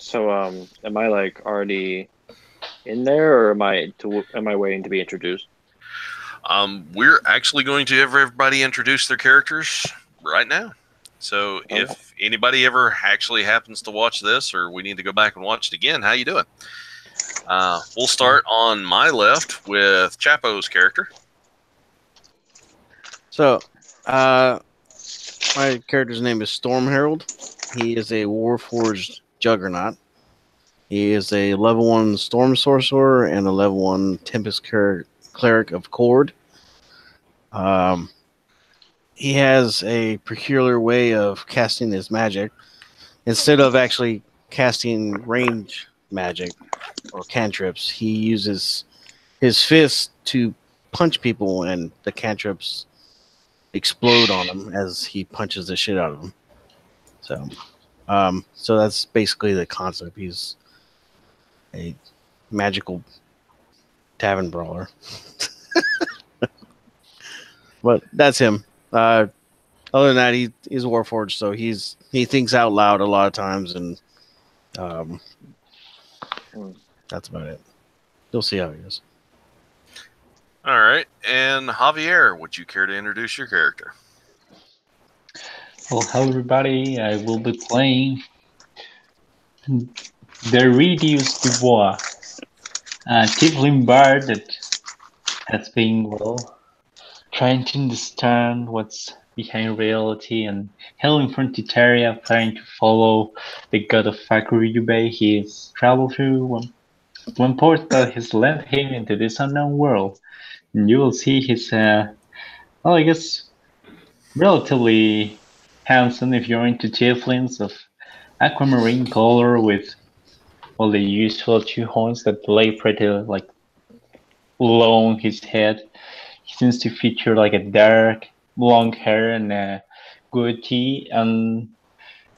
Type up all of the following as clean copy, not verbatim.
So, am I like already in there, or am I waiting to be introduced? We're actually going to have everybody introduce their characters right now. So Okay. if anybody ever actually happens to watch this, or we need to go back and watch it again, how you doing? We'll start on my left with Chapo's character. So, my character's name is Storm Herald. He is a Warforged Juggernaut. He is a level 1 Storm Sorcerer and a level 1 Tempest Cleric of Cord. He has a peculiar way of casting his magic. Instead of actually casting range magic or cantrips, he uses his fists to punch people, and the cantrips explode on him as he punches the shit out of them. So that's basically the concept. He's a magical tavern brawler. But that's him. Other than that, he's Warforged, so he thinks out loud a lot of times, and um, that's about it. You'll see how he is. All right. And Javier, would you care to introduce your character? Well, hello everybody. I will be playing Daridius Dubois, a tiefling bard that has been, trying to understand what's behind reality and hailing from Titaria, trying to follow the god of Fakurube. He's traveled through one port that has led him into this unknown world. And you will see his, I guess, relatively handsome if you're into tieflings of aquamarine color with all the usual two horns that lay pretty low on his head. He seems to feature like a dark long hair and a goatee, and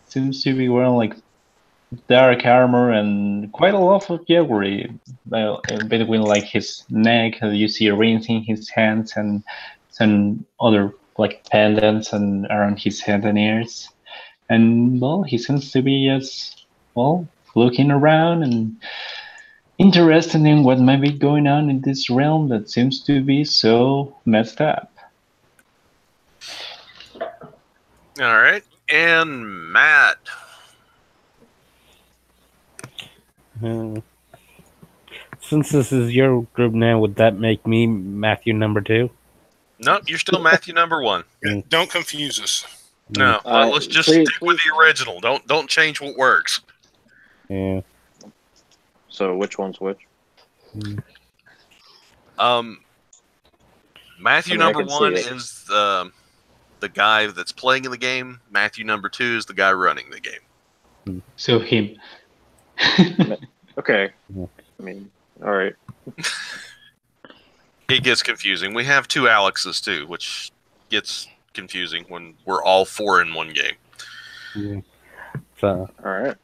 seems to be wearing like dark armor and quite a lot of jewelry. Between like his neck, you see rings in his hands and some other like pendants and around his head and ears. And well, he seems to be just looking around and interested in what might be going on in this realm that seems to be so messed up. All right. And Matt. Since this is your group now, would that make me Matthew number 2? Nope, you're still Matthew number 1. Yeah, don't confuse us. No, let's just stick with the original. Don't change what works. Yeah. So which one's which? Matthew number 1 is the guy that's playing in the game. Matthew number 2 is the guy running the game. So him. Okay. I mean, all right. It gets confusing. We have 2 Alexes too, which gets confusing when we're all 4 in one game. Yeah. So, all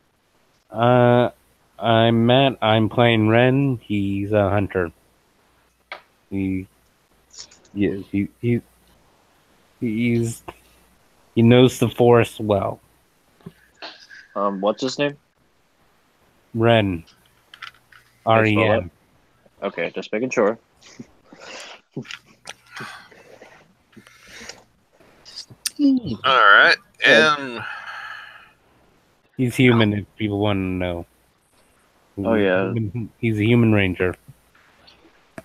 right. I'm Matt. I'm playing Ren. He's a hunter. He knows the forest well. What's his name? Ren. R-E-N. Okay, just making sure. All right, and he's human. If people want to know. Oh yeah, he's a human ranger.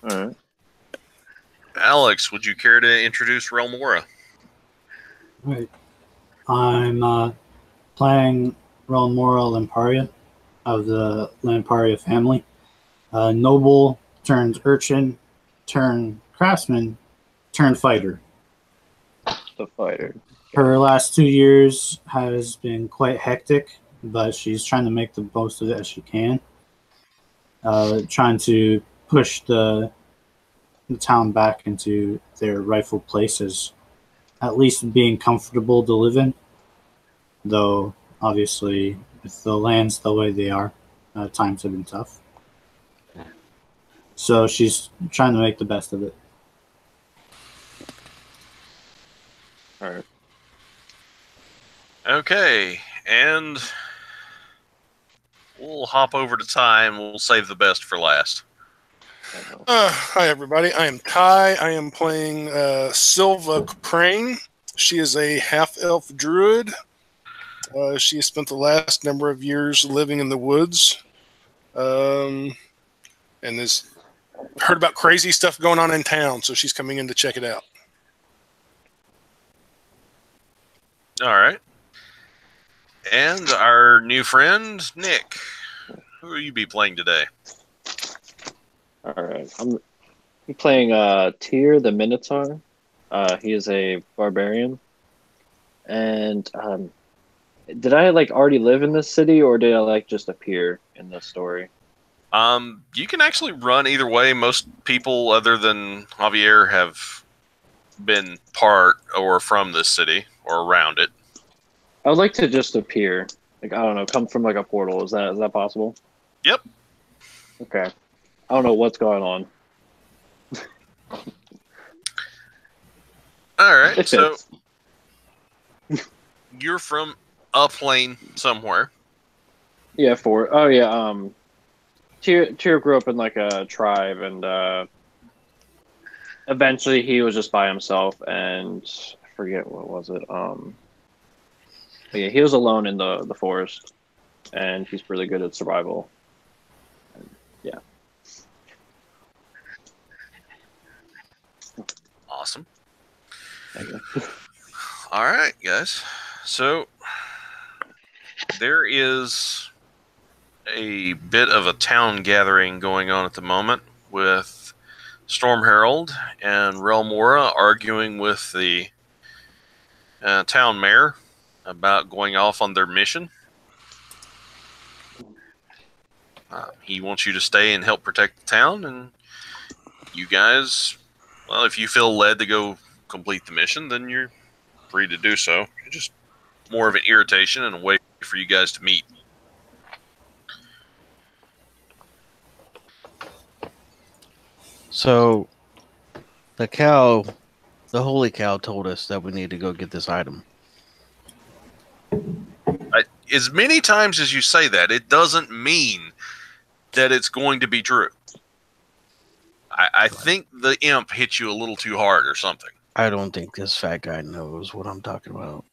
All right. Alex, would you care to introduce Relmora? Right. I'm playing Relmora Lamparia of the Lamparia family. Noble turned urchin, turned craftsman, turned fighter. The fighter. Her last 2 years has been quite hectic, but she's trying to make the most of it as she can. Trying to push the town back into their rightful places, at least being comfortable to live in. Though, obviously, with the lands the way they are, times have been tough. So she's trying to make the best of it. All right. Okay, and we'll we'll hop over to Ty and we'll save the best for last. Hi, everybody. I am Ty. I am playing Silva Crane. She is a half-elf druid. She has spent the last number of years living in the woods, and has heard about crazy stuff going on in town, so she's coming in to check it out. All right. And our new friend, Nick. Who will you be playing today? All right, I'm playing Tyr the Minotaur. He is a barbarian, and did I already live in this city, or did I just appear in this story? You can actually run either way. Most people, other than Javier, have been part or from this city or around it. I would like to just appear, I don't know, come from a portal. Is that possible? Yep. Okay. I don't know what's going on. All right, so you're from a plane somewhere. Yeah, Tyr grew up in a tribe, and eventually he was just by himself, and I forget what was it. But yeah, he was alone in the forest, and he's really good at survival. And, yeah. Awesome. All right, guys. So there is a bit of a town gathering going on at the moment with Storm Herald and Relmora arguing with the town mayor about going off on their mission. He wants you to stay and help protect the town, and you guys, well, if you feel led to go complete the mission, then you're free to do so. It's just more of an irritation and a way for you guys to meet. So, the holy cow told us that we need to go get this item. As many times as you say that, it doesn't mean that it's going to be true. I think the imp hit you a little too hard or something. I don't think this fat guy knows what I'm talking about.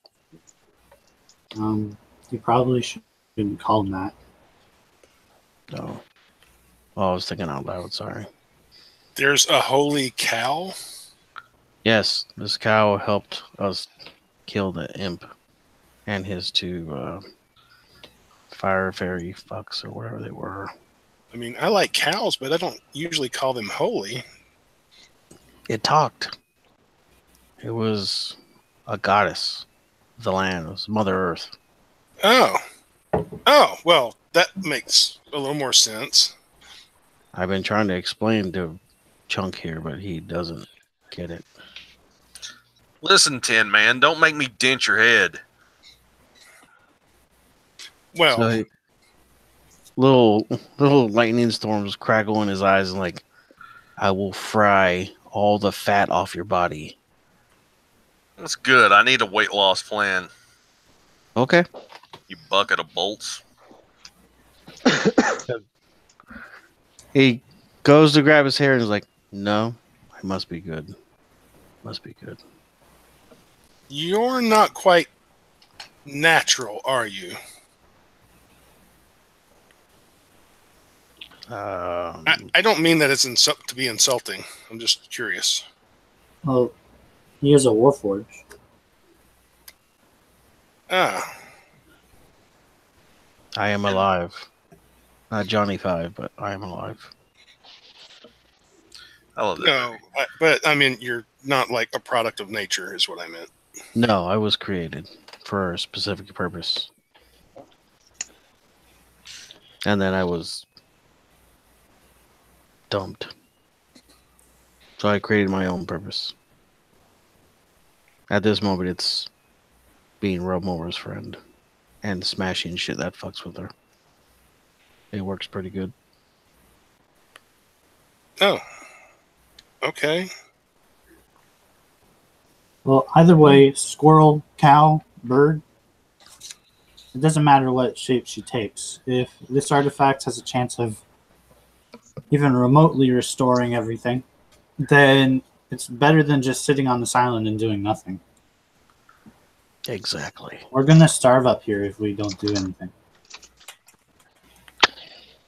You probably shouldn't call him that. No. Oh, I was thinking out loud, sorry. There's a holy cow? Yes, this cow helped us kill the imp and his two fire fairy fucks or whatever they were. I mean, I like cows, but I don't usually call them holy. It talked. It was a goddess of the land. It was Mother Earth. Oh, well, that makes a little more sense. I've been trying to explain to Chunk here, but he doesn't get it. Listen, Tin Man, don't make me dent your head. Well, So little lightning storms crackle in his eyes and I will fry all the fat off your body. That's good. I need a weight loss plan. Okay. You bucket of bolts. He goes to grab his hair and is like, no, I must be good. Must be good. you're not quite natural, are you? I don't mean that it's to be insulting. I'm just curious. Well, he is a warforged. Ah, I am alive. Not Johnny Five, but I am alive. I love that. no, but I mean, you're not like a product of nature, is what I meant. No, I was created for a specific purpose. And then I was dumped. So I created my own purpose. At this moment, it's being Romora's friend and smashing shit that fucks with her. It works pretty good. Oh, okay. Well, either way, squirrel, cow, bird. It doesn't matter what shape she takes. If this artifact has a chance of even remotely restoring everything, then it's better than just sitting on this island and doing nothing. Exactly. We're gonna starve up here if we don't do anything.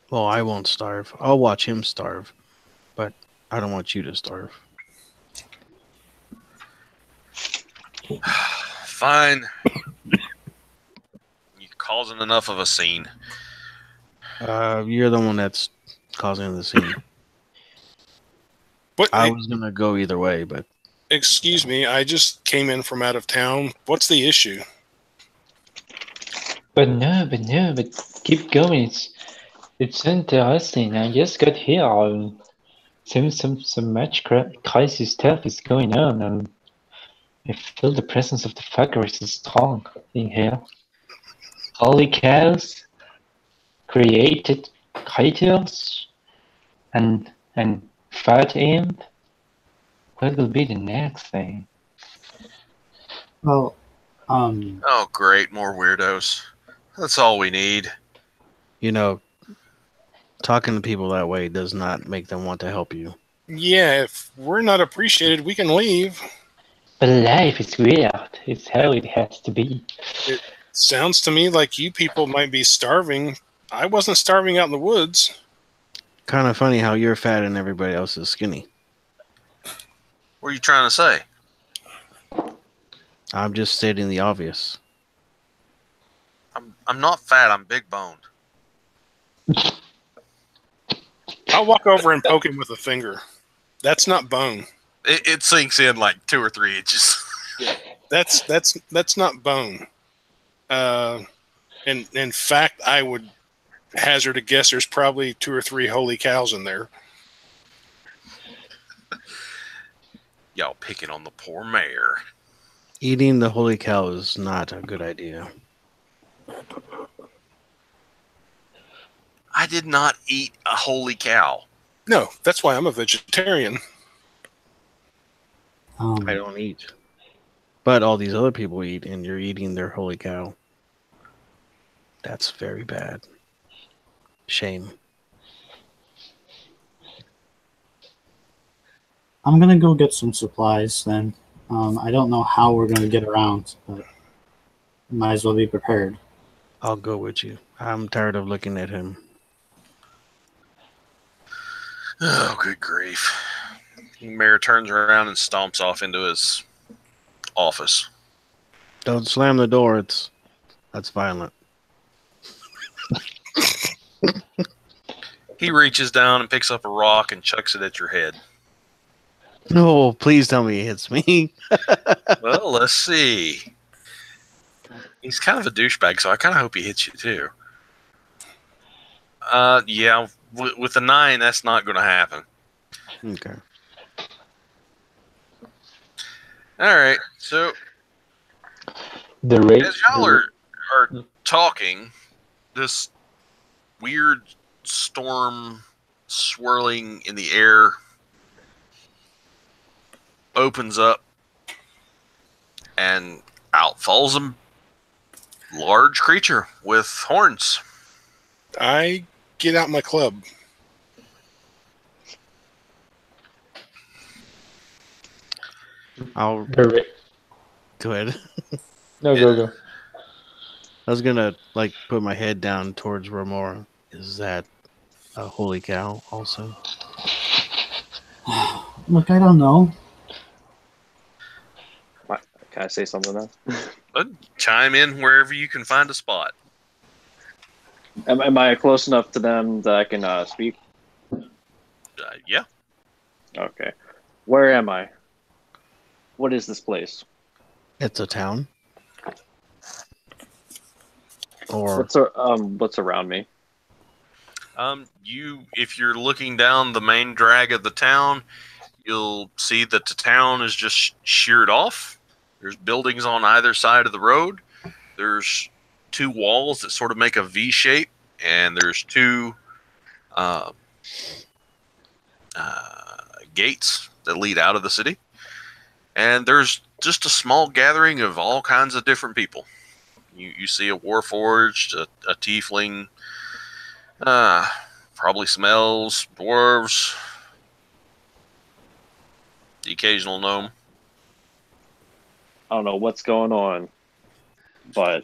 Well, I won't starve. I'll watch him starve, but I don't want you to starve. Fine. You're causing enough of a scene. You're the one that's causing the scene. What? I was gonna go either way, but Excuse me, I just came in from out of town. What's the issue? But keep going. It's interesting. I just got here. Some match crisis stuff is going on, and I feel the presence of the fuckers is strong in here. Holy cows! Created creatures and fat imp. What will be the next thing? Well, Oh, great. More weirdos. That's all we need. you know, talking to people that way does not make them want to help you. Yeah, if we're not appreciated, we can leave. But life is weird. It's how it has to be. Sounds to me like you people might be starving. I wasn't starving out in the woods. Kind of funny how you're fat and everybody else is skinny. What are you trying to say? I'm just stating the obvious. I'm not fat. I'm big boned. I'll walk over and poke him with a finger. That's not bone. It sinks in like 2 or 3 inches. That's not bone. In fact, I would hazard a guess there's probably 2 or 3 holy cows in there. Y'all picking on the poor mayor. Eating the holy cow is not a good idea. I did not eat a holy cow. No, that's why I'm a vegetarian. I don't eat. But all these other people eat, and you're eating their holy cow. That's very bad. Shame. I'm gonna go get some supplies then. I don't know how we're gonna get around, but might as well be prepared. I'll go with you. I'm tired of looking at him. Oh, good grief. The mayor turns around and stomps off into his office. Don't slam the door. That's violent. He reaches down and picks up a rock and chucks it at your head. No, please tell me it hits me. Well, let's see. He's kind of a douchebag, so I kind of hope he hits you too. Yeah, with a 9, that's not going to happen. Okay. All right, so The rate. as y'all are talking, this weird storm swirling in the air opens up, and out falls a large creature with horns. I get out my club. I'll The rate. go ahead. No, go. I was gonna put my head down towards Remora. Is that a holy cow also? Look, I don't know. Can I say something now? But chime in wherever you can find a spot. Am I close enough to them that I can speak? Yeah. Okay. Where am I? What is this place? It's a town. Or What's around me? If you're looking down the main drag of the town, you'll see that the town is just sheared off. There's buildings on either side of the road. There's 2 walls that sort of make a V shape, and there's 2 gates that lead out of the city. And there's just a small gathering of all kinds of different people. You see a Warforged, a Tiefling, probably some elves, dwarves, the occasional gnome. I don't know what's going on, but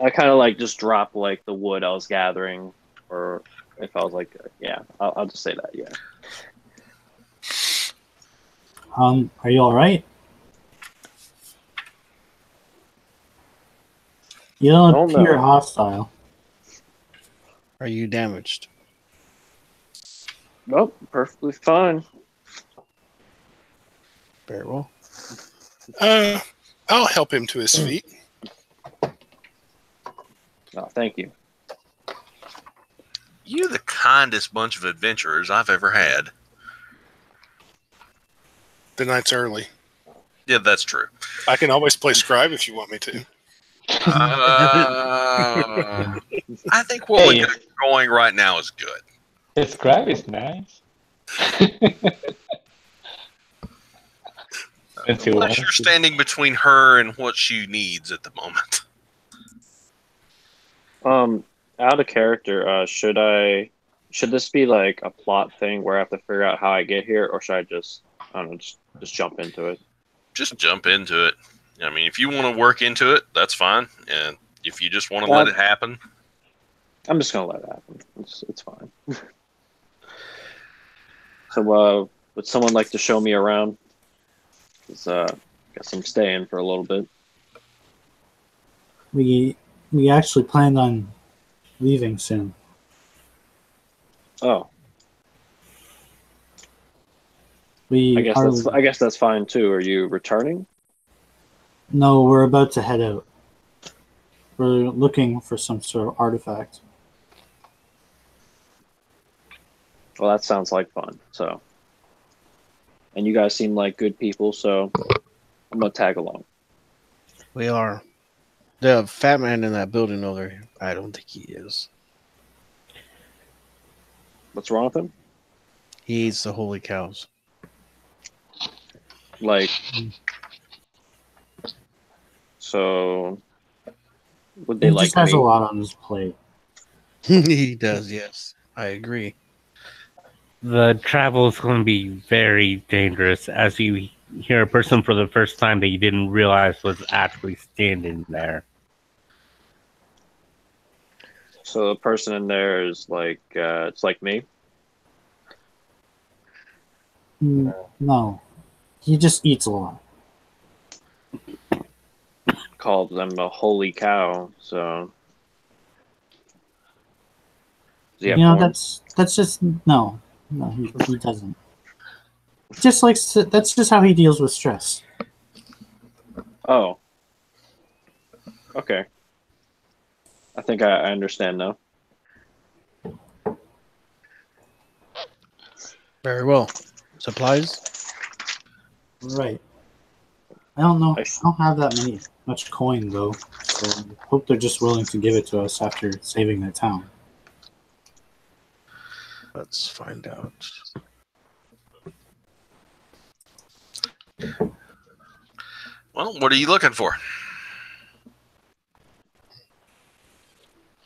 I kind of like just drop like the wood I was gathering, or if I was like, yeah, I'll just say that, yeah. Are you all right? You don't Don't appear know. hostile. Are you damaged? Nope, perfectly fine. Very well. I'll help him to his feet. Oh, thank you. You're the kindest bunch of adventurers I've ever had. The night's early. Yeah, that's true. I can always play scribe if you want me to. I think what we got going right now is good. The scribe is nice. Unless you're standing between her and what she needs at the moment. Out of character, should this be like a plot thing where I have to figure out how I get here, or should I just, I don't know, just jump into it? Just jump into it. I mean, if you want to work into it, that's fine. And if you just want to let it happen, I'm just gonna let it happen. It's fine. So, would someone like to show me around? Because guess I'm staying for a little bit. We actually planned on leaving soon. Oh, We I guess that's fine too. Are you returning? No, we're about to head out. We're looking for some sort of artifact. Well, that sounds like fun. So, and you guys seem like good people, so I'm gonna tag along. We are. The fat man in that building over there, I don't think he is. What's wrong with him? He eats the holy cows. Like, so would they He like just has me? a lot on his plate. He does, yes. I agree. The travel is going to be very dangerous as you hear a person for the first time that you didn't realize was actually standing there. So the person in there is like, it's like me. No, he just eats a lot. Called them a holy cow. So, does he have You know, horn? that's just no, he doesn't. Just like that's just how he deals with stress. Oh, okay. I think I understand now. Very well. Supplies? Right. I don't know. I Nice. don't have that much coin though. So I hope they're just willing to give it to us after saving their town. Let's find out. well, what are you looking for?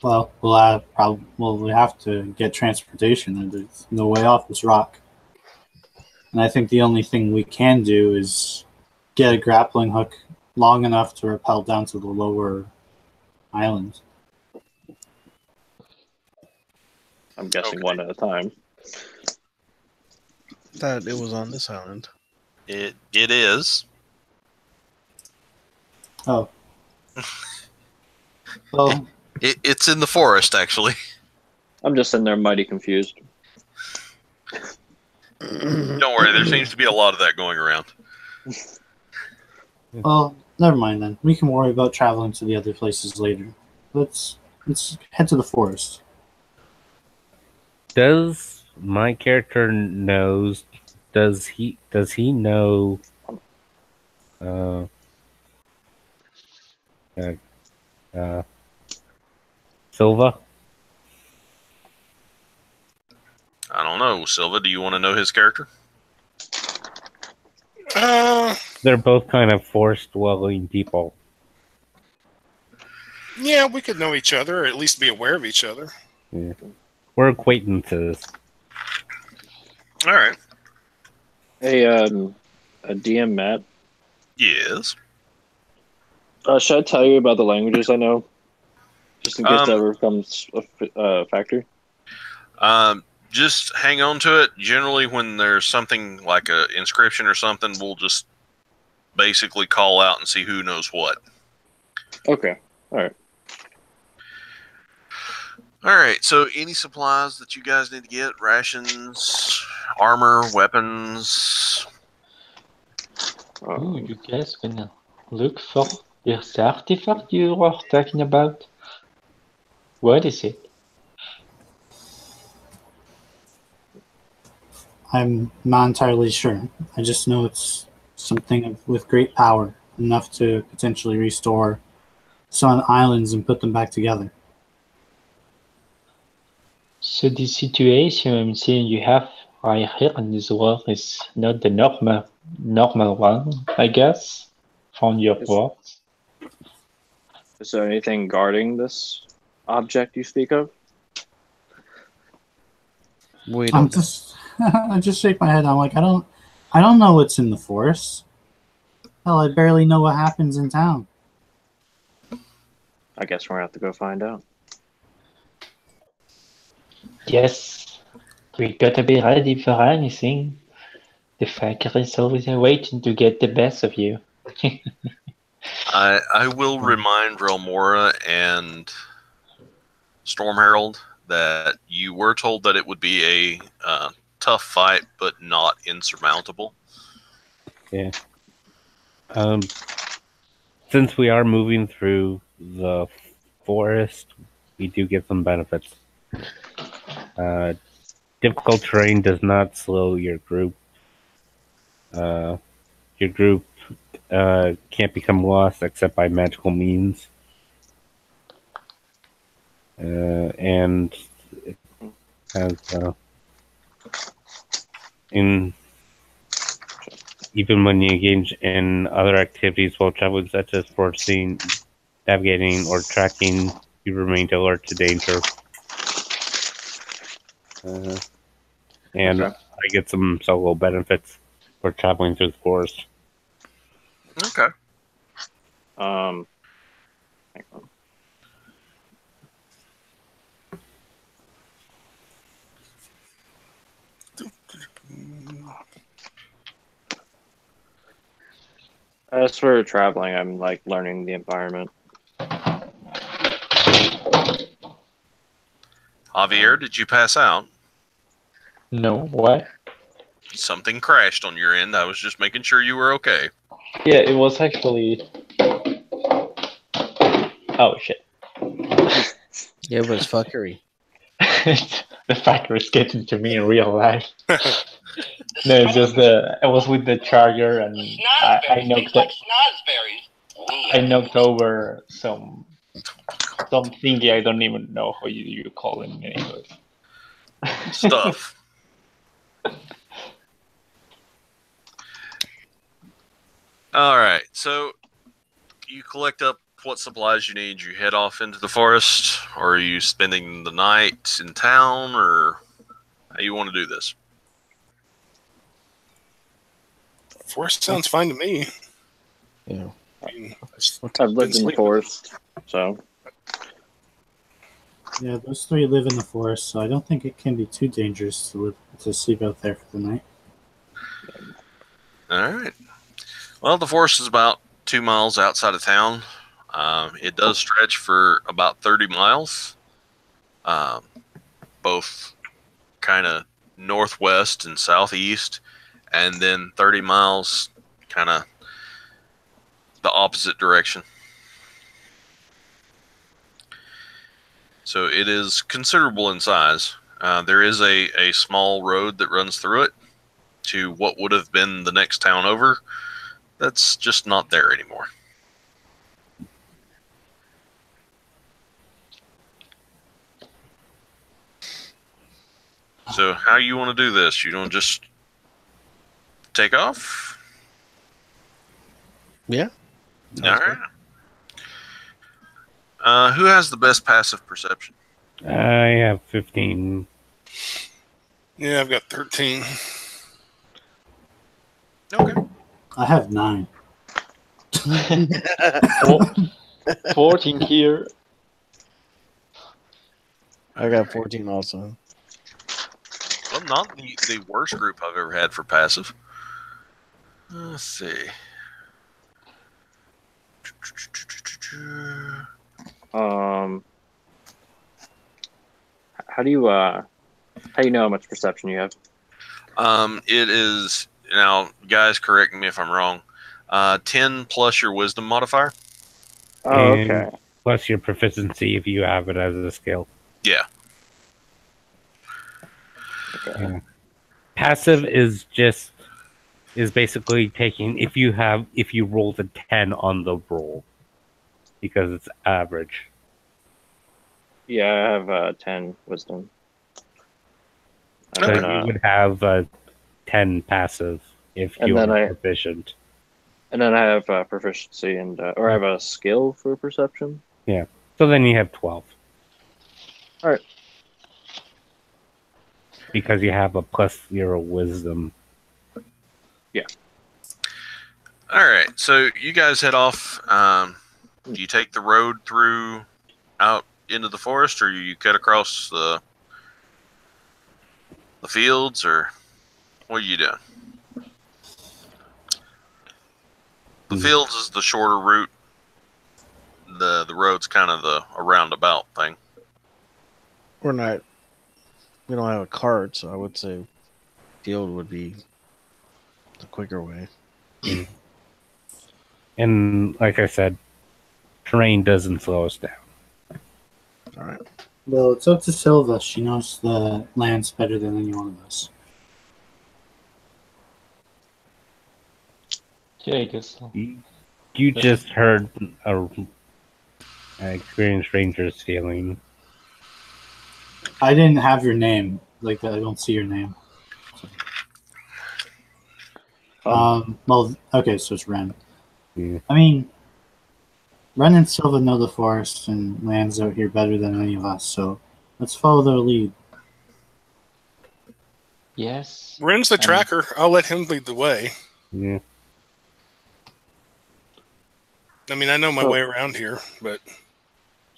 Well, we have to get transportation, and there's no way off this rock. And I think the only thing we can do is get a grappling hook long enough to rappel down to the lower island. I'm guessing Okay. one at a time. Thought it was on this island. It is. Oh. Well, It's in the forest, actually. I'm just in there mighty confused. Don't worry, there seems to be a lot of that going around. well, never mind then. We can worry about traveling to the other places later. Let's head to the forest. Does my character knows? Does he know? Silva. I don't know. Silva, do you want to know his character? They're both kind of forest-dwelling people. Yeah, we could know each other, or at least be aware of each other. Yeah. We're acquaintances. All right. Hey, a DM Matt. Yes. Should I tell you about the languages I know, just in case that Um, ever becomes a factor? Just hang on to it. Generally, when there's something like a inscription or something, we'll just basically call out and see who knows what. Okay. All right. All right. So, any supplies that you guys need to get? Rations, armor, weapons. Ooh, you guys gonna look for this artifact you were talking about? What is it? I'm not entirely sure. I just know it's something with great power, enough to potentially restore some islands and put them back together. So the situation I'm seeing you have right here in this world is not the normal one, I guess, from your Yes. words. Is there anything guarding this object you speak of? We I'm don't. just, I just shake my head. I'm like, I don't know what's in the forest. Hell, I barely know what happens in town. I guess we're gonna have to go find out. Yes, we gotta be ready for anything. The Faker is always waiting to get the best of you. I will remind Relmora and Storm Herald that you were told that it would be a tough fight, but not insurmountable. Since we are moving through the forest, we do get some benefits. Difficult terrain does not slow your group. Your group can't become lost except by magical means. And it has even when you engage in other activities while traveling, such as forcing, navigating, or tracking, you remain alert to danger. And Okay. I get some solo benefits for traveling through the forest. Okay. Hang on. As for traveling, I'm like learning the environment. Javier, did you pass out? No, what? Something crashed on your end. I was just making sure you were okay. Yeah, it was actually. Oh shit. It was fuckery. The Faker is getting to me in real life. No, it's just I was with the charger and I knocked over some thingy. I don't even know how you call it in English. Stuff. All right. So you collect up what supplies you need. You head off into the forest, or are you spending the night in town, or how you want to do this? Forest sounds fine to me. Yeah. I mean, I've lived in the forest, so Yeah, those three live in the forest, so I don't think it can be too dangerous to sleep out there for the night. All right. Well, the forest is about 2 miles outside of town. It does stretch for about 30 miles, both kind of northwest and southeast, and then 30 miles kind of the opposite direction. So it is considerable in size. There is a small road that runs through it to what would have been the next town over. That's just not there anymore. So how you want to do this? You don't just take off? Yeah. All right. Who has the best passive perception? I have 15. Yeah, I've got 13. Okay. I have 9. 14 here. I got 14 also. Well, not the worst group I've ever had for passive. Let's see. How do you know how much perception you have? It is now, guys. Correct me if I'm wrong. 10 plus your wisdom modifier. Oh, And okay. plus your proficiency if you have it as a skill. Yeah. Okay. Yeah. Passive is basically taking if you roll the 10 on the roll because it's average. Yeah, I have 10 wisdom. And So then, you would have 10 passive if And you then are I- proficient. and then I have proficiency and or I have a skill for perception. So then you have 12. All right. Because you have a plus 0 wisdom. All right. So you guys head off. Do you take the road through out into the forest, or you cut across the fields, or what are you doing? The fields is the shorter route. The road's kind of a roundabout thing. We don't have a cart, so I would say field would be the quicker way. And like I said, terrain doesn't slow us down. All right. Well, it's up to Silva. She knows the lands better than any one of us. Yeah, I guess so. You just heard a experienced ranger stealing. I didn't have your name. Like, I don't see your name. Well, okay, so it's Ren. Yeah. I mean, Ren and Silva know the forest and lands out here better than any of us, so let's follow their lead. Yes. Ren's the tracker. I'll let him lead the way. Yeah. I mean, I know my way around here, but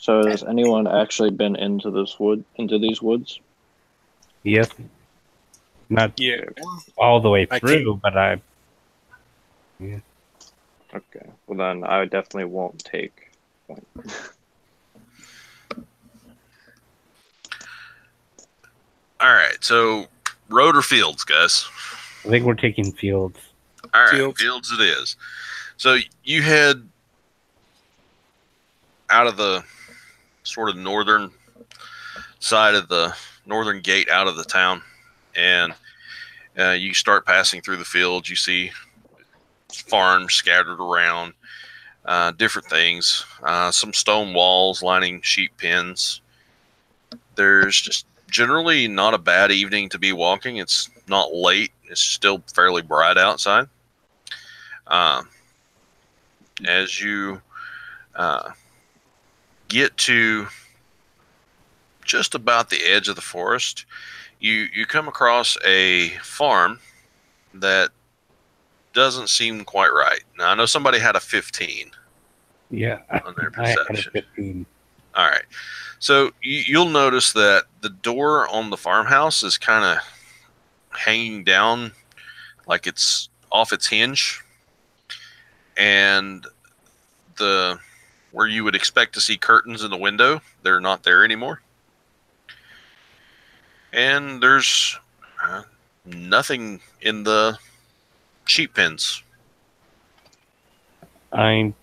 So has anyone actually been into these woods? Yes. Not yeah. all the way I through, but I. Okay. Well, then I definitely won't take point. All right. So road or fields, guys? I think we're taking fields. All right, Fields. fields it is. So you head out of the sort of northern side of the northern gate out of the town, and you start passing through the fields. You see farms scattered around, different things, some stone walls lining sheep pens. There's just generally not a bad evening to be walking. It's not late. It's still fairly bright outside. As you get to just about the edge of the forest, you come across a farm that doesn't seem quite right. Now, I know somebody had a 15 Yeah. on their I had a perception. 15. All right. So you'll notice that the door on the farmhouse is kind of hanging down like it's off its hinge. And where you would expect to see curtains in the window, they're not there anymore. And there's nothing in the sheep pens. I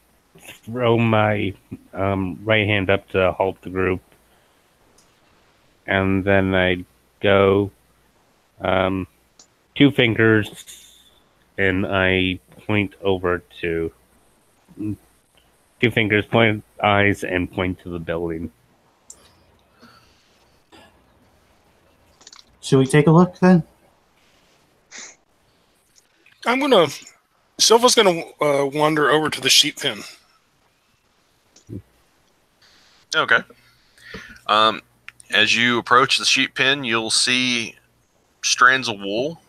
throw my right hand up to halt the group, and then I go 2 fingers, and I point over to 2 fingers, point eyes, and point to the building. Should we take a look then? Silva's gonna wander over to the sheep pen. Okay. As you approach the sheep pen, you'll see strands of wool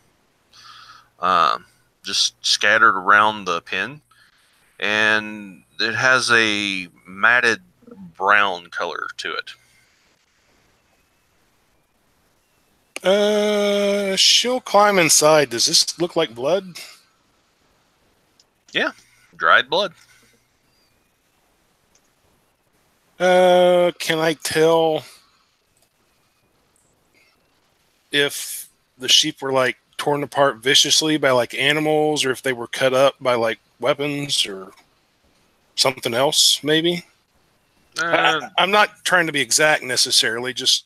just scattered around the pen, and it has a matted brown color to it. She'll climb inside. Does this look like blood? Yeah, dried blood. Can I tell if the sheep were like torn apart viciously by like animals, or if they were cut up by like weapons or something else? Maybe. I'm not trying to be exact necessarily. Just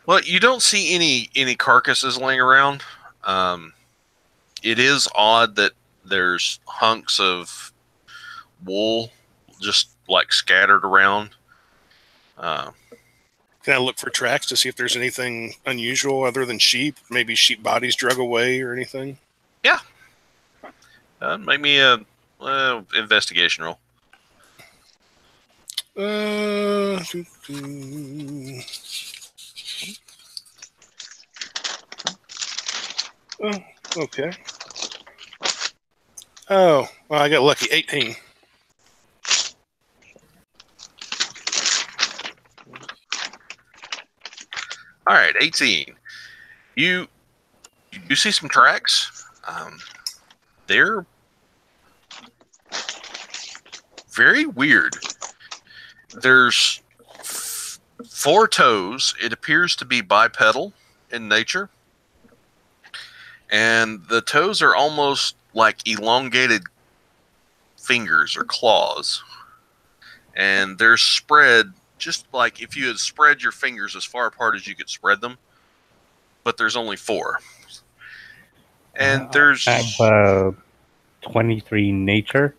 well, you don't see any carcasses laying around. It is odd that there's hunks of wool just like scattered around. can I look for tracks to see if there's anything unusual other than sheep? Maybe sheep bodies drug away or anything? Yeah. Make me a investigation roll. Oh, okay. Oh, well, I got lucky. 18. All right, 18. You see some tracks. They're very weird. There's 4 toes. It appears to be bipedal in nature. And the toes are almost like elongated fingers or claws. And they're spread just like if you had spread your fingers as far apart as you could spread them. But there's only 4. And there's... I have 23 nature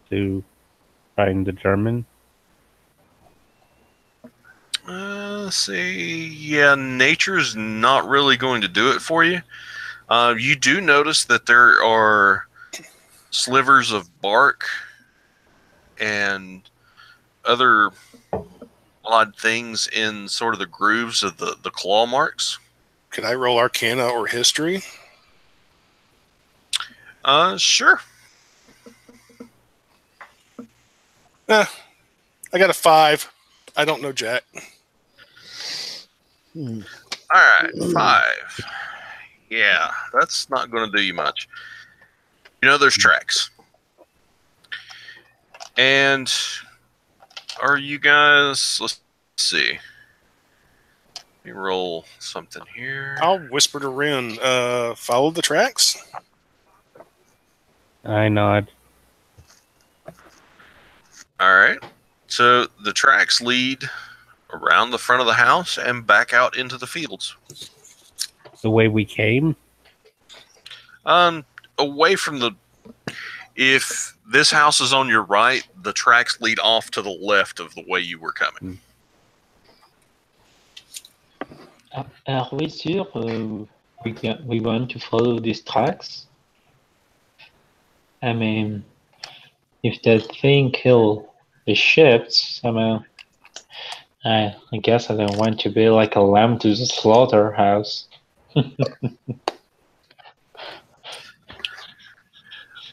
to try and determine. Yeah, nature's not really going to do it for you. You do notice that there are slivers of bark and other odd things in sort of the grooves of the claw marks. Could I roll Arcana or History? Sure. I got a 5. I don't know Jack. All right, 5. Yeah, that's not going to do you much. You know there's tracks. And are you guys... Let's see. Let me roll something here. I'll whisper to Ren. Follow the tracks? I nod. All right. So the tracks lead around the front of the house and back out into the fields. The way we came? Away from the... If this house is on your right, the tracks lead off to the left of the way you were coming. Are we sure we want to follow these tracks? I mean, if that thing killed the sheep somehow, I guess I don't want to be like a lamb to the slaughterhouse.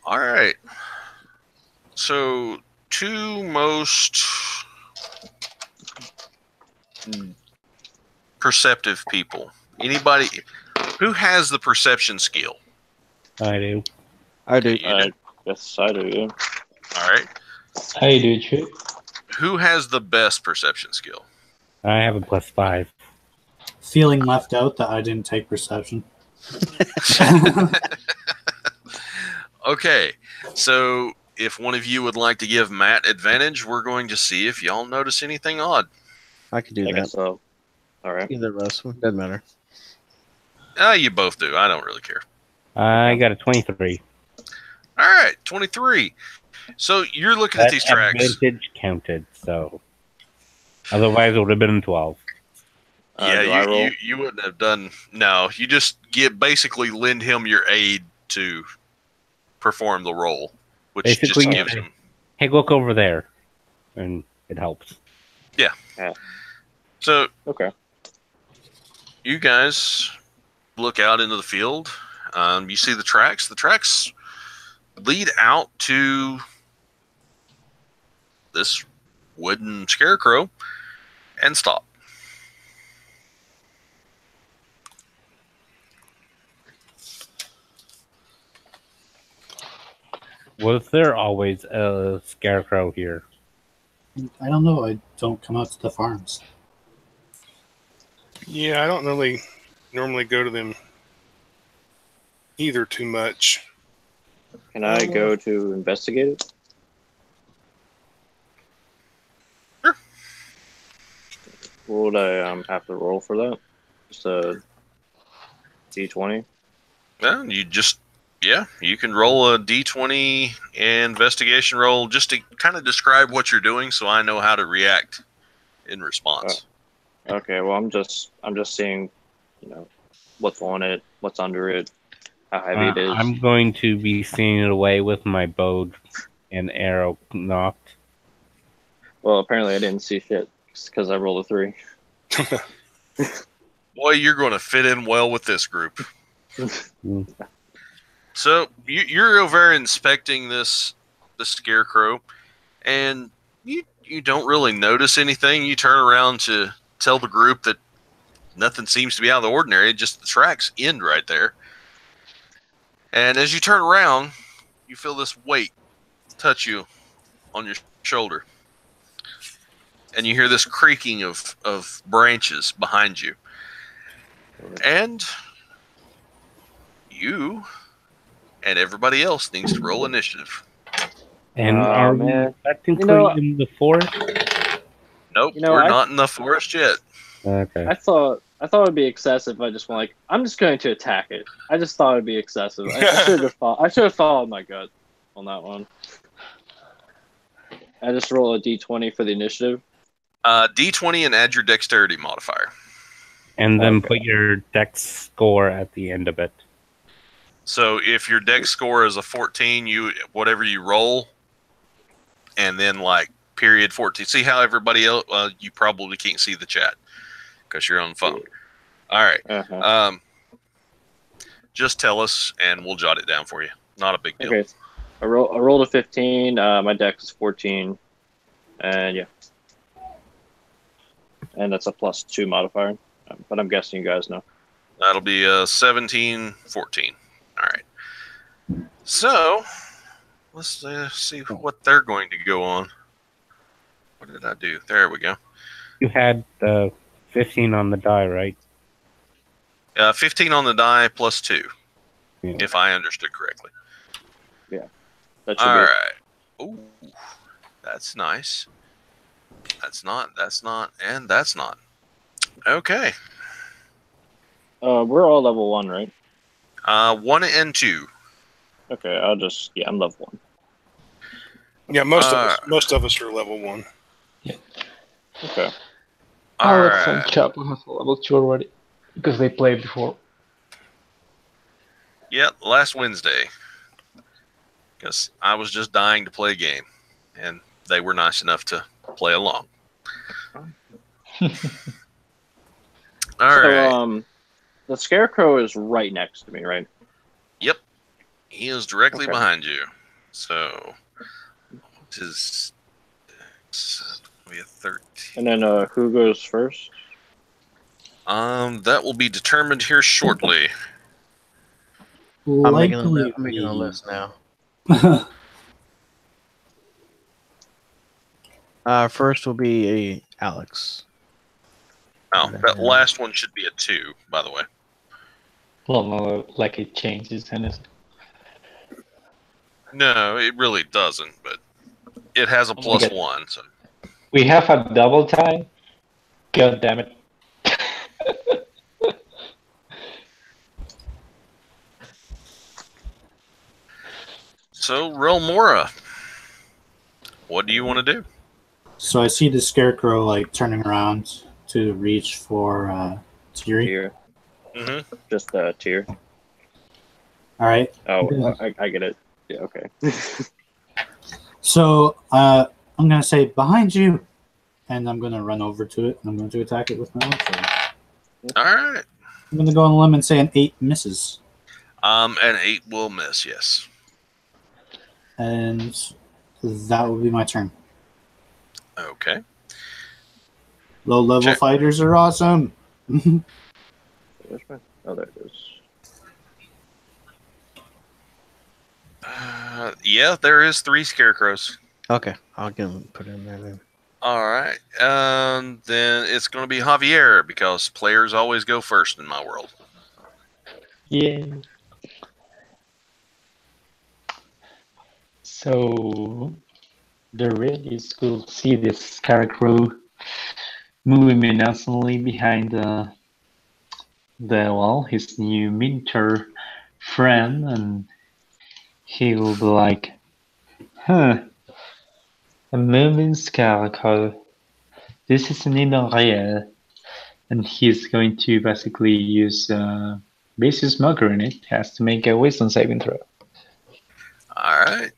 All right. So, 2 most perceptive people. Anybody who has the perception skill? I do. I do. Yes, I do. Yeah. All right. I do too. Who has the best perception skill? I have a +5. Feeling left out that I didn't take perception. Okay, so if one of you would like to give Matt advantage, we're going to see if y'all notice anything odd. I could do I that. guess so. All right. Either of us. Doesn't matter. You both do. I don't really care. I got a 23. All right, 23. So you're looking at That these tracks. advantage counted, so otherwise it would have been 12. Do I roll? You wouldn't have done. No, you just basically lend him your aid to perform the role, which Basically, just gives him. Hey, look over there. and it helps. So Okay. you guys look out into the field. You see the tracks. The tracks lead out to this wooden scarecrow and stop. Was there always a scarecrow here? I don't know. I don't come out to the farms. Yeah, I don't really normally go to them either too much. Can I go to investigate it? Sure. What would I have to roll for that? Just a D20? Well, you can roll a d20 investigation roll just to kind of describe what you're doing, so I know how to react in response. Okay, well I'm just seeing, what's on it, what's under it, how heavy it is. I'm going to be seeing it away with my bow and arrow knocked. Well, apparently I didn't see shit because I rolled a 3. Boy, you're going to fit in well with this group. So you're over inspecting the scarecrow, and you don't really notice anything. You turn around to tell the group that nothing seems to be out of the ordinary. Just the tracks end right there. And as you turn around, you feel this weight touch you on your shoulder, and you hear this creaking of branches behind you, and you and everybody else needs to roll initiative. And are we man. technically in the forest? Nope, we're not in the forest yet. Okay. I thought it'd be excessive if I just went like, I'm just going to attack it. I just thought it'd be excessive. I should have followed my gut on that one. I just roll a D20 for the initiative. D20 and add your dexterity modifier. And then put your dex score at the end of it. So if your dex score is a 14, whatever you roll, and then period 14. See how everybody else? You probably can't see the chat because you're on the phone. All right. Uh-huh. Just tell us, and we'll jot it down for you. Not a big deal. Okay. I rolled a 15. My dex is 14, and yeah, and that's a +2 modifier. But I'm guessing you guys know. That'll be 17, 14. All right. So let's see what they're going to go on. What did I do? There we go. You had 15 on the die, right? 15 on the die +2, Yeah. if I understood correctly. That should All be right. Ooh, that's nice. That's not, and that's not. Okay. We're all level 1, right? 1 and 2. Okay, I'm level 1. Yeah, most of us are level 1. Okay. All Alex right. and Chapo have a level 2 already because they played before. Yeah, last Wednesday. Because I was just dying to play a game, and they were nice enough to play along. All right. So, the scarecrow is right next to me, right? Yep. He is directly Okay. behind you. So, what is we have 13. And then who goes first? That will be determined here shortly. I'm making Likely a list now. First will be Alex. Oh, that last one should be a 2, by the way. Well, no, like it changes and it's No, it really doesn't, but it has a +1. So we have a double tie. God damn it. So, Relmora, what do you want to do? So I see the scarecrow turning around to reach for Tiri. Tier. Mm-hmm. Just tier. All right. Oh, Yeah. I get it. Yeah, okay. So I'm gonna say behind you, and I'm gonna run over to it. And I'm going to attack it with my longsword. All right. I'm gonna go on a limb and say an 8 misses, An 8 will miss. Yes. and that will be my turn. Okay. Low level Check. fighters are awesome. Where's my? Oh, there it is. Yeah, there is 3 scarecrows. Okay, I'll get him put in there then. All right. Then it's going to be Javier because players always go first in my world. Yeah. So the Redis could see this scarecrow moving menacingly behind the wall, his new mentor friend, and he will be like, huh, a moving scarecrow. This isn't even real. And he's going to basically use basic smoker in it. Has to make a wisdom saving throw. All right.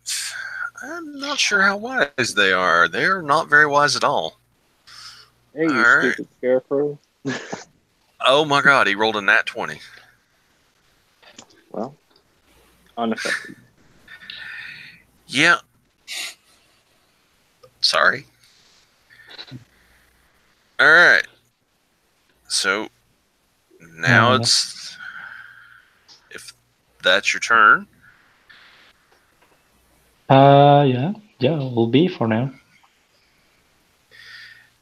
I'm not sure how wise they are. They're not very wise at all. Hey, you All right. stupid scarecrow. Oh my god, he rolled a nat 20. Well, unaffected. Yeah. Sorry. All right. So now Yeah. it's if that's your turn. Yeah, will be for now.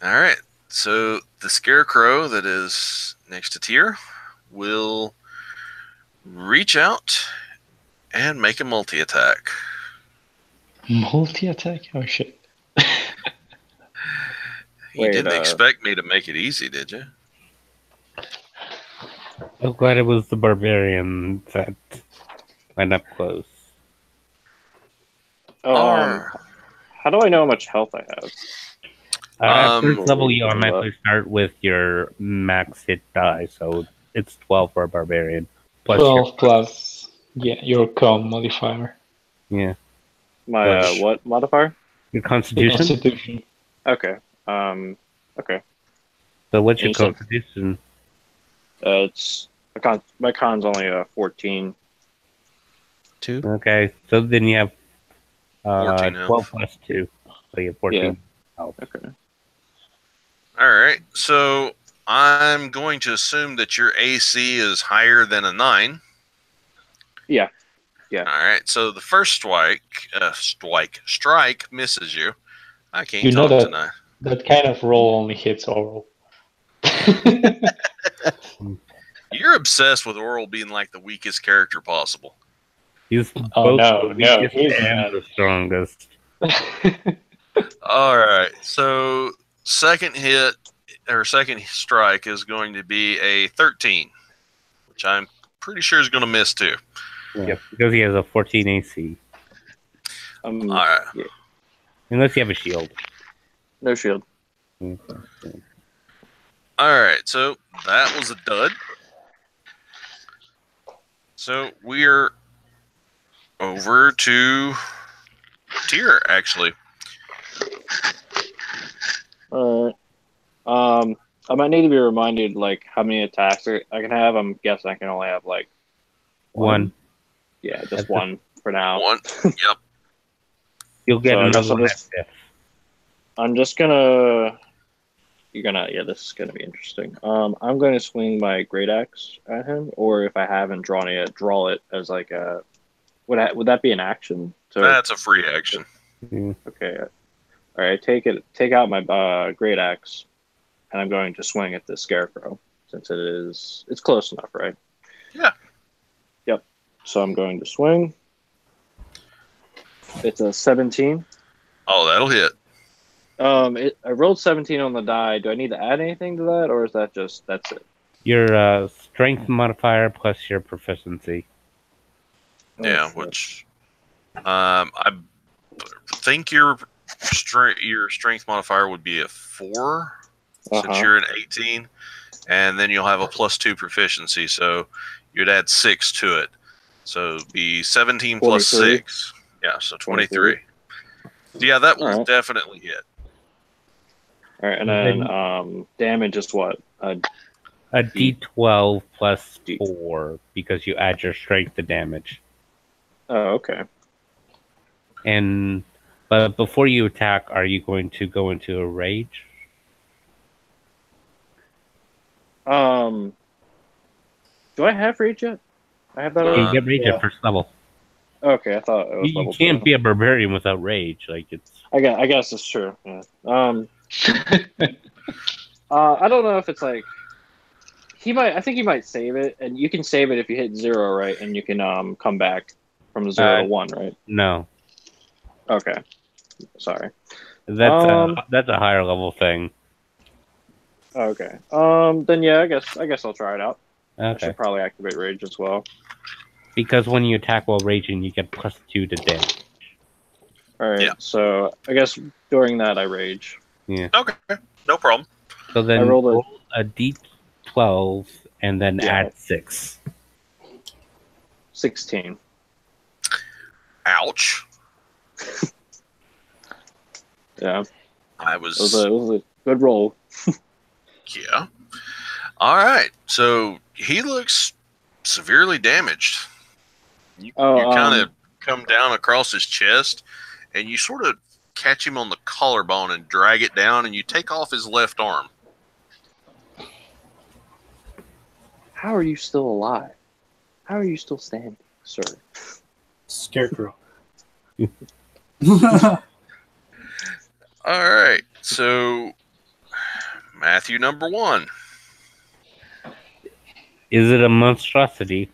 All right. So the scarecrow that is next to Tyr will reach out and make a multi-attack. Multi-attack? Oh shit. You Wait, didn't expect me to make it easy, did you? I'm glad it was the barbarian that went up close. Oh, Arr. how do I know how much health I have? At first level, you What? automatically start with your max hit die, so it's 12 for a barbarian. Plus 12 plus, yeah, your con modifier. yeah, My Which- what modifier? your constitution. Constitution. Okay. Okay. So what's your You said- constitution? It's my con's only 14. 2. Okay, so then you have 14 health. 12 plus 2. So you have 14. Okay. All right. So I'm going to assume that your AC is higher than a 9. Yeah. All right. So the first strike misses you. I can't You know talk that- tonight. That kind of roll only hits oral. You're obsessed with Oral being like the weakest character possible. He's Oh, both no, the no, weakest he's and not. the strongest. All right. So second hit or second strike is going to be a 13, which I'm pretty sure is going to miss too. Yep, because he has a 14 AC. All right. Unless you have a shield. No shield. All right. So that was a dud. So we're over to Tyr, actually. All right. I might need to be reminded like how many attacks I can have. I'm guessing I can only have like One. Yeah, just That's one for now. One. Yep. You'll get So I guess another I'll one at just- fifth. I'm just gonna. This is gonna be interesting. I'm going to swing my great axe at him, or if I haven't drawn it yet, draw it as like a. Would that be an action? That's a free action. Okay. All right. Take out my great axe, and I'm going to swing at the scarecrow since it's close enough, right? Yeah. Yep. So I'm going to swing. It's a 17. Oh, that'll hit. I rolled 17 on the die. Do I need to add anything to that, or is that's it? Your strength modifier plus your proficiency. Yeah, shit. which I think your strength modifier would be a 4 since Uh-huh. you're an 18, and then you'll have a +2 proficiency, so you'd add 6 to it. So it'd be 17 plus 23. 6. Yeah, so 23. Yeah, that will Alright. definitely hit. All right, and then damage is what? A D12 plus D- 4 because you add your strength to damage. Oh, okay. But before you attack, are you going to go into a rage? Do I have rage yet? I have that. You already? get rage yeah. at first level. Okay, I thought it was You level can't 2. be a barbarian without rage. Like it's I guess it's true. Yeah. I don't know if it's like he might. I think he might save it, and you can save it if you hit 0, right? And you can come back from 0 to 1, right? no. Okay. Sorry. That's a higher level thing. Okay. Then yeah, I guess I'll try it out. I Okay. should probably activate rage as well. Because when you attack while raging, you get +2 to damage. All right. Yeah. So I guess during that I rage. Yeah. Okay, no problem. So then I rolled a- roll a D12 and then Yeah. add 6. 16. Ouch. Yeah. I It was a good roll. Yeah. All right. So he looks severely damaged. You kind of come down across his chest, and you sort of catch him on the collarbone and drag it down, and you take off his left arm. How are you still alive? How are you still standing, sir? Scarecrow. All right. So Matthew number 1. Is it a monstrosity?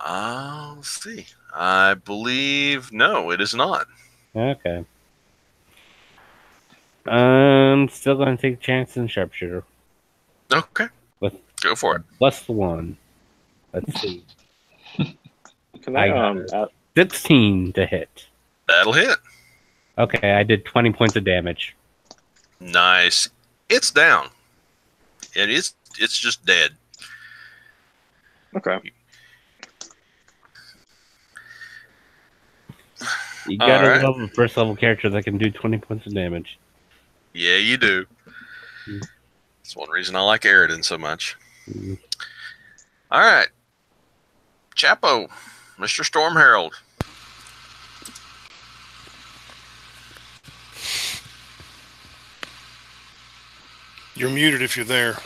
Let's see. I believe no, it is not. Okay. Still gonna take a chance in sharpshooter. Okay. With Go for it. +1. Let's see. Can I I got 16 to hit. That'll hit. Okay, I did 20 points of damage. Nice. It's down. It's just dead. okay. You gotta Alright. love a first level character that can do 20 points of damage. Yeah, you do. Mm. That's one reason I like Aridin so much. Mm. All right. Chapo, Mr. Storm Herald. You're muted if you're there.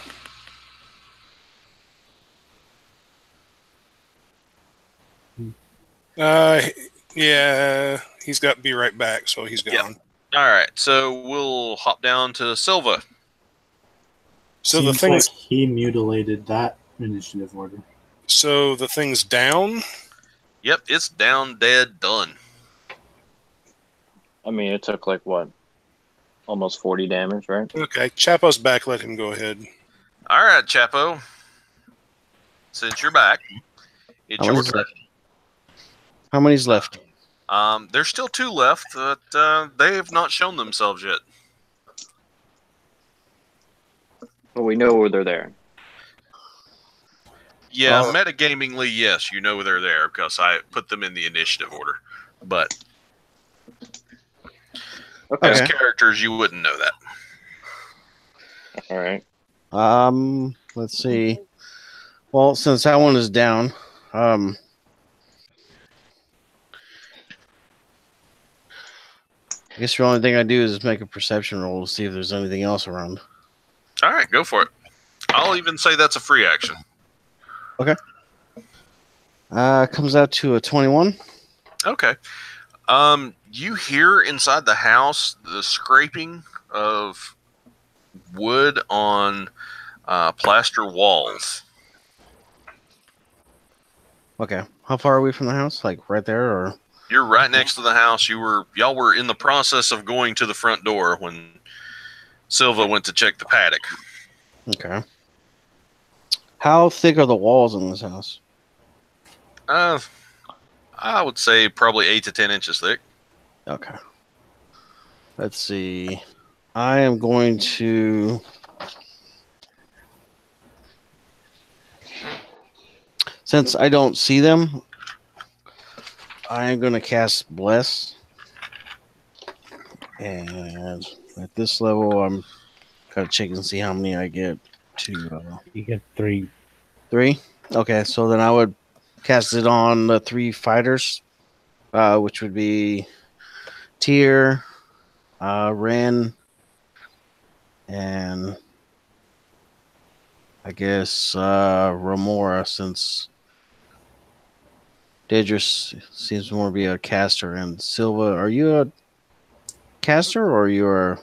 Yeah, he's got to be right back, so he's Yep. gone. All right, so we'll hop down to Silva. So Seems the thing's like he mutilated that initiative order. down. Yep, it's down, dead, done. I mean, it took like what? Almost 40 damage, right? Okay, Chapo's back. Let him go ahead. All right, Chapo. Since you're back, it's How your many's turn. left? How many's left? There's still 2 left, but they have not shown themselves yet. But we know where they're there. Yeah, Oh. metagamingly, yes, you know they're there because I put them in the initiative order. But Okay. as characters, you wouldn't know that. All right. Let's see. Well, since that one is down, I guess the only thing I do is make a perception roll to see if there's anything else around. All right, go for it. I'll even say that's a free action. Comes out to a 21. Okay. You hear inside the house the scraping of wood on plaster walls. Okay. How far are we from the house? Like right there, or? You're right next to the house. Y'all were in the process of going to the front door when Silva went to check the paddock. Okay. How thick are the walls in this house? I would say probably 8 to 10 inches thick. Okay. Let's see. I am going to. Since I don't see them, I am going to cast Bless. And at this level, I'm gotta check and see how many I get to You get 3. 3. Okay, so then I would cast it on the 3 fighters, which would be Tyr, Ren, and I guess Remora, since Daedrus seems more to be a caster. And Silva, are you a caster or you're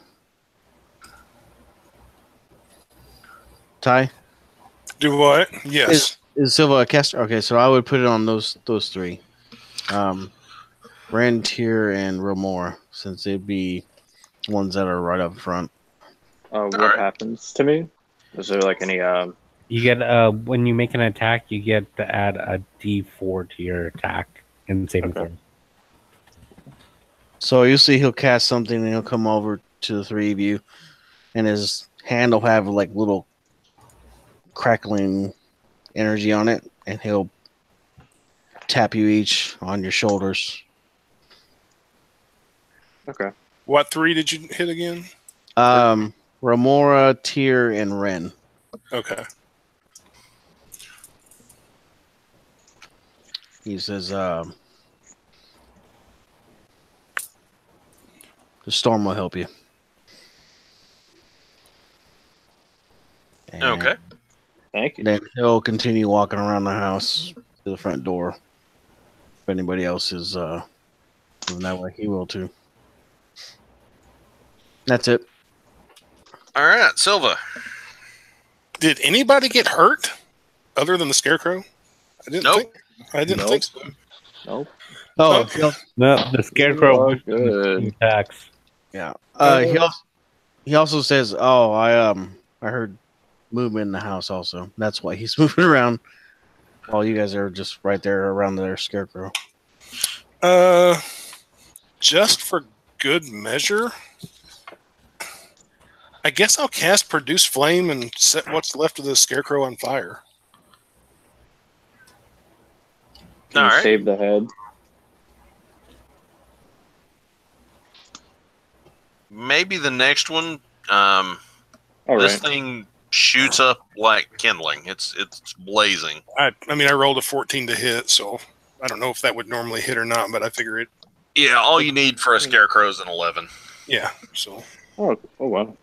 Ty? Do what? Yes. Is Silva a caster? Okay, so I would put it on those 3. Ren, Tyr, and Remora, since it'd be ones that are right up front. What Alright. happens to me? Is there like any You get when you make an attack, you get to add a D4 to your attack and saving Okay. throw. So you see he'll cast something and he'll come over to the 3 of you, and his hand will have like little crackling energy on it, and he'll tap you each on your shoulders. Okay. What 3 did you hit again? Remora, Tyr, and Ren. Okay. He says, the storm will help you. And Okay. Thank you. then he'll continue walking around the house to the front door. If anybody else is moving that way, he will too. That's it. All right, Silva. Did anybody get hurt other than the scarecrow? I didn't Nope. think. I didn't Nope. think so. Nope. Oh, Okay. he'll- No, the scarecrow Oh, good. attacks. yeah. Oh. He also says, "Oh, I heard movement in the house. Also, that's why he's moving around while you guys are just right there around their scarecrow." Just for good measure, I guess I'll cast Produce Flame and set what's left of the scarecrow on fire. Can you Alright. save the head? Maybe the next one. All This right. thing shoots up like kindling. It's blazing. I mean, I rolled a 14 to hit, so I don't know if that would normally hit or not, but I figure it. Yeah, all you need for a scarecrow is an 11. Yeah. So. Oh wow.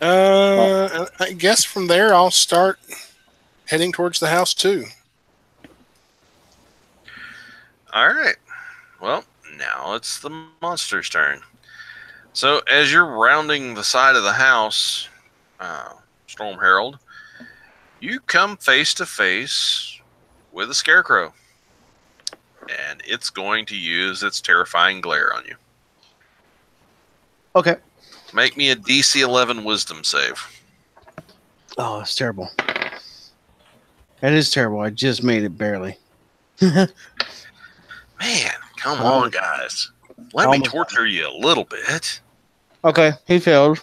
I guess from there I'll start heading towards the house too. All right. Well, now it's the monster's turn. So as you're rounding the side of the house, Storm Herald, you come face to face with a scarecrow. And it's going to use its terrifying glare on you. Okay. Make me a DC 11 wisdom save. Oh, it's terrible. That is terrible. I just made it barely. Man, come on, guys. Let me Almost. torture you a little bit. Okay, he failed.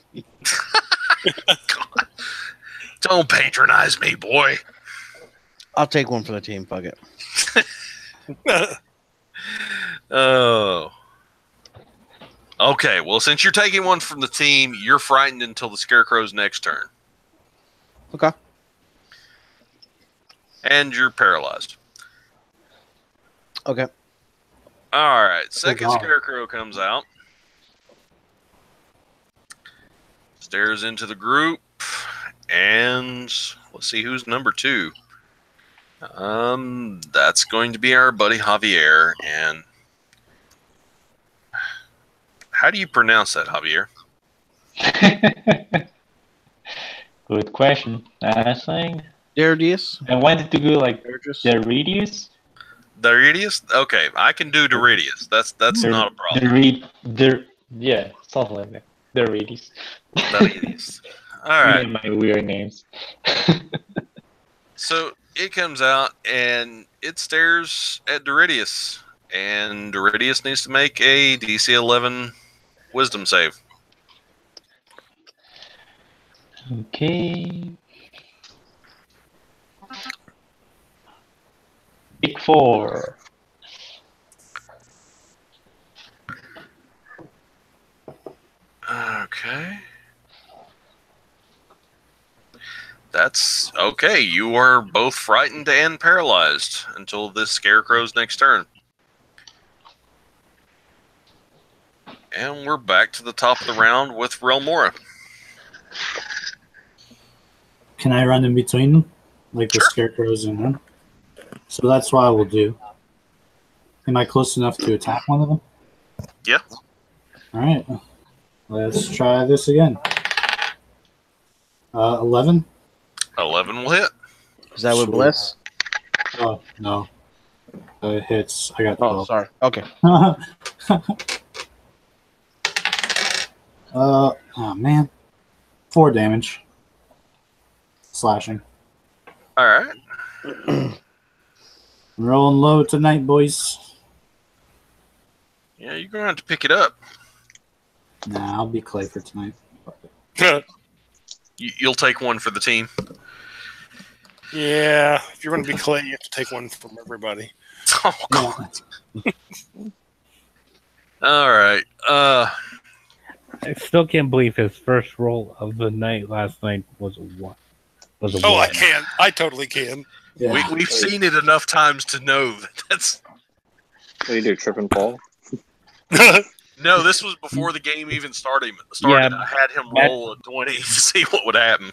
Don't patronize me, boy. I'll take one for the team. Fuck it. Oh. Okay, well, since you're taking one from the team, you're frightened until the Scarecrow's next turn. Okay. And you're paralyzed. Okay. All right, second God. Scarecrow comes out. Stares into the group. And let's see who's number 2. That's going to be our buddy Javier. And how do you pronounce that, Javier? Good question. I think Daridius? I wanted to go like Daridius? Daridius. Daridius? Okay, I can do Daridius. That's not a problem. Yeah, something like that. Daridius. Daridius. All right. My weird names. So it comes out and it stares at Daridius. And Daridius needs to make a DC 11 wisdom save. Okay. Big 4. That's okay. You are both frightened and paralyzed until this scarecrow's next turn. And we're back to the top of the round with Relmora. Can I run in between them? Like the Sure. scarecrows and them? So that's what I will do. Am I close enough to attack one of them? Yeah. Alright. Let's try this again. 11? 11 will hit. Is that with Sure. Bless? Oh, no. It hits. I got Oh, 12. sorry. Okay. Oh, man. 4 damage. Slashing. All right. I'm rolling low tonight, boys. Yeah, you're going to have to pick it up. Nah, I'll be Clay for tonight. You'll take one for the team. Yeah, if you're going to be Clay, you have to take one from everybody. Oh, God. All right. I still can't believe his first roll of the night last night was a 1. Was a Oh, I 1. can. I totally can. Yeah. We've seen it enough times to know that's. What do you do? Trip and fall? No, this was before the game even started. Yeah. I had him roll a 20 to see what would happen.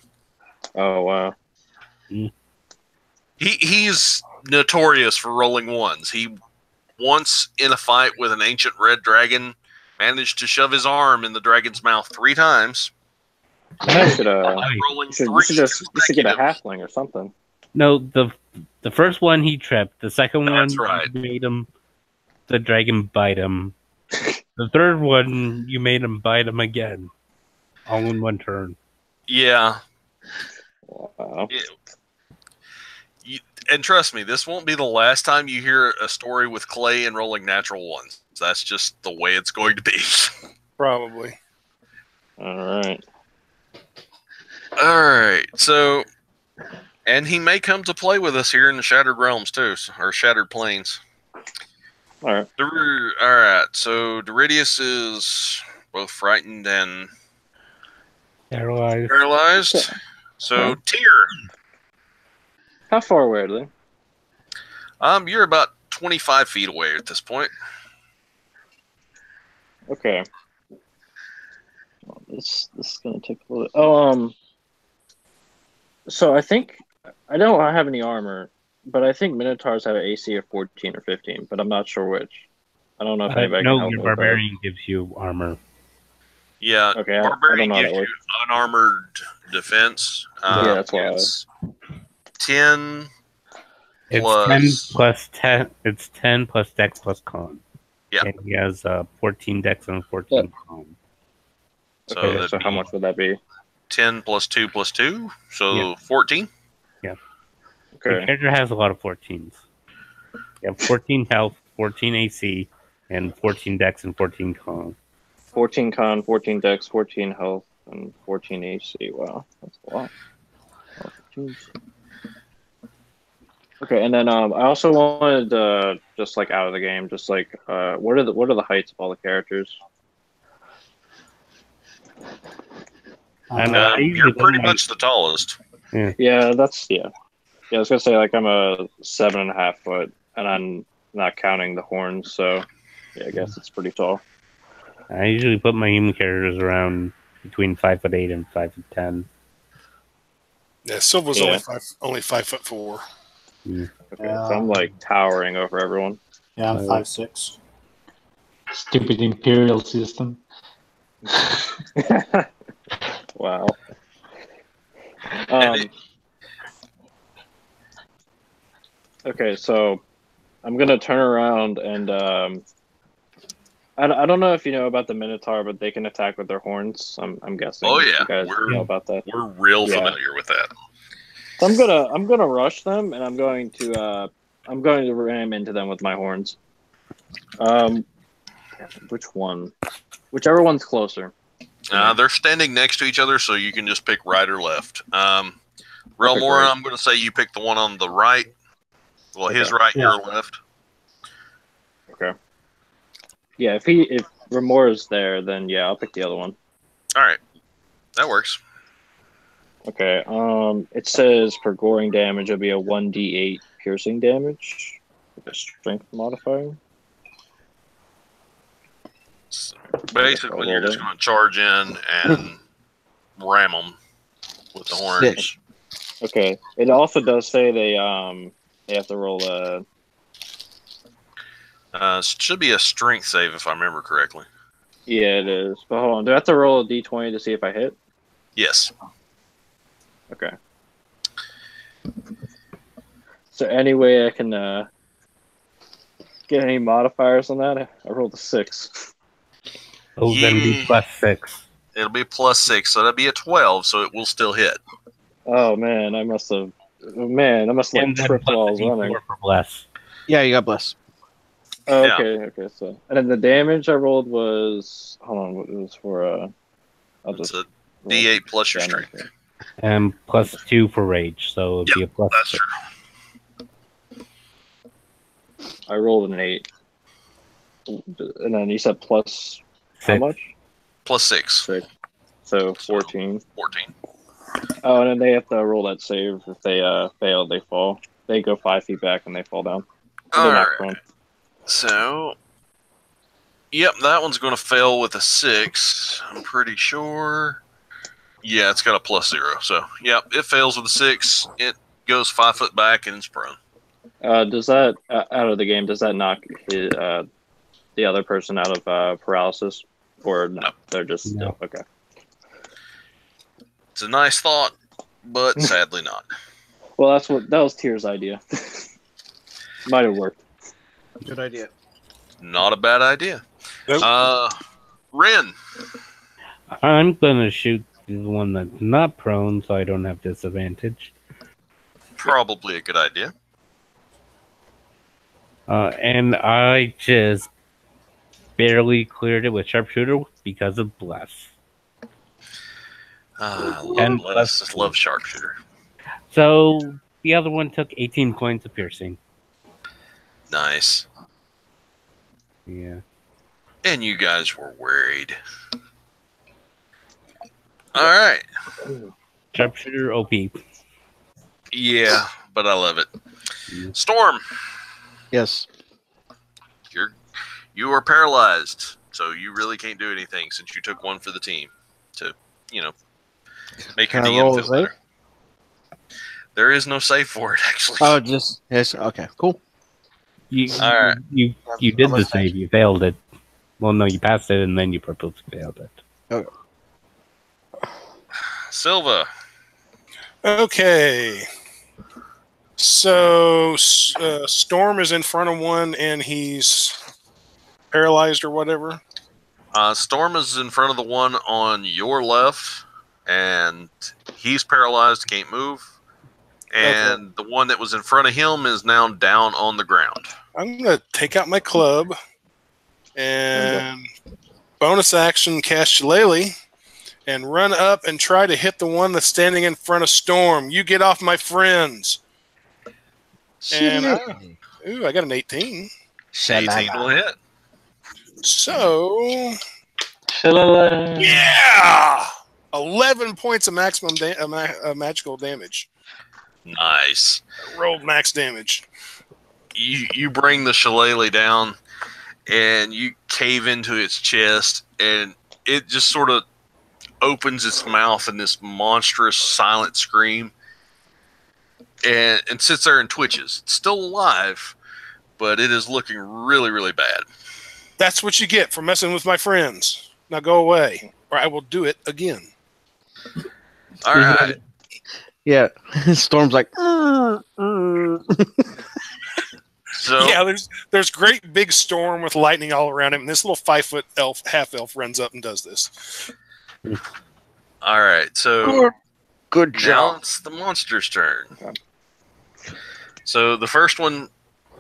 Oh wow. He's notorious for rolling ones. He once in a fight with an ancient red dragon managed to shove his arm in the dragon's mouth 3 times. You should, Rolling you should, three you should just you should get a consecutive. halfling or something. No, the first one he tripped. The second That's one right. you made him the dragon bite him. The third one you made him bite him again. All in one turn. Yeah. Wow. And trust me, this won't be the last time you hear a story with Clay and rolling natural ones. That's just the way it's going to be. Probably. All right. All right. So, and he may come to play with us here in the Shattered Realms too, or Shattered Plains. All right. All right. So Doridius is both frightened and Paralyzed. paralyzed. Okay. So Tyr, How far away are they? you're about 25 feet away at this point. Okay. Well, this is gonna take a little. Oh, so I think I don't have any armor, but I think Minotaurs have an AC of 14 or 15, but I'm not sure which. I don't know if anybody can No, help your me with that. barbarian gives you armor. Yeah. Okay, I Barbarian don't know how gives that you unarmored defense. Yeah, that's why I- It's 10 It's plus 10 plus 10. It's 10 plus Dex plus Con. Yeah. And he has 14 Dex and 14 Con. So Okay, that'd so how be much would that be? 10 plus 2 plus 2, so Yeah. 14. Your Okay. character has a lot of 14s. You have 14 health, 14 AC, and 14 Dex and 14 Con. 14 con, 14 dex, 14 health, and 14 AC. Wow, that's a lot. Oh, 15. Okay, and then I also wanted just like out of the game, just like what are the heights of all the characters? And, Uh, I usually You're put pretty my- much the tallest. Yeah, that's yeah. I was gonna say like I'm a 7.5 foot, and I'm not counting the horns, so yeah, I guess it's pretty tall. I usually put my human characters around between 5'8" and 5'10". Yeah, Silva's Yeah. only 5'4". Okay, so I'm like towering over everyone. yeah, I'm 5'6". Stupid imperial system. Wow. And Okay, so I'm gonna turn around and I don't know if you know about the Minotaur, but they can attack with their horns. I'm guessing. Oh, yeah. You guys know about that. We're real Yeah. familiar with that. So I'm gonna rush them, and I'm going to ram into them with my horns. Which one? Whichever one's closer. They're standing next to each other, so you can just pick right or left. Okay, Relmora, great. I'm going to say you pick the one on the right. Well, his Okay. right, Yeah. your left. Okay. Yeah, if Remora's there, then yeah, I'll pick the other one. All right. That works. Okay. It says for goring damage, it'll be a 1d8 piercing damage with a strength modifier. So basically, you're just going to charge in and ram them with the horns. Okay. It also does say they have to roll a. Should be a strength save if I remember correctly. Yeah, it is. But hold on, do I have to roll a d20 to see if I hit? Yes. Okay. So any way I can get any modifiers on that? I rolled a 6. Oh, then be +6. It'll be +6, so that'd be a 12, so it will still hit. Oh man, I must have like tripped while I was running. For bless. Yeah, you got bless. Oh, Yeah. okay. So, and then the damage I rolled was it was for I'll It's just a D8 plus your damage strength. And +2 for rage, so it'd be a +6. That's true. I rolled an 8, and then you said plus how 6. much? +6. 6. So 14. 14. Oh, and then they have to roll that save. If they fail, they fall. They go 5 feet back and they fall down. So they're not Alright. prone. So, yep, that one's going to fail with a 6. I'm pretty sure. Yeah, it's got a +0. So, yep, it fails with a 6. It goes 5 foot back and it's prone. Does that out of the game? Does that knock the other person out of paralysis, or no? No. They're just No. okay. It's a nice thought, but sadly not. Well, that was Tyr's idea. Might have worked. Good idea. Not a bad idea. Nope. Ren. I'm gonna shoot the one that's not prone, so I don't have disadvantage. Probably a good idea. And I just barely cleared it with sharpshooter because of bless. Love bless. Just love sharpshooter. So the other one took 18 points of piercing. Nice. Yeah. And you guys were worried. All right. Sharpshooter OP. Yeah, but I love it. Storm, Yes. you are paralyzed, so you really can't do anything since you took one for the team to, make your Can I DM roll feel a save? better. There is no save for it, actually. Oh, just yes. Okay, cool. You All right. you did the save. You failed it. Well, no, you passed it and then you purposely failed it. Silva. Okay. So Storm is in front of one, and he's paralyzed or whatever. Storm is in front of the one on your left, and he's paralyzed, can't move. And the one that was in front of him is now down on the ground. I'm gonna take out my club and bonus action cast Shillelagh and run up and try to hit the one that's standing in front of Storm. You get off my friends. And I got an 18. 18 will hit. So Shalala. yeah, 11 points of maximum magical damage. Nice. Rolled max damage. You bring the shillelagh down, and you cave into its chest, and it just sort of opens its mouth in this monstrous silent scream, and sits there and twitches. It's still alive, but it is looking really, really bad. That's what you get for messing with my friends. Now go away, or I will do it again. All right. Yeah. Storm's like. So Yeah, there's great big Storm with lightning all around him, and this little 5-foot elf, half elf, runs up and does this. all right. So Good now it's the monster's turn. So the first one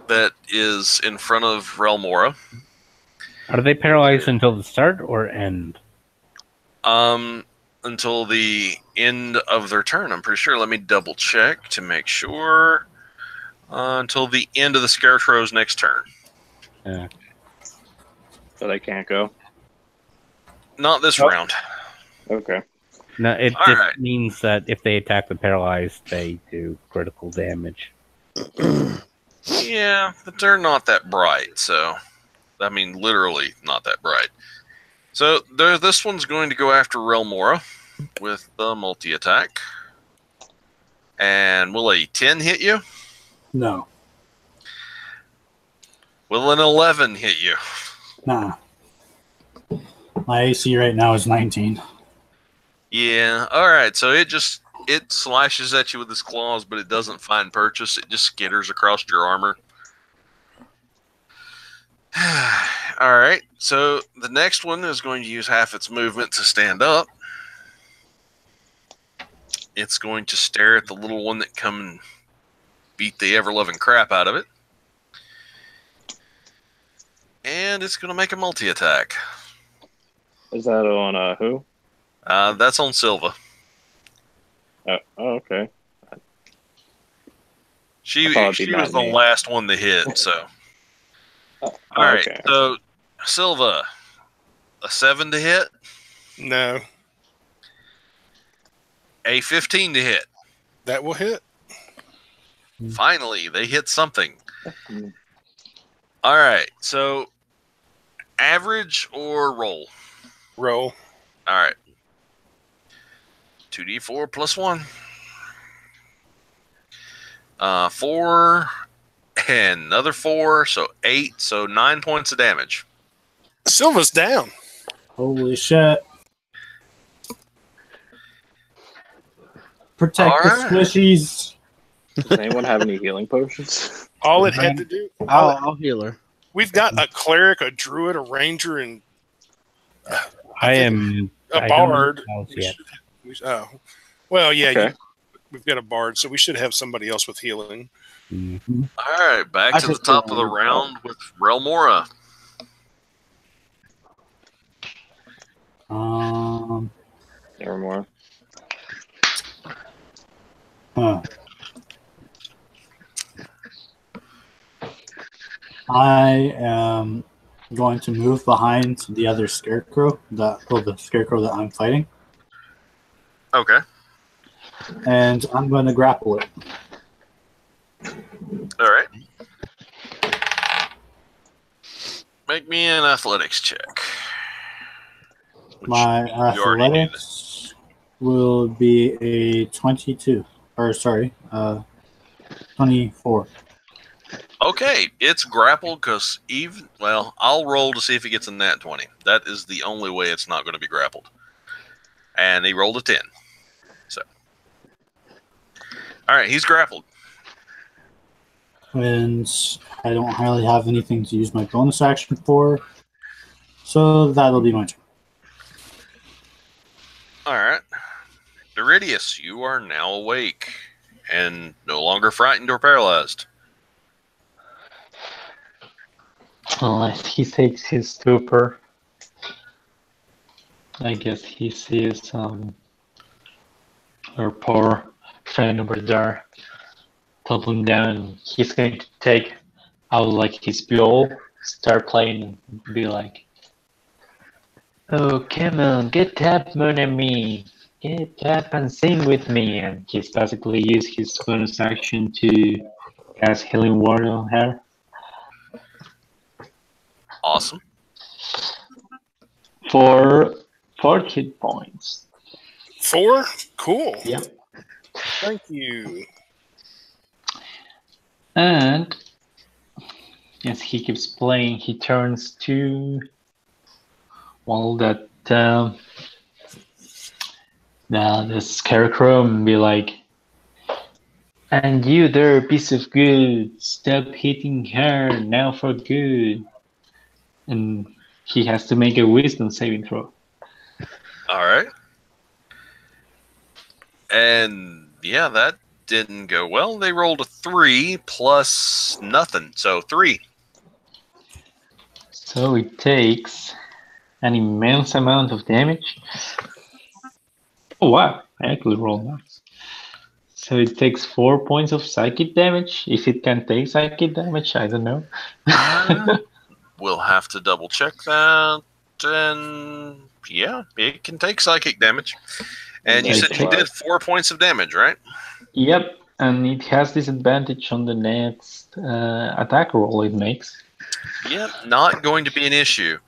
that is in front of Relmora. Are they paralyzed until the start or end? Until the end of their turn, I'm pretty sure. Let me double check to make sure. Until the end of the Scarecrow's next turn. Yeah. So they can't go. Not this round. Okay. No, it All just right. means that if they attack the paralyzed, they do critical damage. Yeah, but they're not that bright, so I mean, literally not that bright. So this one's going to go after Relmora with the multi-attack. And will a 10 hit you? No. Will an 11 hit you? Nah. My AC right now is 19. Yeah, alright, so it slashes at you with its claws, but it doesn't find purchase. It just skitters across your armor. Alright, so the next one is going to use half its movement to stand up. It's going to stare at the little one that come and beat the ever-loving crap out of it. And it's going to make a multi-attack. Is that on who? That's on Silva. Oh, okay. She I thought it'd be was not the me. last one to hit, so. Oh, Alright, okay. so Silva, a 7 to hit, No, a 15 to hit. that will hit. Finally, they hit something. Mm. Alright, so average or roll? Roll. Alright. 2d4 plus 1. 4 and another 4, so 8, so 9 points of damage. Silva's down. Holy shit. Protect the Alright. squishies. Does anyone have any healing potions? All it had to do. I'll heal her. We've got a cleric, a druid, a ranger, and I am a I don't know bard. what else We yet. should- oh, well, yeah. Okay. We've got a bard, so we should have somebody else with healing. Mhm. Alright, back I to the just top don't of the know. round with Relmora. Nevermore. Huh. I am going to move behind the other scarecrow, the scarecrow that I'm fighting, Okay. and I'm going to grapple it. Alright. Make me an athletics check. Which My you already knew that. athletics will be a 22, or sorry, 24. Okay, it's grappled because I'll roll to see if it gets a nat 20. That is the only way it's not going to be grappled. And he rolled a 10. So. Alright, he's grappled. And I don't really have anything to use my bonus action for, so that'll be my turn. Alright. Doridius, you are now awake and no longer frightened or paralyzed. Unless he takes his stupor. I guess he sees our poor friend over there toppling down. He's going to take out like his buell, start playing, and be like, "Oh, come on, get up, mon ami. Get up and sing with me." And he's basically used his bonus action to cast Healing Word on her. Awesome. For 4 hit points. 4? Cool. Yep. Thank you. And as he keeps playing, he turns to the scarecrow and be like, "And you there, piece of good, stop hitting her now for good." And he has to make a wisdom saving throw. Alright. And yeah, that didn't go well. They rolled a 3 plus nothing, so 3. So it takes an immense amount of damage. Oh wow, I actually rolled nice. So it takes 4 points of psychic damage. If it can take psychic damage, I don't know. We'll have to double check that. And yeah, it can take psychic damage. And you I said he checked. did 4 points of damage, right? Yep, and it has disadvantage on the next attack roll it makes. Yep, not going to be an issue.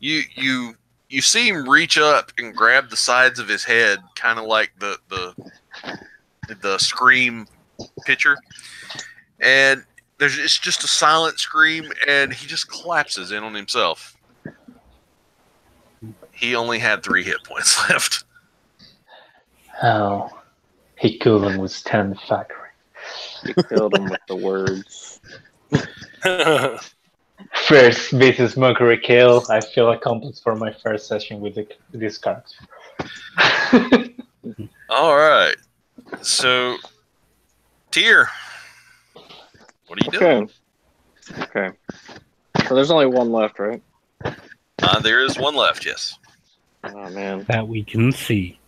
You see him reach up and grab the sides of his head, kind of like the Scream picture, and it's just a silent scream, and he just collapses in on himself. He only had 3 hit points left. Oh, he couldn't withstand the factory. You killed him with the words. First Vicious Mockery kill. I feel accomplished for my first session with this character. All right, so Tyr, what are you doing? Okay. So there's only one left, right? There is one left. Yes. Oh man. That we can see.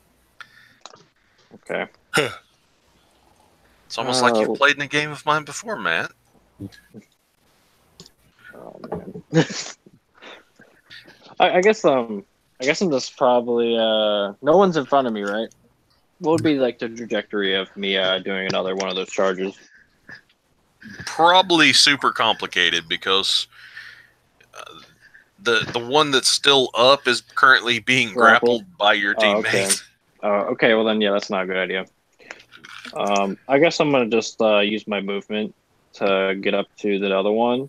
Okay. It's almost like you've played in a game of mine before, Matt. Oh man. I guess I'm just probably no one's in front of me, right? What would be like the trajectory of me doing another one of those charges? Probably super complicated because the one that's still up is currently being grappled by your teammate. Okay, well then, yeah, that's not a good idea. I guess I'm gonna just use my movement to get up to the other one,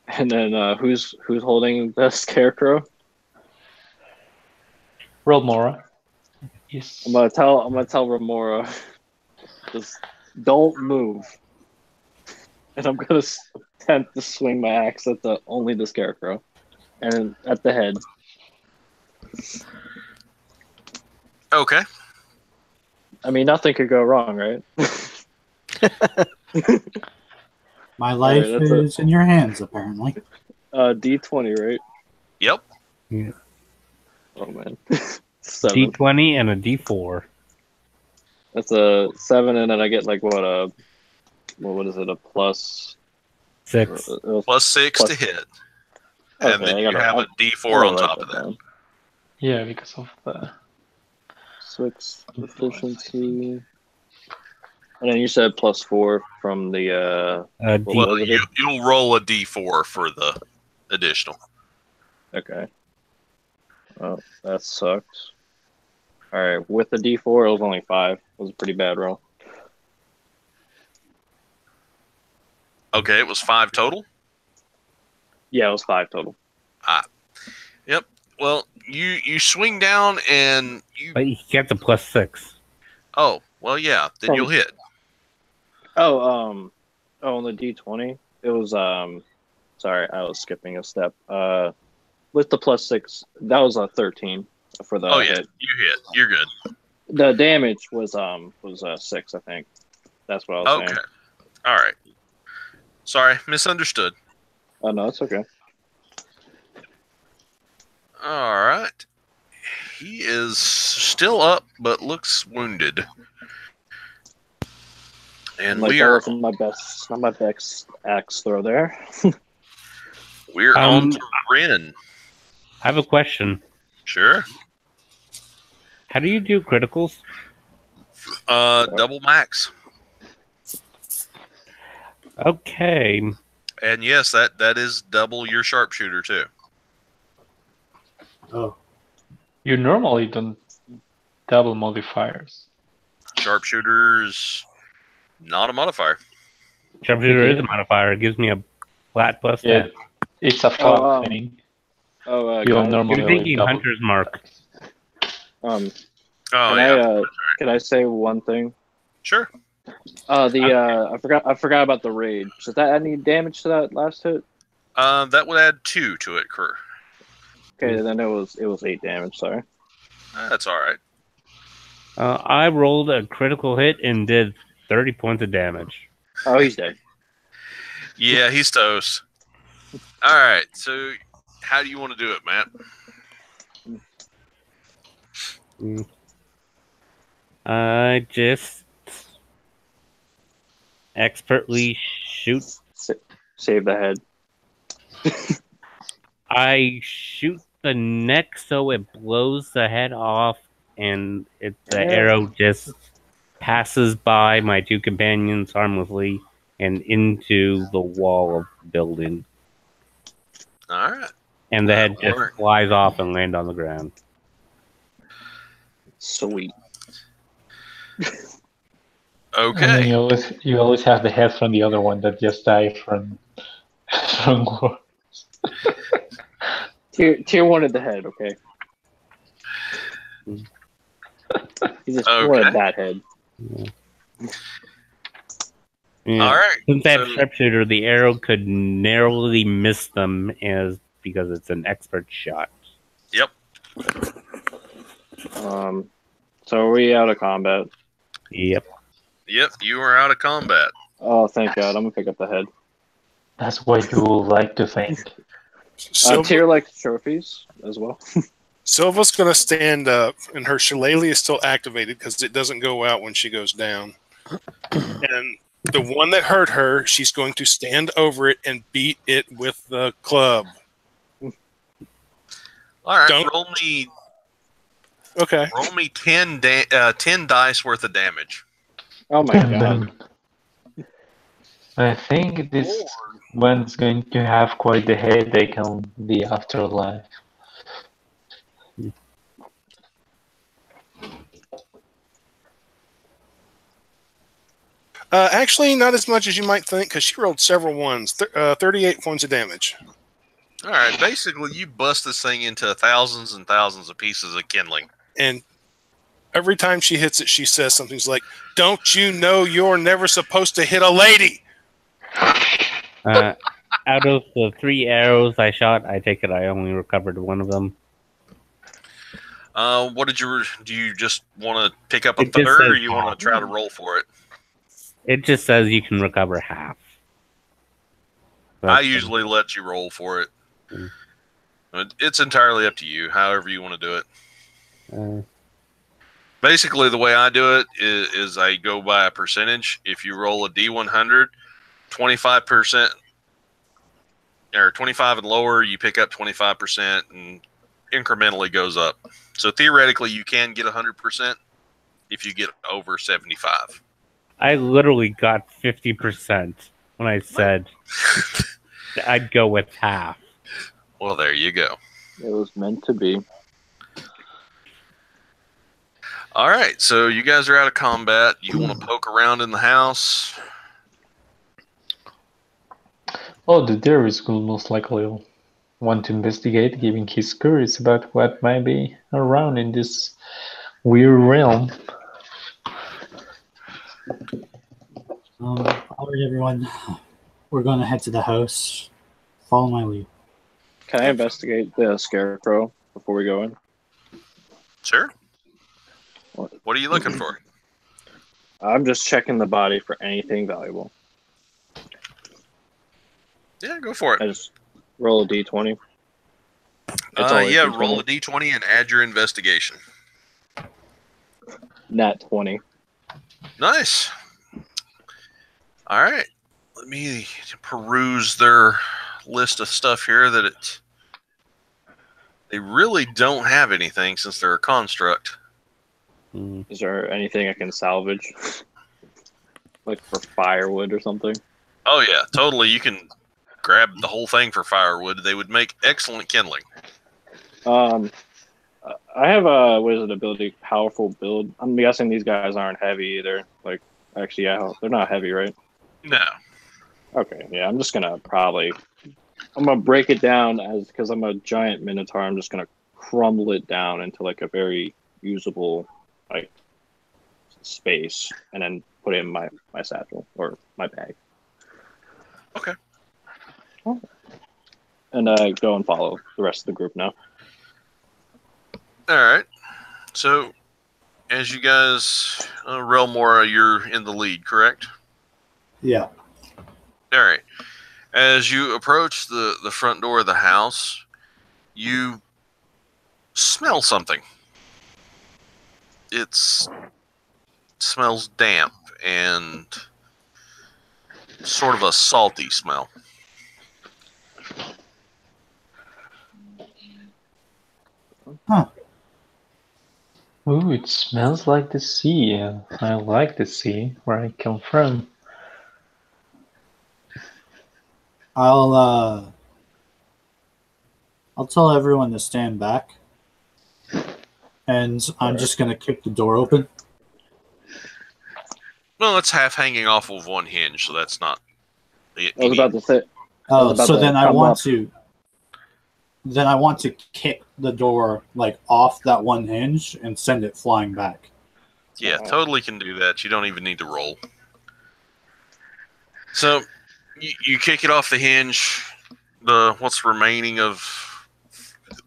and then who's holding the scarecrow? Roll Mora. Yes. I'm gonna tell Remora, just don't move, and I'm gonna attempt to swing my axe at only the scarecrow, and at the head. Okay. I mean, nothing could go wrong, right? My life Alright, that's is in your hands, apparently. D20, right? Yep. Yeah. Oh man, 7. D20 and a D4. That's a 7, and then I get like what is it? A plus 6. Plus 6 Plus- to hit. Okay, And then I you gotta- have a I'll D4 on write top of that. down. Yeah, because of the 6 efficiency, and then you said plus 4 from the what D- Well, was it? you'll roll a D4 for the additional. Okay. Oh, that sucks. All right, with the D4, it was only 5. It was a pretty bad roll. Okay, it was 5 total. Yeah, it was 5 total. Yep. Well, you swing down and you. but he gets a plus 6. Oh, well, yeah. Then From- you'll hit. Oh, on the D20, it was sorry, I was skipping a step. With the plus 6, that was a 13 for the Oh yeah, hit. you hit. You're good. The damage was 6, I think. That's what I was Okay. saying. All right. Sorry, misunderstood. Oh no, it's okay. All right. He is still up, but looks wounded. And Like we that are wasn't my best axe throw there. we're on Um, to Rin. I have a question. Sure. How do you do criticals? Double max. Okay. And yes, that is double your sharpshooter too. Oh, you normally don't double modifiers. Sharpshooter's not a modifier. Sharpshooter is a modifier. It gives me a flat plus Yeah, 10. it's a fun thing. Oh, You don't guys, normally You're thinking double. Hunter's Mark. Oh can yeah. I say one thing? Sure. I forgot about the rage. Does that add any damage to that last hit? That would add 2 to it, crew. Okay, then it was 8 damage. Sorry. That's all right. I rolled a critical hit and did 30 points of damage. Oh, he's dead. Yeah, he's toast. All right. So, how do you want to do it, Matt? I just expertly shoot. Save the head. I shoot the neck so it blows the head off and the Yeah. arrow just passes by my two companions harmlessly and into the wall of the building. All right. And the head just Alright. flies off and lands on the ground. Sweet. And then Okay. you always have the head from the other one that just died from war. Tier wanted the head, okay? He just Okay. wanted that head. Yeah. All right. Since I have So- sharpshooter, the arrow could narrowly miss them because it's an expert shot. Yep. So are we out of combat? Yep. Yep. You are out of combat. Oh, thank God. I'm gonna pick up the head. That's what you would like to think. Tier likes trophies as well. Silva's going to stand up, and her shillelagh is still activated because it doesn't go out when she goes down. And the one that hurt her, she's going to stand over it and beat it with the club. All right. Don't- Roll me Okay. 10 dice worth of damage. Oh my God. I think this one's going to have quite the headache on the afterlife. Actually, not as much as you might think because she rolled several ones. 38 points of damage. All right. Basically, you bust this thing into thousands and thousands of pieces of kindling. And every time she hits it, she says something like, "Don't you know you're never supposed to hit a lady?" Out of the 3 arrows I shot, I take it I only recovered one of them. What did you? Do you just want to pick up a It just third, or says you want half. to try to roll for it? It just says you can recover half. I That's- usually let you roll for it. Mm. It's entirely up to you, however you want to do it. uh, Basically, the way I do it is I go by a percentage. If you roll a D100, 25% or 25 and lower, you pick up 25% and incrementally goes up. So theoretically, you can get 100% if you get over 75. I literally got 50% when I said I'd go with half. Well, there you go. It was meant to be. All right, so you guys are out of combat. You want to poke around in the house? Oh, the Darius will most likely want to investigate, giving his curious about what might be around in this weird realm. All right, everyone. We're going to head to the house. Follow my lead. Can I investigate the scarecrow before we go in? Sure. What are you looking for? I'm just checking the body for anything valuable. Yeah, go for I it. just roll a d20. It's always Yeah, D20. roll a d20 and add your investigation. Nat 20. Nice. All right. Let me peruse their list of stuff here they really don't have anything since they're a construct. Mm. Is there anything I can salvage? Like for firewood or something? Oh yeah, totally. You can grab the whole thing for firewood. They would make excellent kindling. I have a wizard ability, powerful build. I'm guessing these guys aren't heavy either. Like, actually, yeah, they're not heavy, right? No. Okay, yeah, I'm gonna break it down because I'm a giant minotaur. I'm just gonna crumble it down into like a very usable like space, and then put it in my satchel or my bag. Okay. And go and follow the rest of the group now. All right. So, as you guys, Relmora, you're in the lead, correct? Yeah. All right. As you approach the front door of the house, you smell something. It smells damp and sort of a salty smell. Ooh, it smells like the sea. I like the sea where I come from. I'll tell everyone to stand back, and I'm just gonna kick the door open. Well, it's half hanging off of one hinge, so that's not. I was about to say. Oh, about so to then I come want up. to. Then I want to kick the door like off that one hinge and send it flying back. Yeah, totally can do that. You don't even need to roll. So you kick it off the hinge. What's remaining of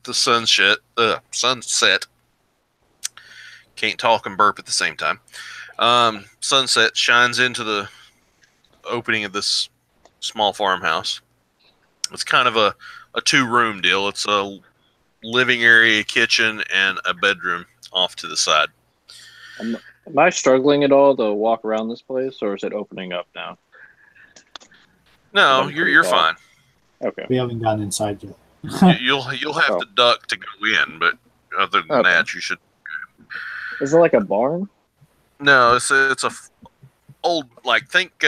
the sunset. Can't talk and burp at the same time. Sunset shines into the opening of this small farmhouse. It's kind of a 2-room deal. It's a living area, kitchen, and a bedroom off to the side. Am I struggling at all to walk around this place, or is it opening up now? No, I'm pretty you're tall. fine. Okay. We haven't gotten inside yet. You'll have Oh. to duck to go in, but other than Okay. that, you should. Is it like a barn? No, it's a old, like, think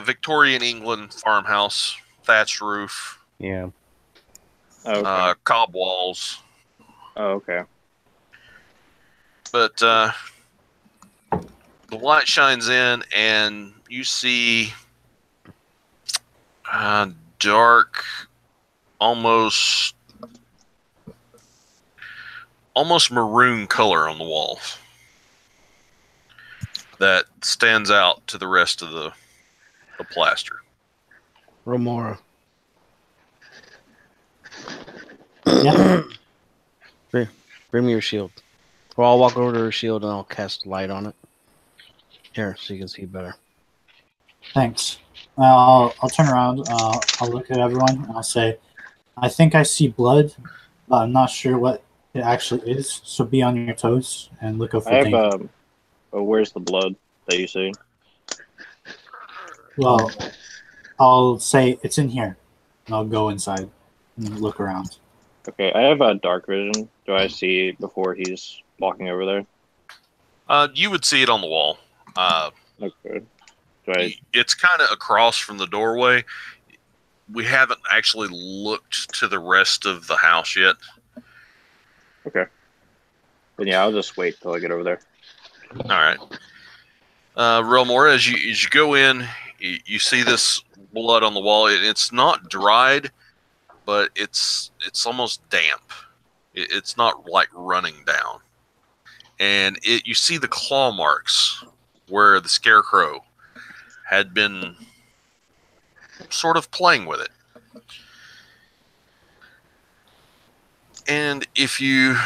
Victorian England farmhouse, thatched roof, Yeah. Oh, okay. cob walls. Oh, okay. But the light shines in, and you see dark, almost maroon color on the walls that stands out to the rest of the plaster. Remora. Yeah. Bring me your shield. Or I'll walk over to her shield and I'll cast light on it. Here, so you can see better. Thanks. I'll turn around. I'll look at everyone and I'll say, I think I see blood, but I'm not sure what it actually is. So be on your toes and look up for I danger. have where's the blood that you see? Well, I'll say it's in here, and I'll go inside and look around. Okay, I have a dark vision. Do I see before he's walking over there? You would see it on the wall. Okay. Do I? It's kind of across from the doorway. We haven't actually looked to the rest of the house yet. Okay. Then yeah, I'll just wait till I get over there. All right. Relmore, as you go in, you see this blood on the wall. It's not dried, but it's almost damp. It's not like running down. And you see the claw marks where the scarecrow had been sort of playing with it. And if you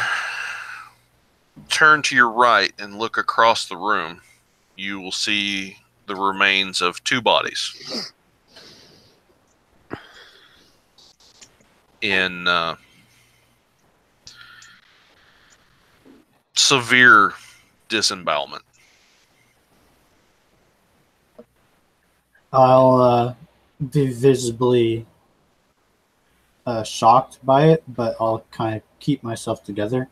turn to your right and look across the room, you will see the remains of 2 bodies in severe disembowelment. I'll be visibly shocked by it, but I'll kind of keep myself together.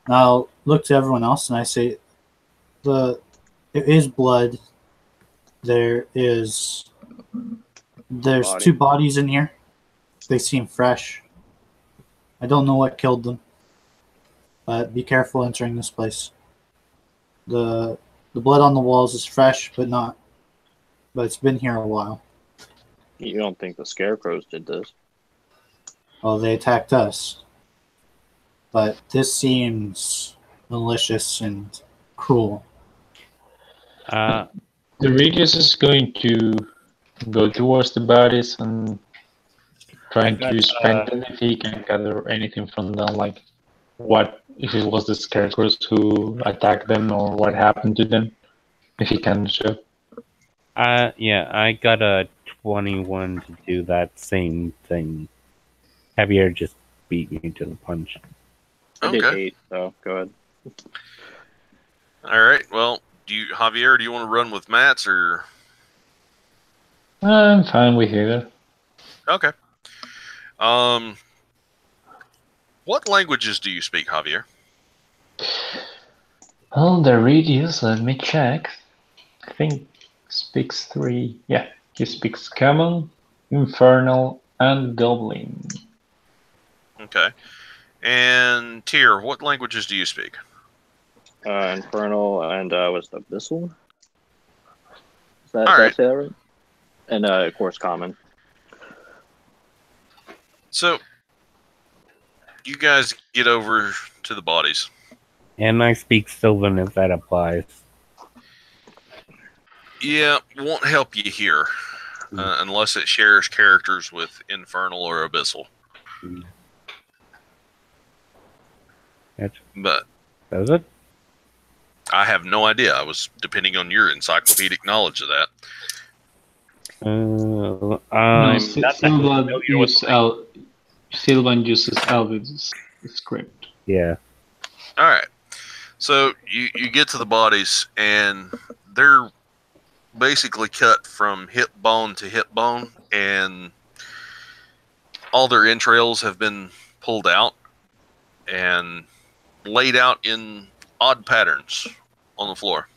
And I'll look to everyone else and I say, it is blood. There's Body. 2 bodies in here. They seem fresh. I don't know what killed them, but be careful entering this place. The blood on the walls is fresh, but it's been here a while. You don't think the scarecrows did this? Well, they attacked us, but this seems malicious and cruel. The Regis is going to go towards the bodies and trying to spend them if he can gather anything from them, like what if it was the scarecrows who attacked them or what happened to them, if he can show. Yeah, I got a 21 to do that same thing. Javier just beat me to the punch. I did Okay. 8, so go ahead. All right. Well, Javier, do you want to run with Mats or? I'm fine with either. Okay. What languages do you speak, Javier? Well, the Radius, let me check. I think speaks 3. Yeah, he speaks Common, Infernal, and Goblin. Okay. And Tyr, what languages do you speak? Infernal and what's the Abyssal? Is that, All did I right. say that right? And of course, Common. So, you guys get over to the bodies. And I speak Sylvan if that applies. Yeah, won't help you here unless it shares characters with Infernal or Abyssal. But Does it? I have no idea. I was depending on your encyclopedic knowledge of that. No, Not that familiar with Sylvan uses Elvid's script. Yeah. All right. So you get to the bodies, and they're basically cut from hip bone to hip bone, and all their entrails have been pulled out and laid out in odd patterns on the floor.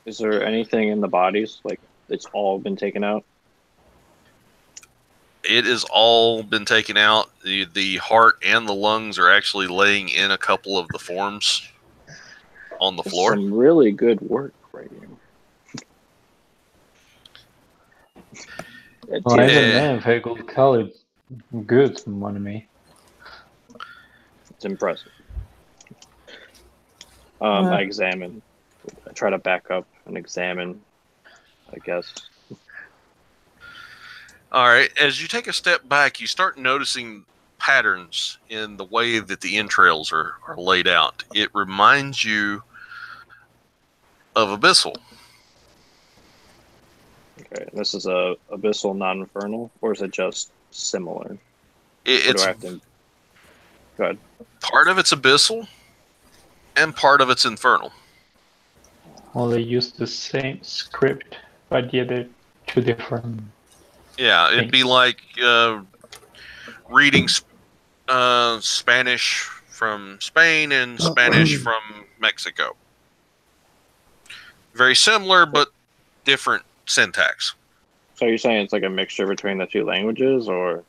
Is there anything in the bodies? Like, it's all been taken out? It has all been taken out. The heart and the lungs are actually laying in a couple of the forms on the That's floor. some really good work right here. Well, I It's don't know if I could call it good money. impressive. I examine. I try to back up and examine, I guess. All right. As you take a step back, you start noticing patterns in the way that the entrails are laid out. It reminds you of Abyssal. Okay, this is a Abyssal, non-infernal, or is it just similar? Or It's do I have to... Go ahead. part of it's Abyssal and part of it's Infernal. Well, they use the same script, but yeah, they're two different. Yeah, it'd be like reading Spanish from Spain and Spanish from Mexico. Very similar, but different syntax. So you're saying it's like a mixture between the two languages, or...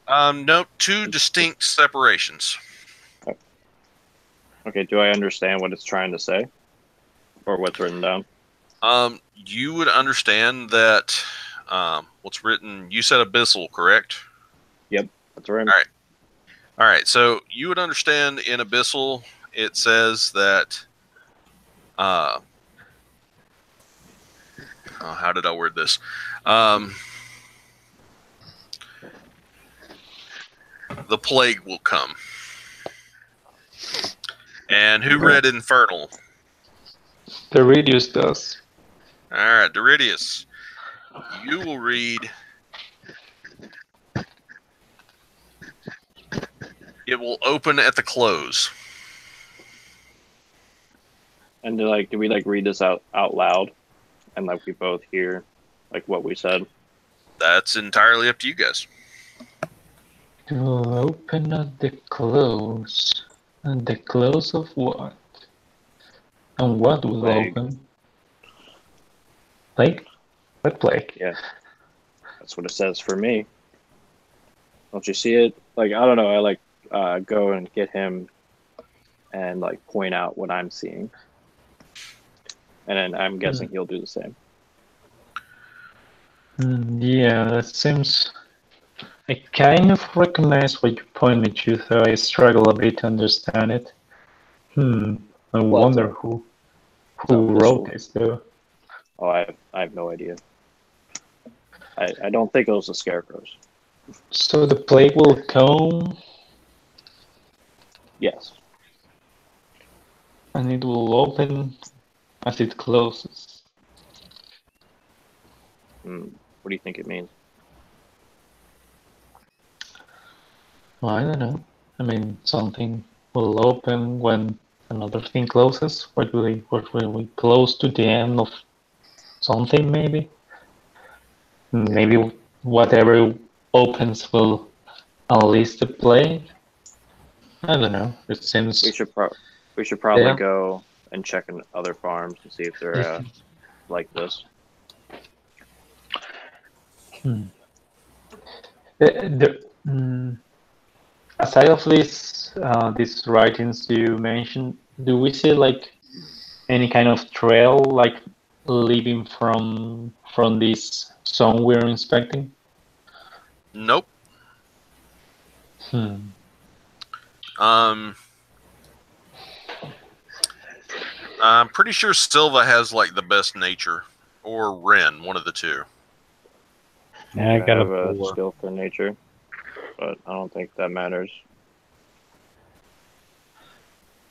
No, two distinct separations. Okay, do I understand what it's trying to say? Or what's written down? You would understand that what's written, you said Abyssal, correct? That's right. All right. All right, so you would understand in Abyssal, it says that, how did I word this? The plague will come. And who read Infernal? The Radius does. All right, Doridius, you will read. It will open at the close. And do we read this out loud, and like we both hear like what we said? That's entirely up to you guys. It will open at the close. And the close of what? And what will Plague. open? Plague? What plague? Yeah, that's what it says for me. Don't you see it? Like, I don't know. I go and get him, and like point out what I'm seeing, and then I'm guessing he'll do the same. Yeah, that seems. I kind of recognize what you point me to, though I struggle a bit to understand it. I wonder who wrote this, though. Oh, I have no idea. I don't think it was the scarecrows. So the plague will come, Yes. and it will open as it closes. What do you think it means? Well, I don't know. I mean, something will open when another thing closes. What will we close to the end of something, maybe? Maybe whatever opens will unleash the plague. I don't know. It seems. We should probably Yeah. go and check in other farms to see if they're like this. Aside of these writings you mentioned, do we see like any kind of trail like leaving from this zone we're inspecting? Nope. I'm pretty sure Silva has like the best nature, or Ren, one of the two. Yeah, I got have a a 4. skill for nature, but I don't think that matters.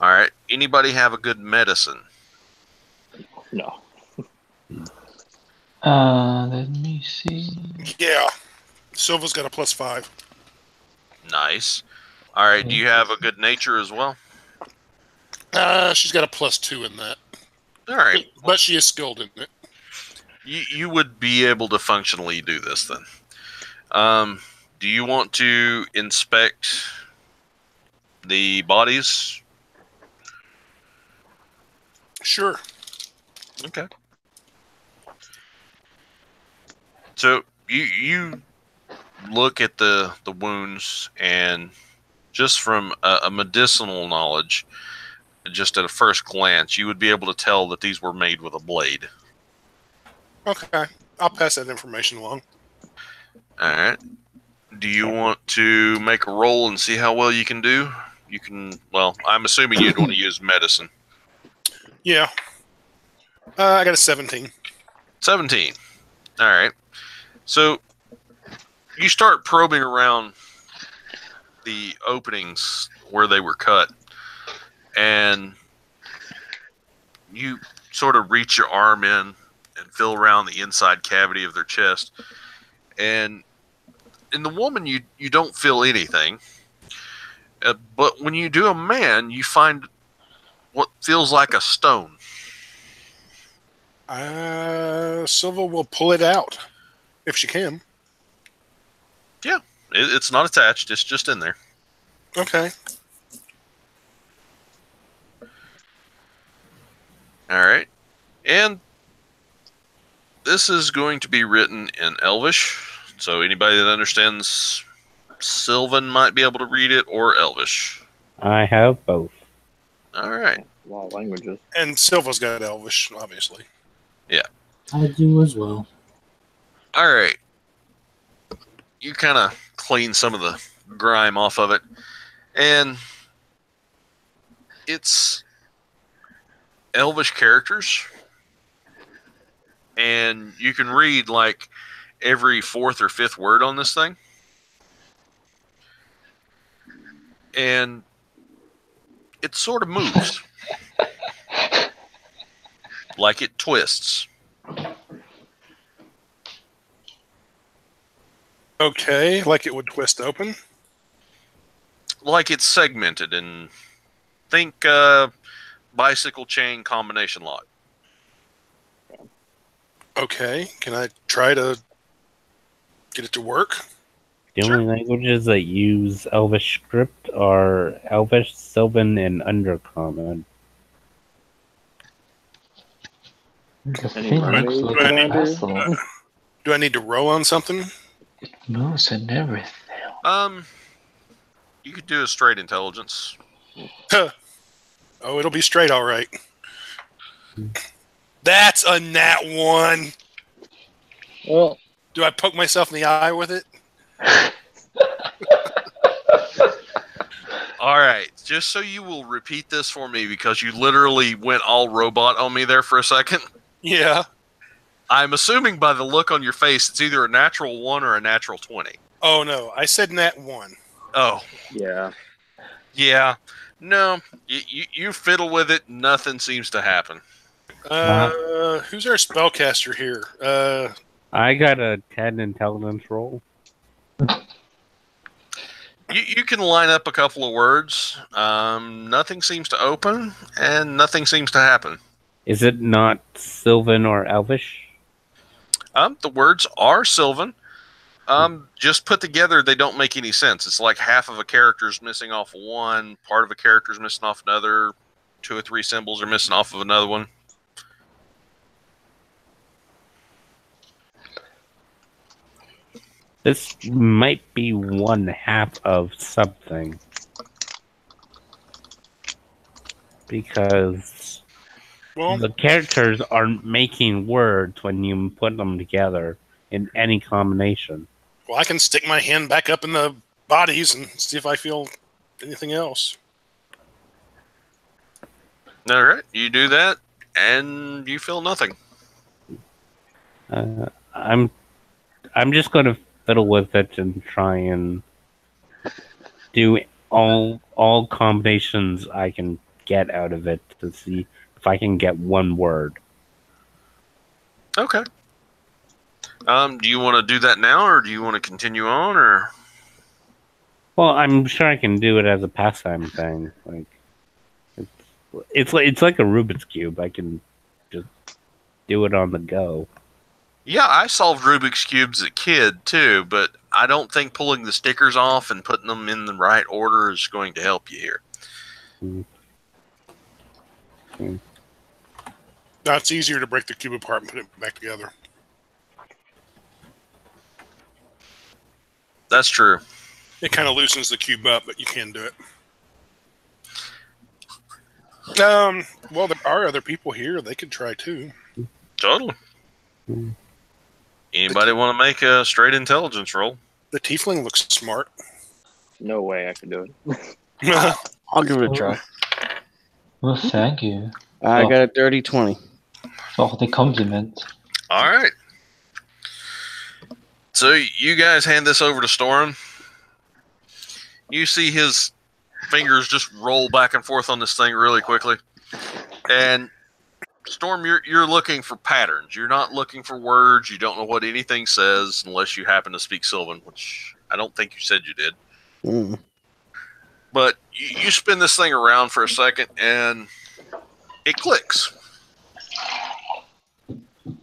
All right. Anybody have a good medicine? No. Let me see. Yeah. Silva's got a +5. Nice. All right. Do you have a good nature as well? She's got a +2 in that. All right. But she is skilled in it. You would be able to functionally do this then. Do you want to inspect the bodies? Sure. Okay. So you look at the wounds, and just from a medicinal knowledge, just at a first glance, you would be able to tell that these were made with a blade. Okay. I'll pass that information along. All right. Do you want to make a roll and see how well you can do? You can. Well, I'm assuming you'd want to use medicine. Yeah. I got a 17. 17. All right. So you start probing around the openings where they were cut, and you sort of reach your arm in and feel around the inside cavity of their chest. And in the woman, you don't feel anything. But when you do a man, you find what feels like a stone. Silva will pull it out if she can. Yeah, it's not attached. It's just in there. Okay. All right. And this is going to be written in Elvish. So anybody that understands Sylvan might be able to read it, or Elvish. I have both. All right. A lot of languages. And Silva's got Elvish, obviously. I do as well. All right. You kind of clean some of the grime off of it. And it's Elvish characters. And you can read like every fourth or fifth word on this thing. And it sort of moves. Like it twists. Okay, like it would twist open. Like it's segmented, and think bicycle chain combination lock. Okay, can I try to get it to work? The only languages that use Elvish script are Elvish, Sylvan, and Undercommon. The Any thing mermaids looks like around a here? castle. Do I need to roll on something? It moves and everything. You could do a straight intelligence. Oh, it'll be straight, all right. That's a nat 1. Well, Do I poke myself in the eye with it? All right, just so you will repeat this for me, because you literally went all robot on me there for a second. Yeah. I'm assuming by the look on your face, it's either a natural 1 or a natural 20. Oh, no. I said nat 1. Oh, yeah. yeah. No, you fiddle with it, nothing seems to happen. Who's our spellcaster here? I got a 10 intelligence roll. You can line up a couple of words. Nothing seems to open, and nothing seems to happen. Is it not Sylvan or Elvish? The words are Sylvan. Just put together, they don't make any sense. It's like half of a character's missing off one, part of a character's missing off another, 2 or 3 symbols are missing off of another one. This might be one half of something. Because the characters aren't making words when you put them together in any combination. Well, I can stick my hand back up in the bodies and see if I feel anything else. All right, you do that, and you feel nothing. I'm just going to fiddle with it and try and do all combinations I can get out of it to see if I can get one word. Okay. Do you want to do that now, or do you want to continue on, or? Well, I'm sure I can do it as a pastime thing. Like, it's like a Rubik's Cube. I can just do it on the go. Yeah, I solved Rubik's Cubes as a kid, too, but I don't think pulling the stickers off and putting them in the right order is going to help you here. No, it's easier to break the cube apart and put it back together. That's true. It kind of loosens the cube up, but you can do it. Well, there are other people here. They could try too. Totally. Anybody want to make a straight intelligence roll? The tiefling looks smart. No way I could do it. I'll give it a try. Well, thank you. I got a dirty 20. For the compliment. All right. So you guys hand this over to Storm. You see his fingers just roll back and forth on this thing really quickly. And Storm, you're looking for patterns. You're not looking for words. You don't know what anything says unless you happen to speak Sylvan, which I don't think you said you did. Mm. But you spin this thing around for a second, and it clicks.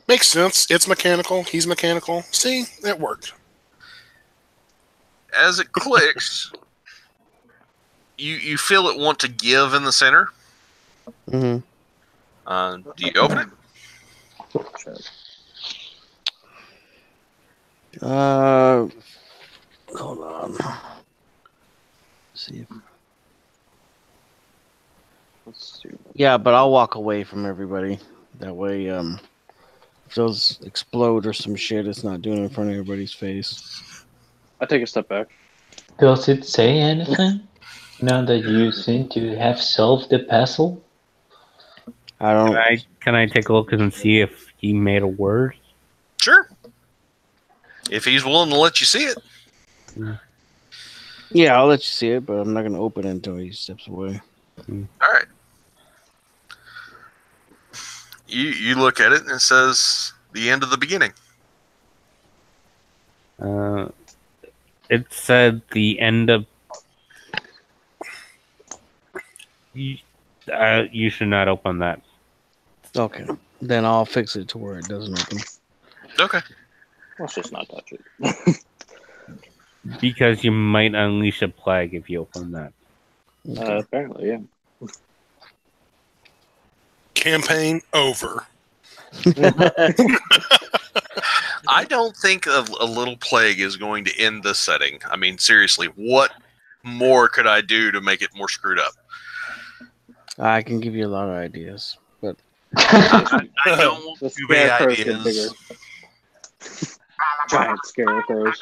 Makes sense. It's mechanical. He's mechanical. See, it worked. As it clicks, you feel it want to give in the center. Mm-hmm. Do you open it? Hold on. Let's see if... Let's see. Yeah, but I'll walk away from everybody. That way, if those explode or some shit, it's not doing it in front of everybody's face. I take a step back. Does it say anything? Now that you seem to have solved the puzzle? I don't... Can I take a look and see if he made a word? Sure. If he's willing to let you see it. Yeah, I'll let you see it, but I'm not going to open it until he steps away. All right. You look at it and it says the end of the beginning. It said the end of... You should not open that. Okay. Then I'll fix it to where it doesn't open. Okay. Let's just not touch it. Because you might unleash a plague if you open that. Apparently, yeah. Campaign over. I don't think a little plague is going to end this setting. I mean, seriously, what more could I do to make it more screwed up? I can give you a lot of ideas, but I don't want The too many scarecrows get ideas. bigger. Giant scarecrows.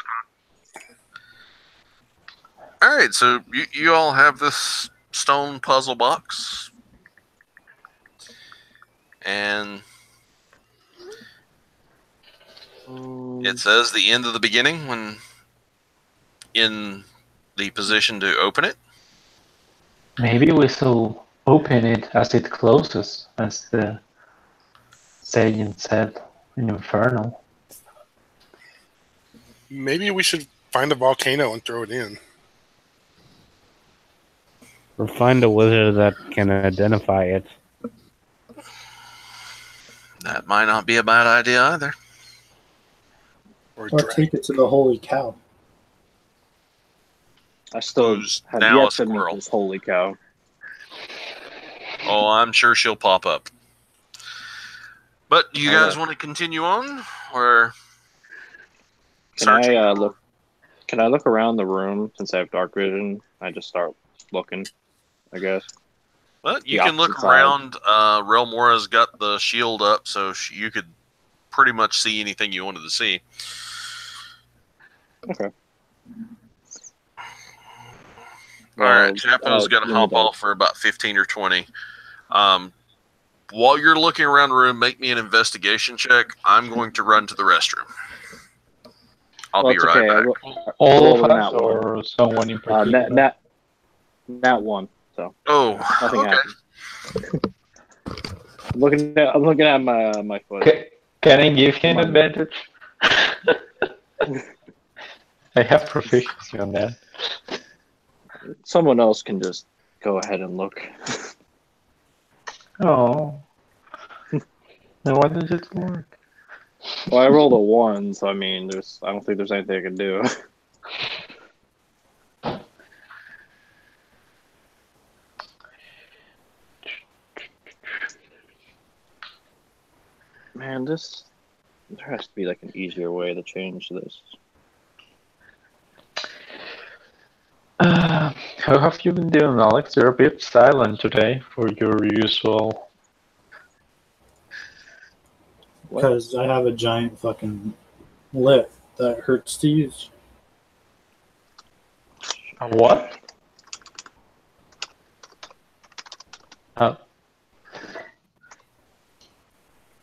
All right, so you all have this stone puzzle box, and it says the end of the beginning when in the position to open it. Maybe we should open it as it closes, as the saying said in Infernal. Maybe we should find a volcano and throw it in. Or find a wizard that can identify it. That might not be a bad idea either. Or Or drag. take it to the holy cow. I still Who's have now yet a to meet squirrel. this holy cow. Oh, I'm sure she'll pop up. But do you guys Okay. want to continue on, or Can searching? I look? Can I look around the room since I have dark vision? I just start looking, I guess. Well, you the can look opposite side. around. Relmora's got the shield up, so you could pretty much see anything you wanted to see. Okay. All right, Chapo's going to give me hop that. off for about 15 or 20. While you're looking around the room, make me an investigation check. I'm going to run to the restroom. I'll be it's right okay. I back. ro- All rolled of a us nat one. or someone in particular? Nat one. So Oh, nothing okay. happened. I'm looking at my foot. Can I give him Come on. advantage? I have proficiency on that. Someone else can just go ahead and look. Oh. Then why does it work? Well, I rolled a 1, so I mean, I don't think there's anything I can do. Man, there has to be like an easier way to change this. How have you been doing, Alex? You're a bit silent today for your usual. Because I have a giant fucking lip that hurts to use. A what? Oh,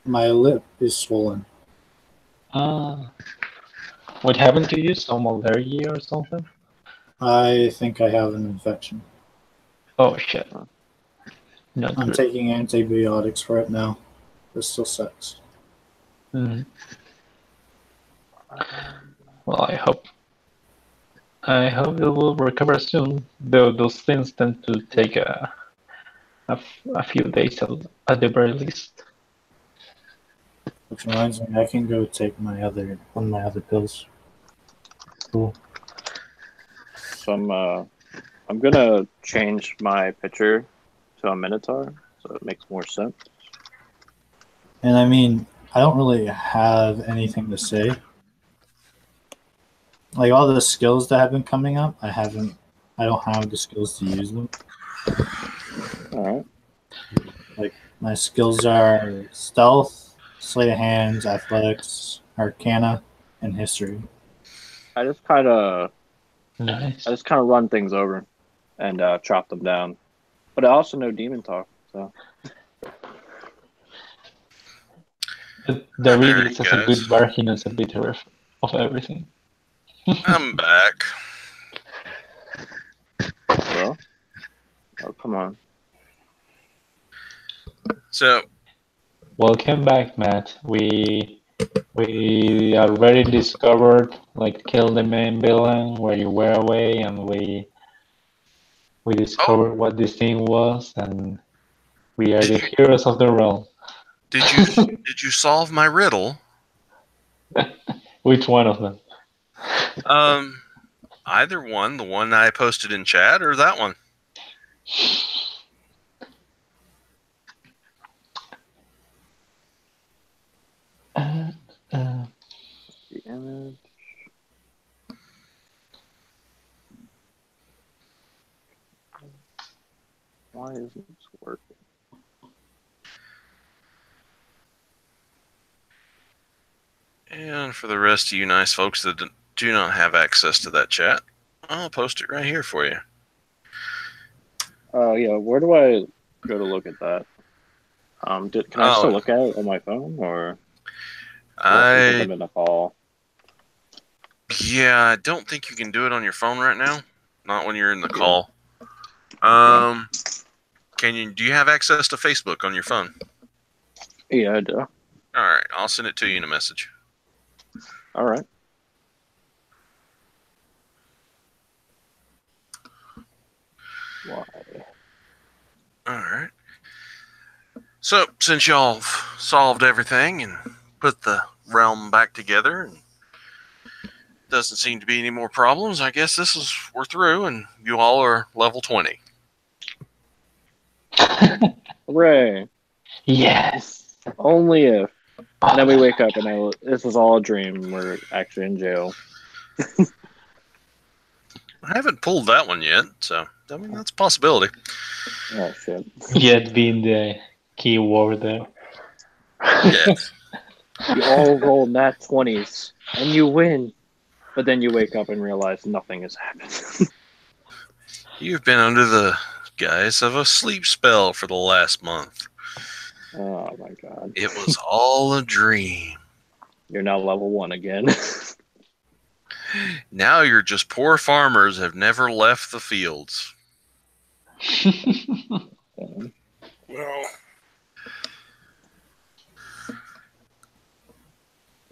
My lip is swollen. what happened to you? Some allergy or something? I think I have an infection. Oh shit. Not I'm good. taking antibiotics for it now. This still sucks. Mhm. Well, I hope it will recover soon. Though those things tend to take a few days at the very least. Which reminds me, I can go take one of my other pills. Cool. So I'm gonna change my picture to a Minotaur, so it makes more sense. And I mean, I don't really have anything to say. Like all the skills that have been coming up, I don't have the skills to use them. All right. Like my skills are stealth, sleight of hands, athletics, arcana, and history. I just kind of Nice. run things over and chop them down, but I also know demon talk. So David Alright, is a guys. good bar. He knows a bit of everything. I'm back. well, oh come on. So, Welcome back, Matt. We already discovered, like, killed the main villain where you were away, and we discovered what this thing was, and we are the heroes of the realm. did you solve my riddle? Which one of them? Either one, the one I posted in chat or that one. The image. Why isn't this working? And for the rest of you nice folks that do not have access to that chat, I'll post it right here for you. Oh yeah, where do I go to look at that? Can I still Oh. look at it on my phone, or I I'm in a call? Yeah, I don't think you can do it on your phone right now. Not when you're in the call. Do you have access to Facebook on your phone? Yeah, I do. All right, I'll send it to you in a message. All right. Why? All right. So, since y'all solved everything and put the realm back together and doesn't seem to be any more problems. I guess we're through, and you all are level 20. Hooray! Yes. Only if. And then we wake up and this was all a dream. We're actually in jail. I haven't pulled that one yet, so I mean that's a possibility. Oh shit! Yet being the key word there. Yes. You all roll nat 20s and you win, but then you wake up and realize nothing has happened. You've been under the guise of a sleep spell for the last month. Oh my god! It was all a dream. You're now level 1 again. Now you're just poor farmers have never left the fields. Well,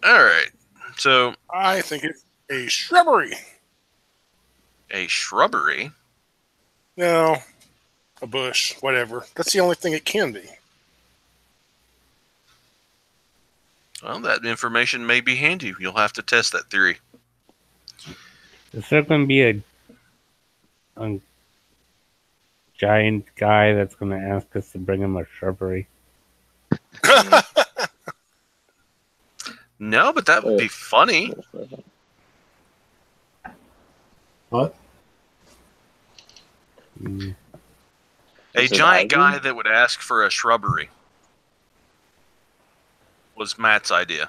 All right. So I think it's a shrubbery. a shrubbery. No, a bush, whatever. That's the only thing it can be. Well, that information may be handy. You'll have to test that theory. Is there going to be a giant guy that's going to ask us to bring him a shrubbery? No, but that would be funny. What? Mm. A Is it giant ivy? guy that would ask for a shrubbery was Matt's idea.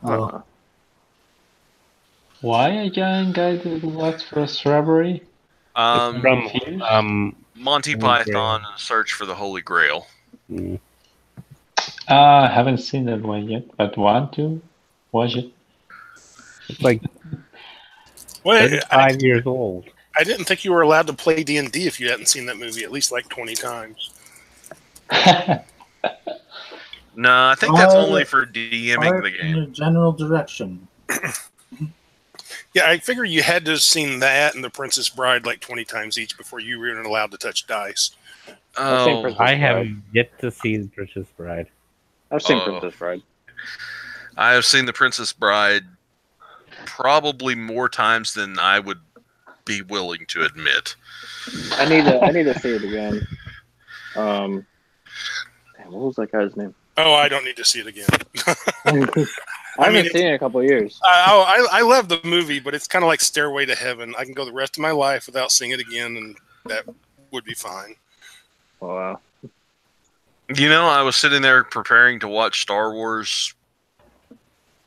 Oh, Why a giant guy that looks for a shrubbery? From Monty Holy Python Grail. and a Search for the Holy Grail. mm. I haven't seen that one yet, but want to watch it. It's like Well, 35 years old. I didn't think you were allowed to play D&D if you hadn't seen that movie at least like 20 times. No, I think that's Uh, only for DMing fire the in game. a general direction. Yeah, I figure you had to have seen that and The Princess Bride like 20 times each before you were even allowed to touch dice. I've seen Oh, Princess I have Bride. yet to see The Princess Bride. I've seen Oh. Princess Bride. I have seen The Princess Bride probably more times than I would be willing to admit. I need to see it again. Damn, what was that guy's name? Oh, I don't need to see it again. I haven't mean, seen it in a couple of years. I love the movie, but it's kind of like Stairway to Heaven. I can go the rest of my life without seeing it again, and that would be fine. Oh, wow. You know, I was sitting there preparing to watch Star Wars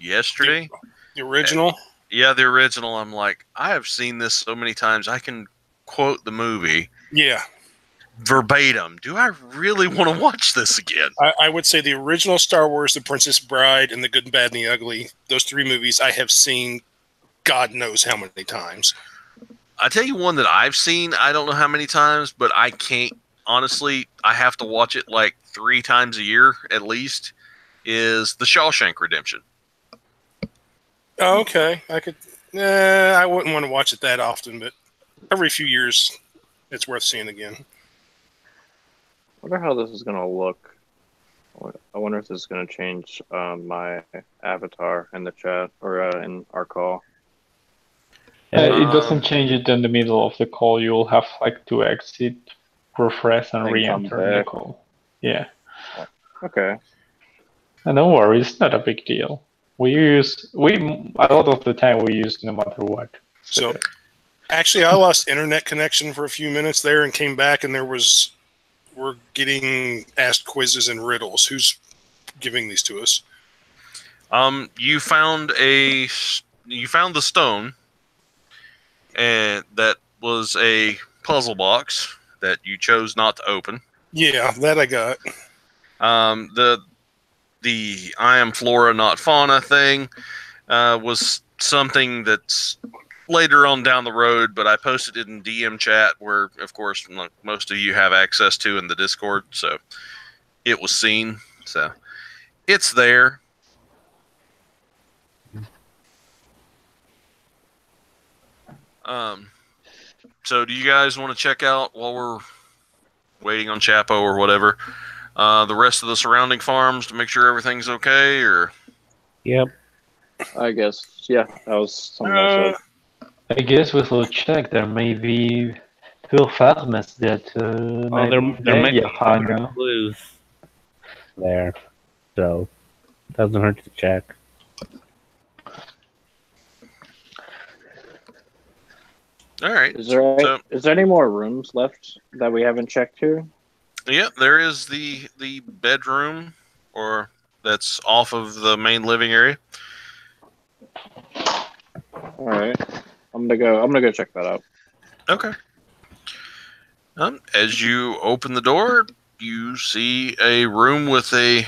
yesterday. The original? Yeah, the original. I'm like, I have seen this so many times. I can quote the movie Yeah. verbatim. Do I really want to watch this again? I would say the original Star Wars, The Princess Bride, and The Good, Bad, and the Ugly, those 3 movies I have seen God knows how many times. I tell you one that I've seen, I don't know how many times, but I can't, honestly, I have to watch it like 3 times a year at least, is The Shawshank Redemption. Oh, okay. I wouldn't want to watch it that often, but every few years it's worth seeing again. I wonder how this is going to look. I wonder if this is going to change my avatar in the chat or in our call. It doesn't change it in the middle of the call. You'll have like to exit, refresh, and And come re-enter the back. call. Yeah. Okay. And don't worry, it's not a big deal. A lot of the time we use no matter what. So, actually, I lost internet connection for a few minutes there and came back, and we're getting asked quizzes and riddles. Who's giving these to us? You found the stone, and that was a puzzle box that you chose not to open. Yeah, that I got. The I am flora not fauna thing was something that's later on down the road, but I posted it in DM chat where, of course, most of you have access to in the Discord, so it was seen. So it's there. So do you guys want to check out while we're waiting on Chapo or whatever, the rest of the surrounding farms to make sure everything's okay, or? Yep. I guess. Yeah, that was something else. I guess with a check, there may be two farmers that There might be hang other out. clues there, so doesn't hurt to check. All right. Is there So, is there any more rooms left that we haven't checked here? yeah, there is the bedroom, or that's off of the main living area. All right, I'm gonna go check that out. Okay. As you open the door, you see a room with a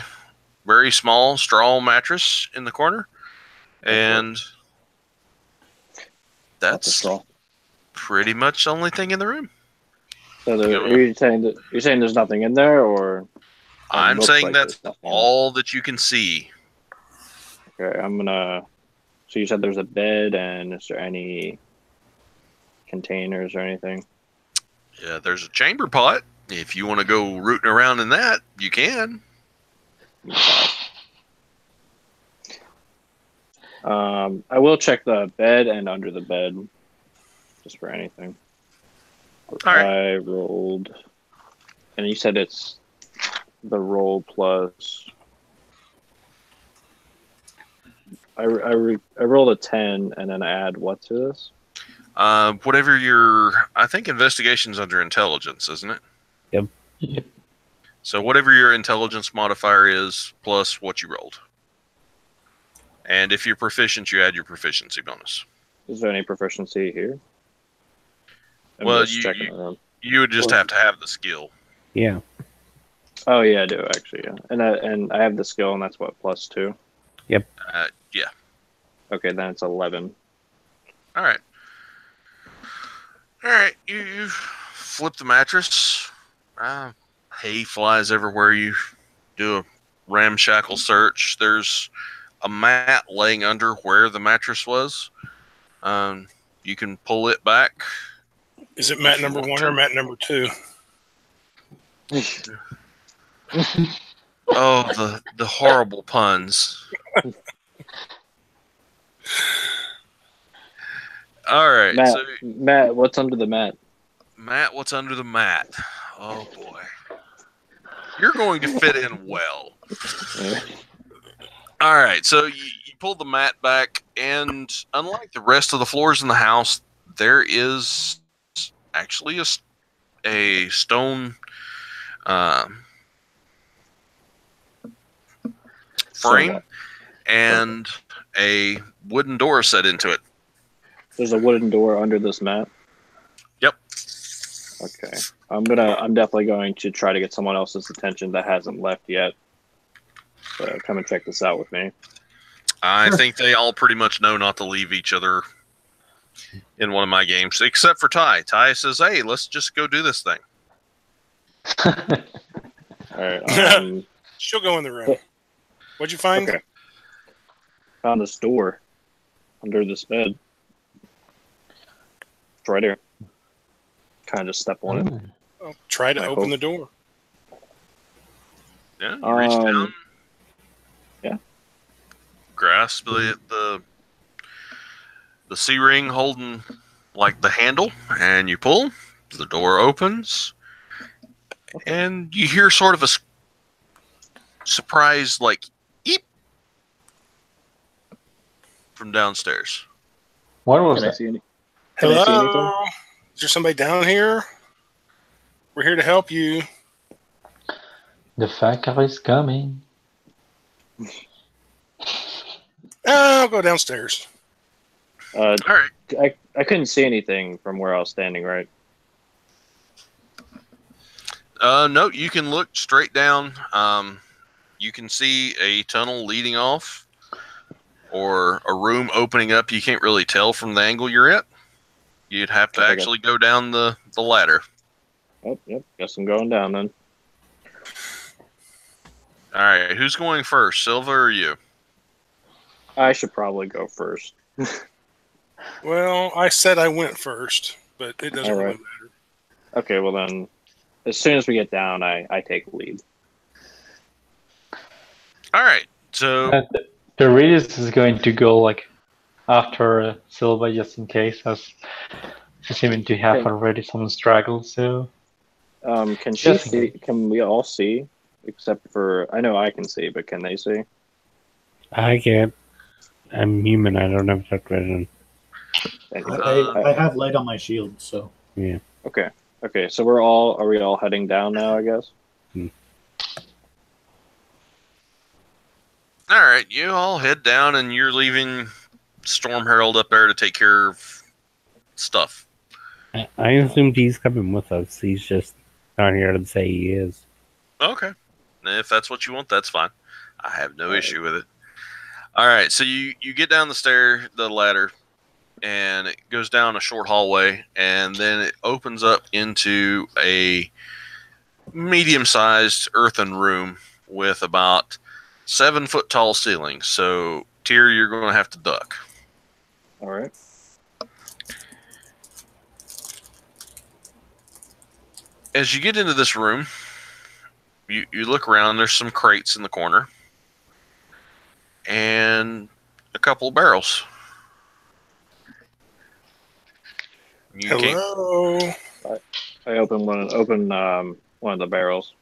very small straw mattress in the corner, and That's a that's straw. pretty much the only thing in the room. So Yeah. are you saying there's nothing in there, or I'm looks saying like that's there's nothing in all that you can see. there? Okay, I'm gonna. So you said there's a bed, and is there any containers or anything? Yeah, there's a chamber pot. If you want to go rooting around in that, you can. I will check the bed and under the bed, just for anything. All right. I rolled, and you said it's the roll plus. I rolled a 10, and then I add what to this? Whatever your, I think investigation's under intelligence, isn't it? Yep. So whatever your intelligence modifier is, plus what you rolled. And if you're proficient, you add your proficiency bonus. Is there any proficiency here? I'm Well, just checking it out. you would just have to have the skill. Yeah. Oh yeah, I do actually. Yeah, and I have the skill, and that's what +2. Yeah. Okay, then it's 11. All right. All right. You flip the mattress. Hay flies everywhere. You do a ramshackle search. There's a mat laying under where the mattress was. You can pull it back. Is it mat number 1 or mat number 2? Oh, the horrible puns. All right, Matt, what's under the mat? Matt, what's under the mat? Oh boy, you're going to fit in well. All right, so you pull the mat back, and unlike the rest of the floors in the house, there is actually a stone frame and a wooden door set into it. There's a wooden door under this mat. Yep. Okay. I'm definitely going to try to get someone else's attention that hasn't left yet. So come and check this out with me. I think they all pretty much know not to leave each other in one of my games, except for Ty. Ty says, "Hey, let's just go do this thing." All right. She'll go in the room. What'd you find? Okay. Found this door under this bed. It's right here. Kind of just step on it. Well, try to open the door. Yeah, you reach down. Yeah. Grasp the C-ring holding like the handle, and you pull. The door opens, and you hear sort of a surprise, like eep, from downstairs. What was Can I that? see any? Can I see anything? Hello? Is there somebody down here? We're here to help you. The fucker is coming. I'll go downstairs. All right. I couldn't see anything from where I was standing, right? No, you can look straight down. You can see a tunnel leading off, or a room opening up. You can't really tell from the angle you're at. You'd have to Okay. actually go down the ladder. Oh, yep. Guess I'm going down then. All right, who's going first, Silva or you? I should probably go first. Well, I said I went first, but it doesn't All really right. matter. Okay, well then, as soon as we get down, I take lead. All right, so The Redis is going to go like after Silva just in case, as she seemed to have Okay. already some struggle. So Can she Yes, see? Can we all see? Except for I know I can see, but can they see? I can't. I'm human. I don't have dark vision. Thank you. I have light on my shield, so Yeah. Okay. Okay. So are we all heading down now? I guess. All right, you all head down, and you're leaving Storm Herald up there to take care of stuff. I assumed he's coming with us. He's just not here to say he is. Okay. If that's what you want, that's fine. I have no All right. issue with it. All right, so you get down the ladder, and it goes down a short hallway, and then it opens up into a medium-sized earthen room with about 7-foot tall ceilings. So, Tyr, you're going to have to duck. All right. As you get into this room, you look around. There's some crates in the corner and a couple of barrels. You can't. Hello. I open one of the barrels.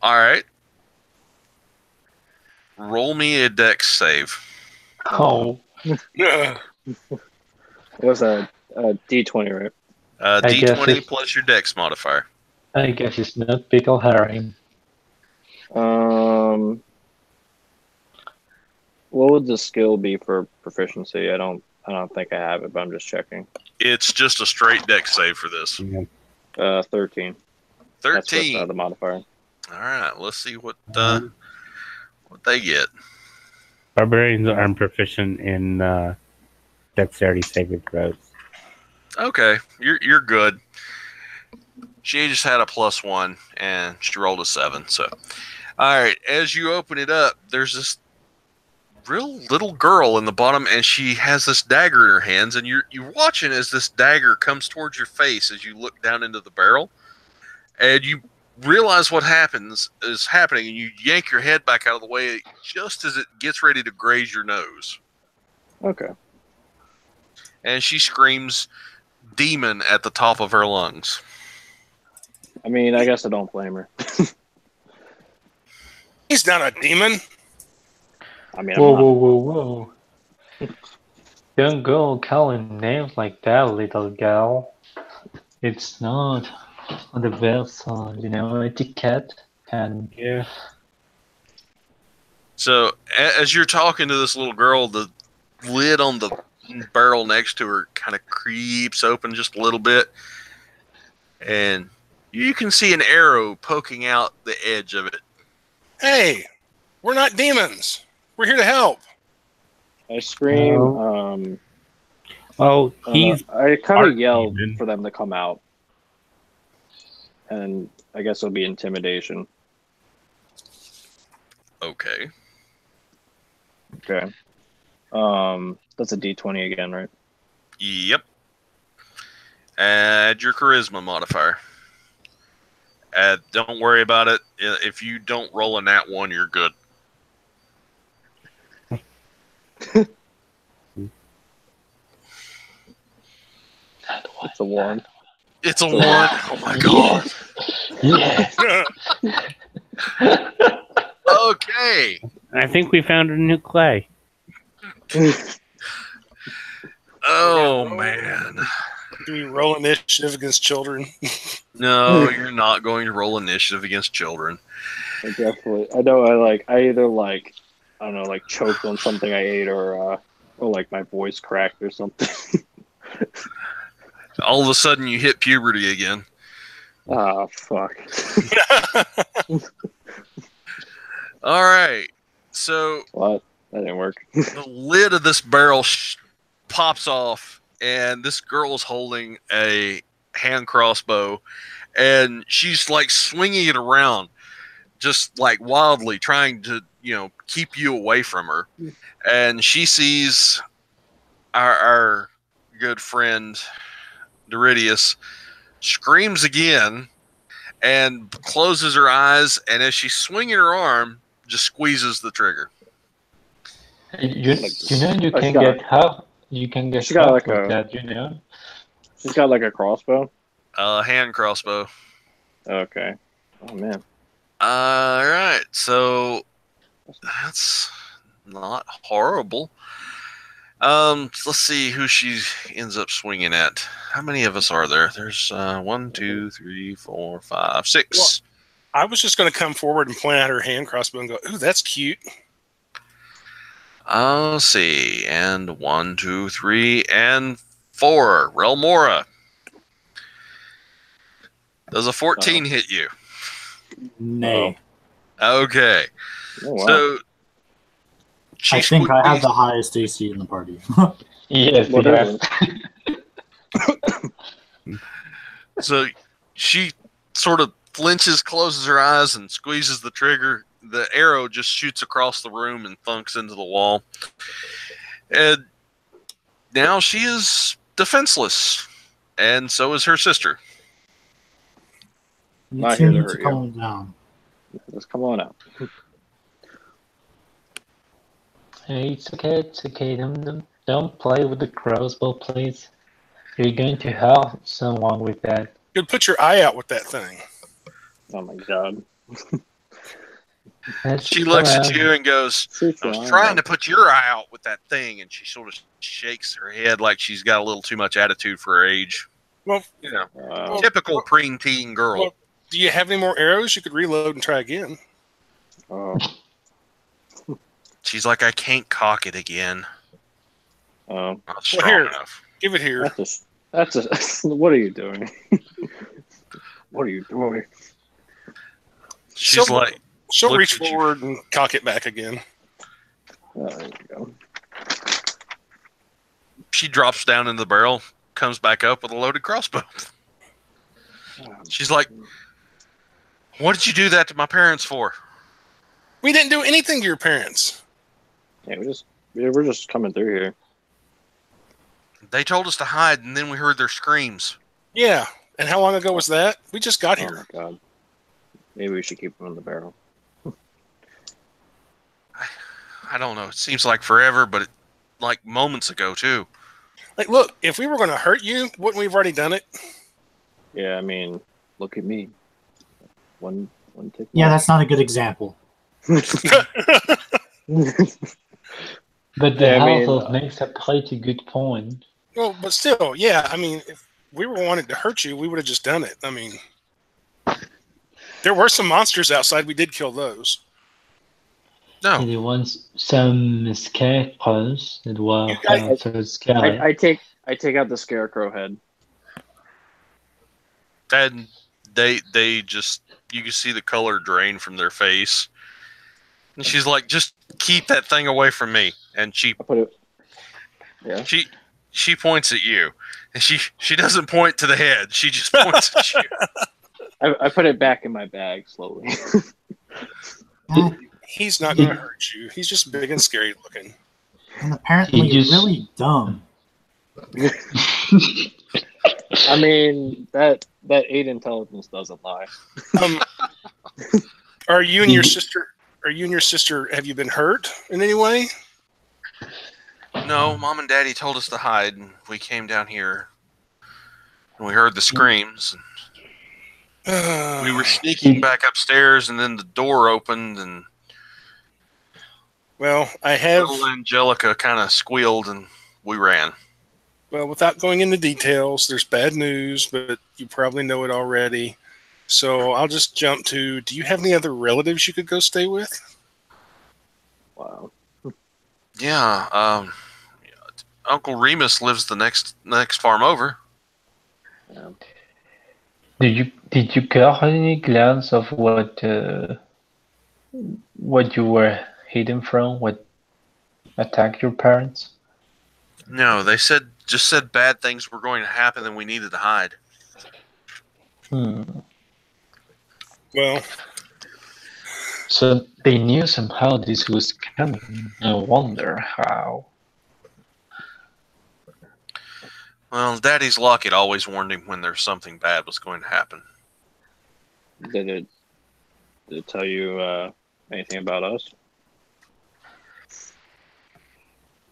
All right. Roll me a dex save. oh, Yeah. It was a D20, right? I guess D20 it's- plus your dex modifier. I guess it's not pickle herring. What would the skill be for proficiency? I don't think I have it, but I'm just checking. It's just a straight dex save for this. 13. That's 13. with the modifier. All right. Let's see what they get. Barbarians aren't proficient in dexterity saving throws. Okay, you're good. She just had a +1 and she rolled a 7. So, all right. As you open it up, there's this real little girl in the bottom, and she has this dagger in her hands, and you're watching as this dagger comes towards your face as you look down into the barrel, and you realize what is happening, and you yank your head back out of the way just as it gets ready to graze your nose, Okay. and she screams demon at the top of her lungs. I mean, I guess I don't blame her. He's not a demon. I mean, Whoa, I'm not, whoa, whoa, whoa! Don't go calling names like that, little gal. It's not on the best, etiquette. And Yeah. So as you're talking to this little girl, the lid on the barrel next to her kind of creeps open just a little bit, and you can see an arrow poking out the edge of it. Hey, we're not demons. We're here to help. I scream. Oh, he's I kind Art of yelled demon. for them to come out, and I guess it'll be intimidation. Okay. Okay. That's a D20 again, right? Yep. Add your charisma modifier. Don't worry about it. If you don't roll a nat 1, you're good. It's a 1. It's a 1. Oh my god. yeah, Okay. I think we found a new clay. Oh man. Do we roll initiative against children? No, you're not going to roll initiative against children. I definitely. I know. I either I don't know, like choked on something I ate, or like my voice cracked or something. All of a sudden, you hit puberty again. Ah, fuck. All right. So What? That didn't work. the lid of this barrel pops off, and this girl is holding a hand crossbow, and she's like swinging it around, just like wildly, trying to keep you away from her. And she sees our good friend Doridius, screams again, and closes her eyes. And as she's swinging her arm, just squeezes the trigger. You know you Oh, can she got get help. You can get she got help like with a- that. You know. She's got like a crossbow. Hand crossbow. Okay. Oh man. All right, so that's not horrible. Let's see who she ends up swinging at. How many of us are there? There's 1, 2, 3, 4, 5, 6. I was just going to come forward and point out her hand crossbow and go, "Ooh, that's cute." Let's see, and 1, 2, 3, and 4. Relmora. Does a 14 hit you? Nay. Okay. Oh, wow. So she I think I have squeezed- the highest AC in the party. Yes. Whatever. So she sort of flinches, closes her eyes, and squeezes the trigger. The arrow just shoots across the room and thunks into the wall. And now she is defenseless. And so is her sister. You Not two here to need to hurt you. calm down. Just come on out. Hey, it's okay. It's okay. Don't play with the crossbow, please. You're going to help someone with that. You'd put your eye out with that thing. Oh my god. She looks at you and goes, I was trying to put your eye out with that thing. And she sort of shakes her head like she's got a little too much attitude for her age. Well, You know, Uh, typical preteen girl. well- do you have any more arrows? You could reload and try again. oh, She's like, I can't cock it again. Not strong here. enough. Give it here. that's a. What are you doing? What are you doing? She's So- like, She'll Look reach at you. forward and cock it back again. Oh, there you go. she drops down in the barrel, comes back up with a loaded crossbow. She's like, what did you do that to my parents for? We didn't do anything to your parents. Yeah, we're just coming through here. They told us to hide, and then we heard their screams. Yeah. And how long ago was that? We just got Oh here. my god. Maybe we should keep them in the barrel. I don't know. It seems like forever, but like moments ago, too. Like, look, if we were going to hurt you, wouldn't we have already done it? Yeah, I mean, look at me. One tick. Yeah, that's not a good example. But the Yeah, I health mean, of makes a pretty good point. Well, but still, yeah. I mean, if we were wanting to hurt you, we would have just done it. I mean, there were some monsters outside. We did kill those. No. And there was some scarecrows that were You guys- so scary. I take out the scarecrow head. And they just, you can see the color drain from their face. And she's like, just keep that thing away from me. And I put it. Yeah. she points at you. And she doesn't point to the head. She just points at you. I put it back in my bag slowly. He's not going to hurt you. He's just big and scary looking. And apparently You just- really dumb. I mean, that 8 intelligence doesn't lie. Um, are you and your sister? Are you and your sister? Have you been hurt in any way? No, Mom and Daddy told us to hide, and we came down here. And we heard the screams. And we were sneaking back upstairs, and then the door opened, and Well, I have. little Angelica kind of squealed, and we ran. Well, without going into details, there's bad news, but you probably know it already. So I'll just jump to, do you have any other relatives you could go stay with? Wow. Yeah, Uncle Remus lives the next farm over. Yeah. Did you get any glance of what you were hidden from? What attacked your parents? No, they just said bad things were going to happen, and we needed to hide. Well, So they knew somehow this was coming. I wonder how. Well, Daddy's Locket always warned him when there's something bad was going to happen. Did it tell you anything about us?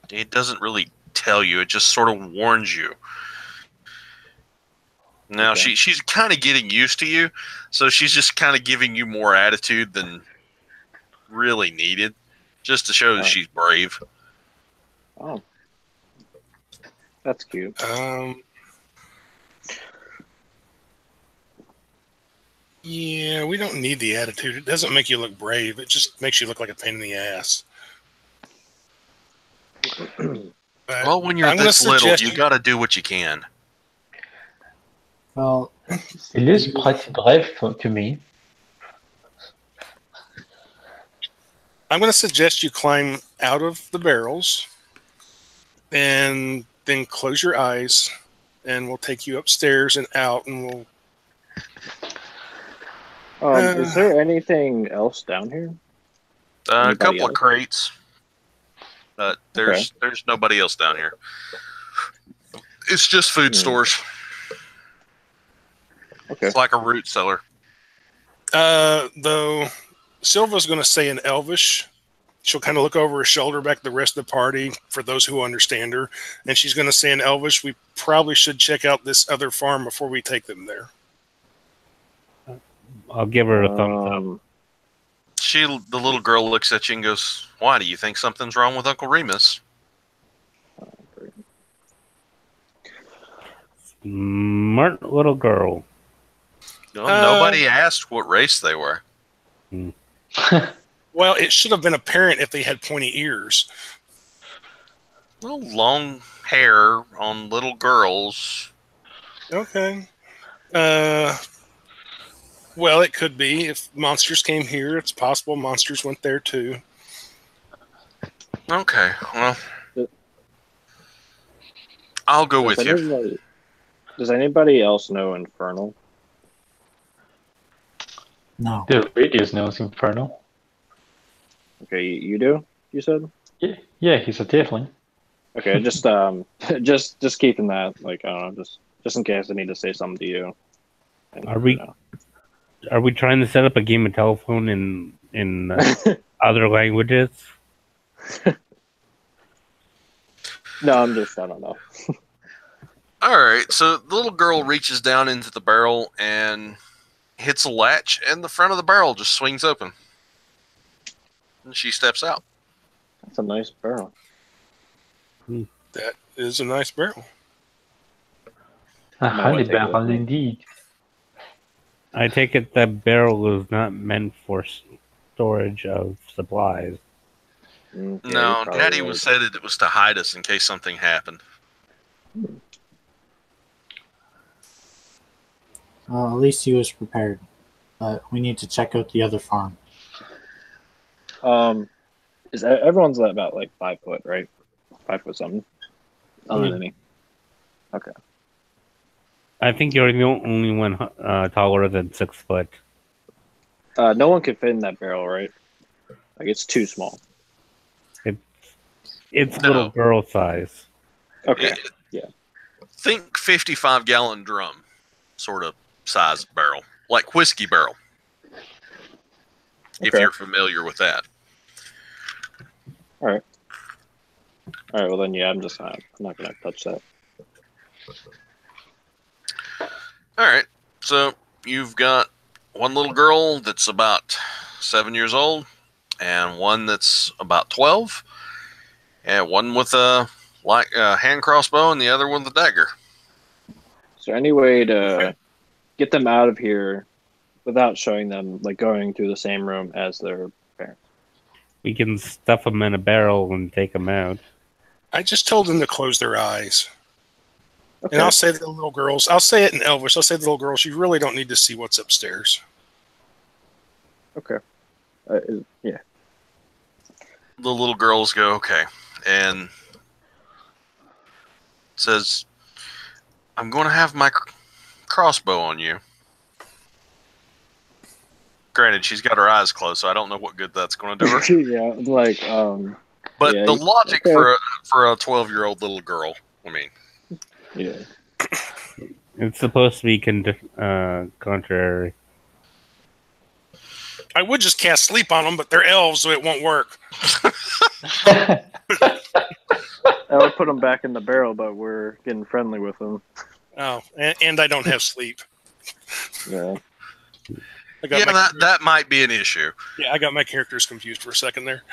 It doesn't really tell you. It just sort of warns you. Now Okay. she's kind of getting used to you, so she's just kind of giving you more attitude than really needed, just to show that she's brave. Oh, that's cute. Yeah, we don't need the attitude. It doesn't make you look brave. It just makes you look like a pain in the ass. But Well, when you're I'm gonna this little, suggest you got to do what you can. Well, Il est pretty bref to me. I'm going to suggest you climb out of the barrels and then close your eyes, and we'll take you upstairs and out, and we'll. Is there anything else down here? A Anybody couple of else? crates, but there's nobody else down here. It's just food stores. Okay. It's like a root cellar. Though Silva's going to say in Elvish, she'll kind of look over her shoulder back at the rest of the party for those who understand her, and she's going to say in Elvish, we probably should check out this other farm before we take them there. I'll give her a thumbs up. The little girl looks at you and goes, "Why, do you think something's wrong with Uncle Remus?" Smart little girl. No, nobody asked what race they were. Well, it should have been apparent if they had pointy ears. Well, long hair on little girls. Okay. Well, it could be. If monsters came here, it's possible monsters went there too. Okay, well, I'll go with you. Does anybody else know Infernal? no. The Radius knows Infernal. Okay, you do? You said? Yeah, he's a tiefling. Okay, just just keeping that, like, I don't know, just in case I need to say something to you. And, Are we trying to set up a game of telephone in other languages? No, I don't know. All right, so the little girl reaches down into the barrel and hits a latch, and the front of the barrel just swings open. And she steps out. That's a nice barrel. That is a nice barrel. A Might honey wanna take a barrel look. indeed. I take it that barrel is not meant for storage of supplies. Yeah, No, you're probably Daddy right. said it was to hide us in case something happened. Well, at least he was prepared. But we need to check out the other farm. Is everyone's about like 5 foot, right? 5 foot something. Other than me. Okay. I think you're the only one taller than 6 foot. No one could fit in that barrel, right? Like, it's too small. It's No. little girl size. Okay. Think 55-gallon drum sort of size barrel, like whiskey barrel, if Okay. you're familiar with that. All right. Well then, yeah, I'm not gonna touch that. All right, so you've got one little girl that's about 7 years old, and one that's about 12, and one with a hand crossbow, and the other one with a dagger. Is there any way to get them out of here without showing them, like, going through the same room as their parents? We can stuff them in a barrel and take them out. I just told them to close their eyes. Okay. And I'll say to the little girls, I'll say it in Elvish, I'll say to the little girls, you really don't need to see what's upstairs. Okay. Yeah. The little girls go, okay, and says, I'm going to have my crossbow on you. Granted, she's got her eyes closed, so I don't know what good that's going to do her. Yeah, like, But yeah, the logic okay. for a 12-year-old little girl, I mean, yeah. It's supposed to be contrary. I would just cast sleep on them, but they're elves, so it won't work. I would put them back in the barrel, but we're getting friendly with them. Oh, and I don't have sleep. Yeah. That might be an issue. Yeah, I got my characters confused for a second there.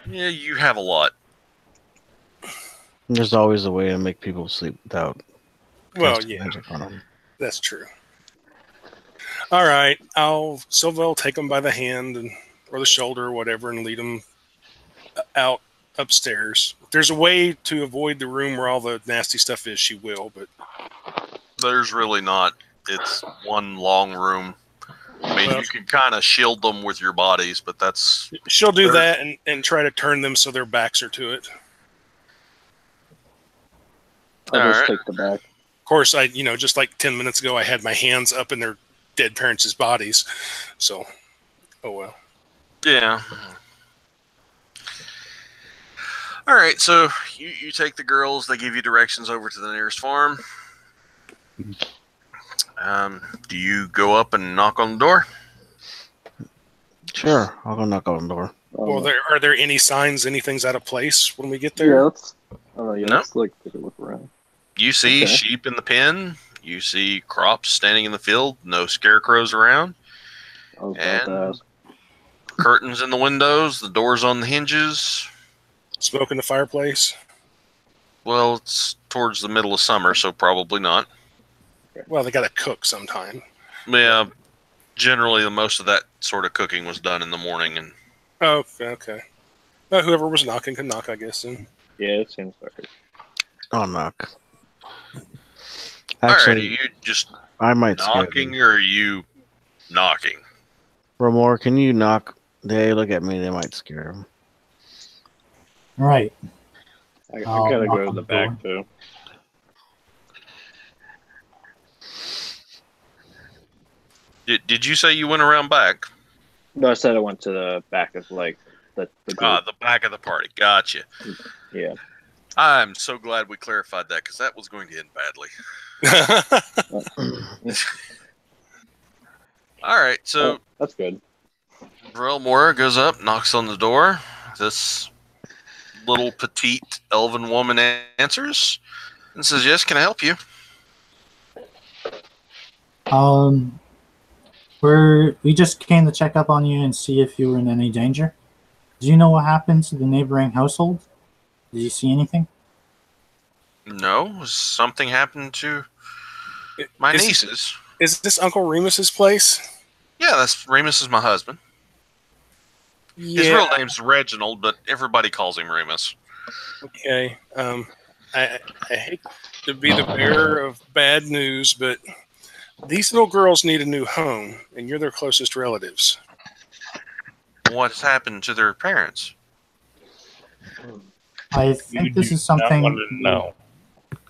Yeah, you have a lot. There's always a way to make people sleep without Well, casting yeah, magic on them. that's true. All right, Silva will take them by the hand or the shoulder or whatever and lead them out upstairs. If there's a way to avoid the room where all the nasty stuff is, she will, but There's really not. It's one long room. I mean, Well, you can kind of shield them with your bodies, but that's... she'll do that and try to turn them so their backs are to it. I'll just Alright. take the back. Of course, just like 10 minutes ago, I had my hands up in their dead parents' bodies. So, oh well. Yeah. All right, so you take the girls. They give you directions over to the nearest farm. Do you go up and knock on the door? Sure, I'll go knock on the door. Well, are there any signs anything's out of place when we get Yeah, there? let's. Oh yeah, No. let's take a look around. You see Okay. sheep in the pen. You see crops standing in the field. No scarecrows around. I was about to And- ask. Curtains in the windows. The doors on the hinges. Smoke in the fireplace. Well, it's towards the middle of summer, so probably not. Well, they got to cook sometime. Yeah, generally, most of that sort of cooking was done in the morning. And Oh, okay. Well, whoever was knocking can knock, I guess. Then. Yeah, it seems like it. I'll knock. all right, Actually, are you just I might scare them. knocking, or are you knocking? Romor, can you knock? They look at me, they might scare them. Right. I I'll gotta knock go to on the the back too. Did you say you went around back? No, I said I went to the back of like the group. The back of the party. Gotcha. Yeah. I'm so glad we clarified that because that was going to end badly. All right, so Oh, that's good. Varel Mora goes up, knocks on the door. This little petite elven woman answers and says, "Yes, can I help you?" We just came to check up on you and see if you were in any danger. Do you know what happened to the neighboring household? Did you see anything? No, something happened to my Is- nieces. Is this Uncle Remus's place? Yeah, that's Remus is my husband. His real name's Reginald, but everybody calls him Remus. Okay. I hate to be the bearer of bad news, but these little girls need a new home, and you're their closest relatives. What's happened to their parents? I think this is something. No.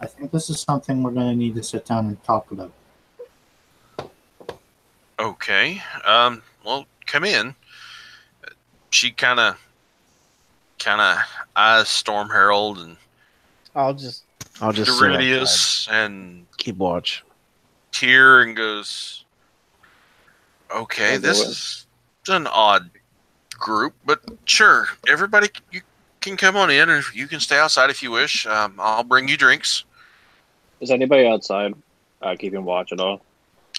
I think this is something we're going to need to sit down and talk about. Okay. Well, come in. She kind of eyes Storm Herald and I'll just sit outside, Deridius and keep watch. Tyr and goes, "Okay, Oh, this boy. is an odd group, but sure, everybody, you can come on in, and you can stay outside if you wish. I'll bring you drinks." Is anybody outside keeping watch at all?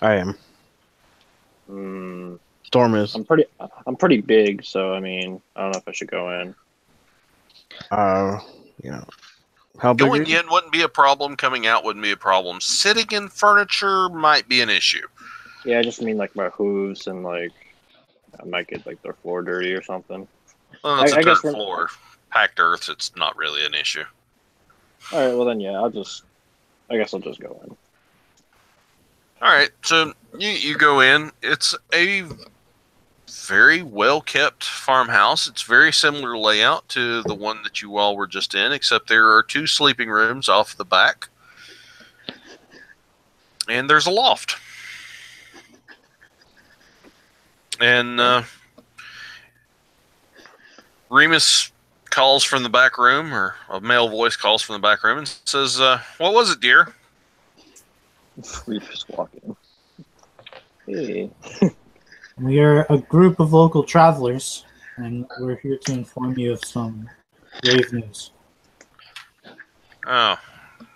I am. Storm is. I'm pretty big, so I mean, I don't know if I should go in. You know, how big? Going are you? in wouldn't be a problem. Coming out wouldn't be a problem. Sitting in furniture might be an issue. Yeah, I just mean like my hooves and like I might get like their floor dirty or something. Well, it's I a guess dirt we're- floor. Packed earth, it's not really an issue. All right, well then, yeah, I guess I'll just go in. All right, so you go in. It's a very well kept farmhouse. It's very similar layout to the one that you all were just in, except there are 2 sleeping rooms off the back, and there's a loft. And Remus calls from the back room, or a male voice calls from the back room and says, "What was it, dear?" We just walk in. Hey, We are a group of local travelers, and we're here to inform you of some grave news. Oh,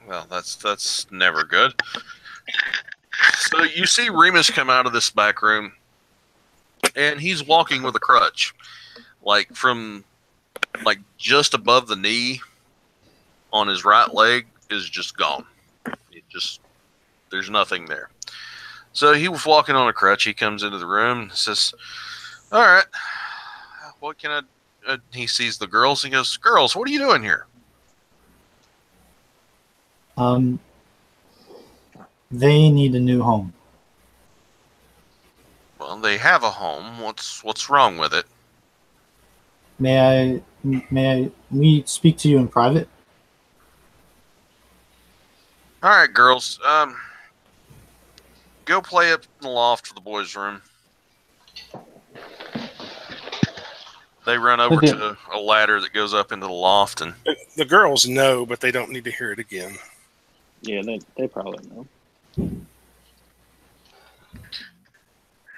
well, that's never good. So you see Remus come out of this back room, and he's walking with a crutch, like from just above the knee on his right leg is just gone. There's nothing there. So he was walking on a crutch. He comes into the room and says, "All right, what can I?" He sees the girls. He goes, "Girls, what are you doing here?" They need a new home. Well, they have a home. What's wrong with it? May we speak to you in private? All right, girls. Go play up in the loft for the boys' room. They run over to a ladder that goes up into the loft, and The girls know, but they don't need to hear it again. Yeah, they probably know.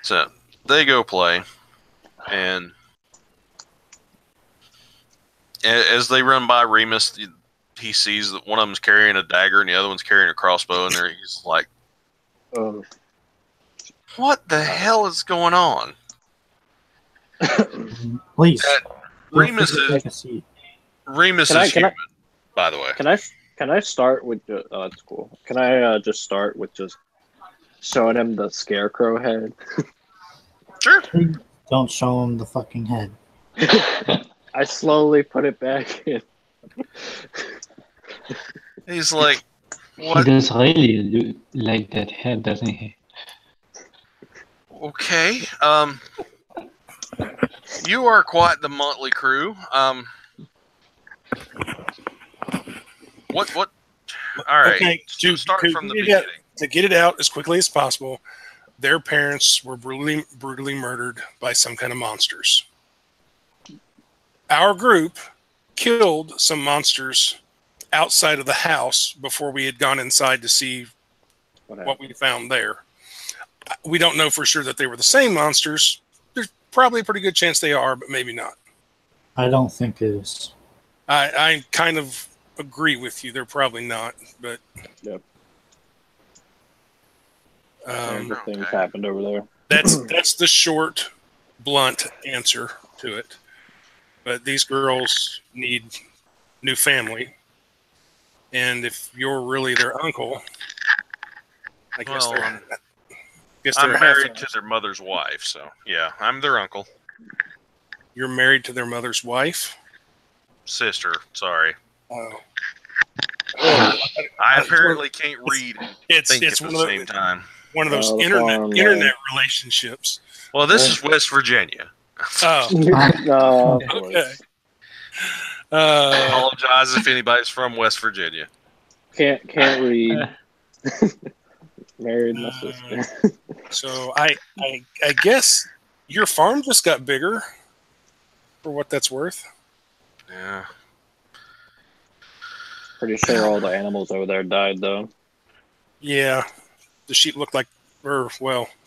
so they go play. And as they run by Remus, he sees that one of them's carrying a dagger and the other one's carrying a crossbow, and he's like, "What the hell is going on?" Please. Remus Take a seat. is human, by the way. Can I start with oh, that's cool. Can I just start with just showing him the scarecrow head? Sure. Please don't show him the fucking head. I slowly put it back in. He's like, He "What? does really look like that head, doesn't he? Okay. You are quite the motley crew. What? All right. Okay, To start from the get beginning. to get it out as quickly as possible, their parents were brutally murdered by some kind of monsters. Our group killed some monsters outside of the house before we had gone inside to see what we found there. We don't know for sure that they were the same monsters. There's probably a pretty good chance they are, but maybe not. I don't think it is. I kind of agree with you. They're probably not, but Yep. um, Things happened over there. that's the short, blunt answer to it. But these girls need new family, and if you're really their uncle, I guess Well, they're I'm married to their mother's wife, so yeah, I'm their uncle. You're married to their mother's wife. Sister, sorry. Oh, I apparently can't read and think it's at the same time. one of those the internet relationships. Well, this is West Virginia. Oh, No, of okay. course. I apologize if anybody's from West Virginia. Can't read. Married my sister. So I guess your farm just got bigger, for what that's worth. Yeah. Pretty sure all the animals over there died though. Yeah, the sheep looked like, there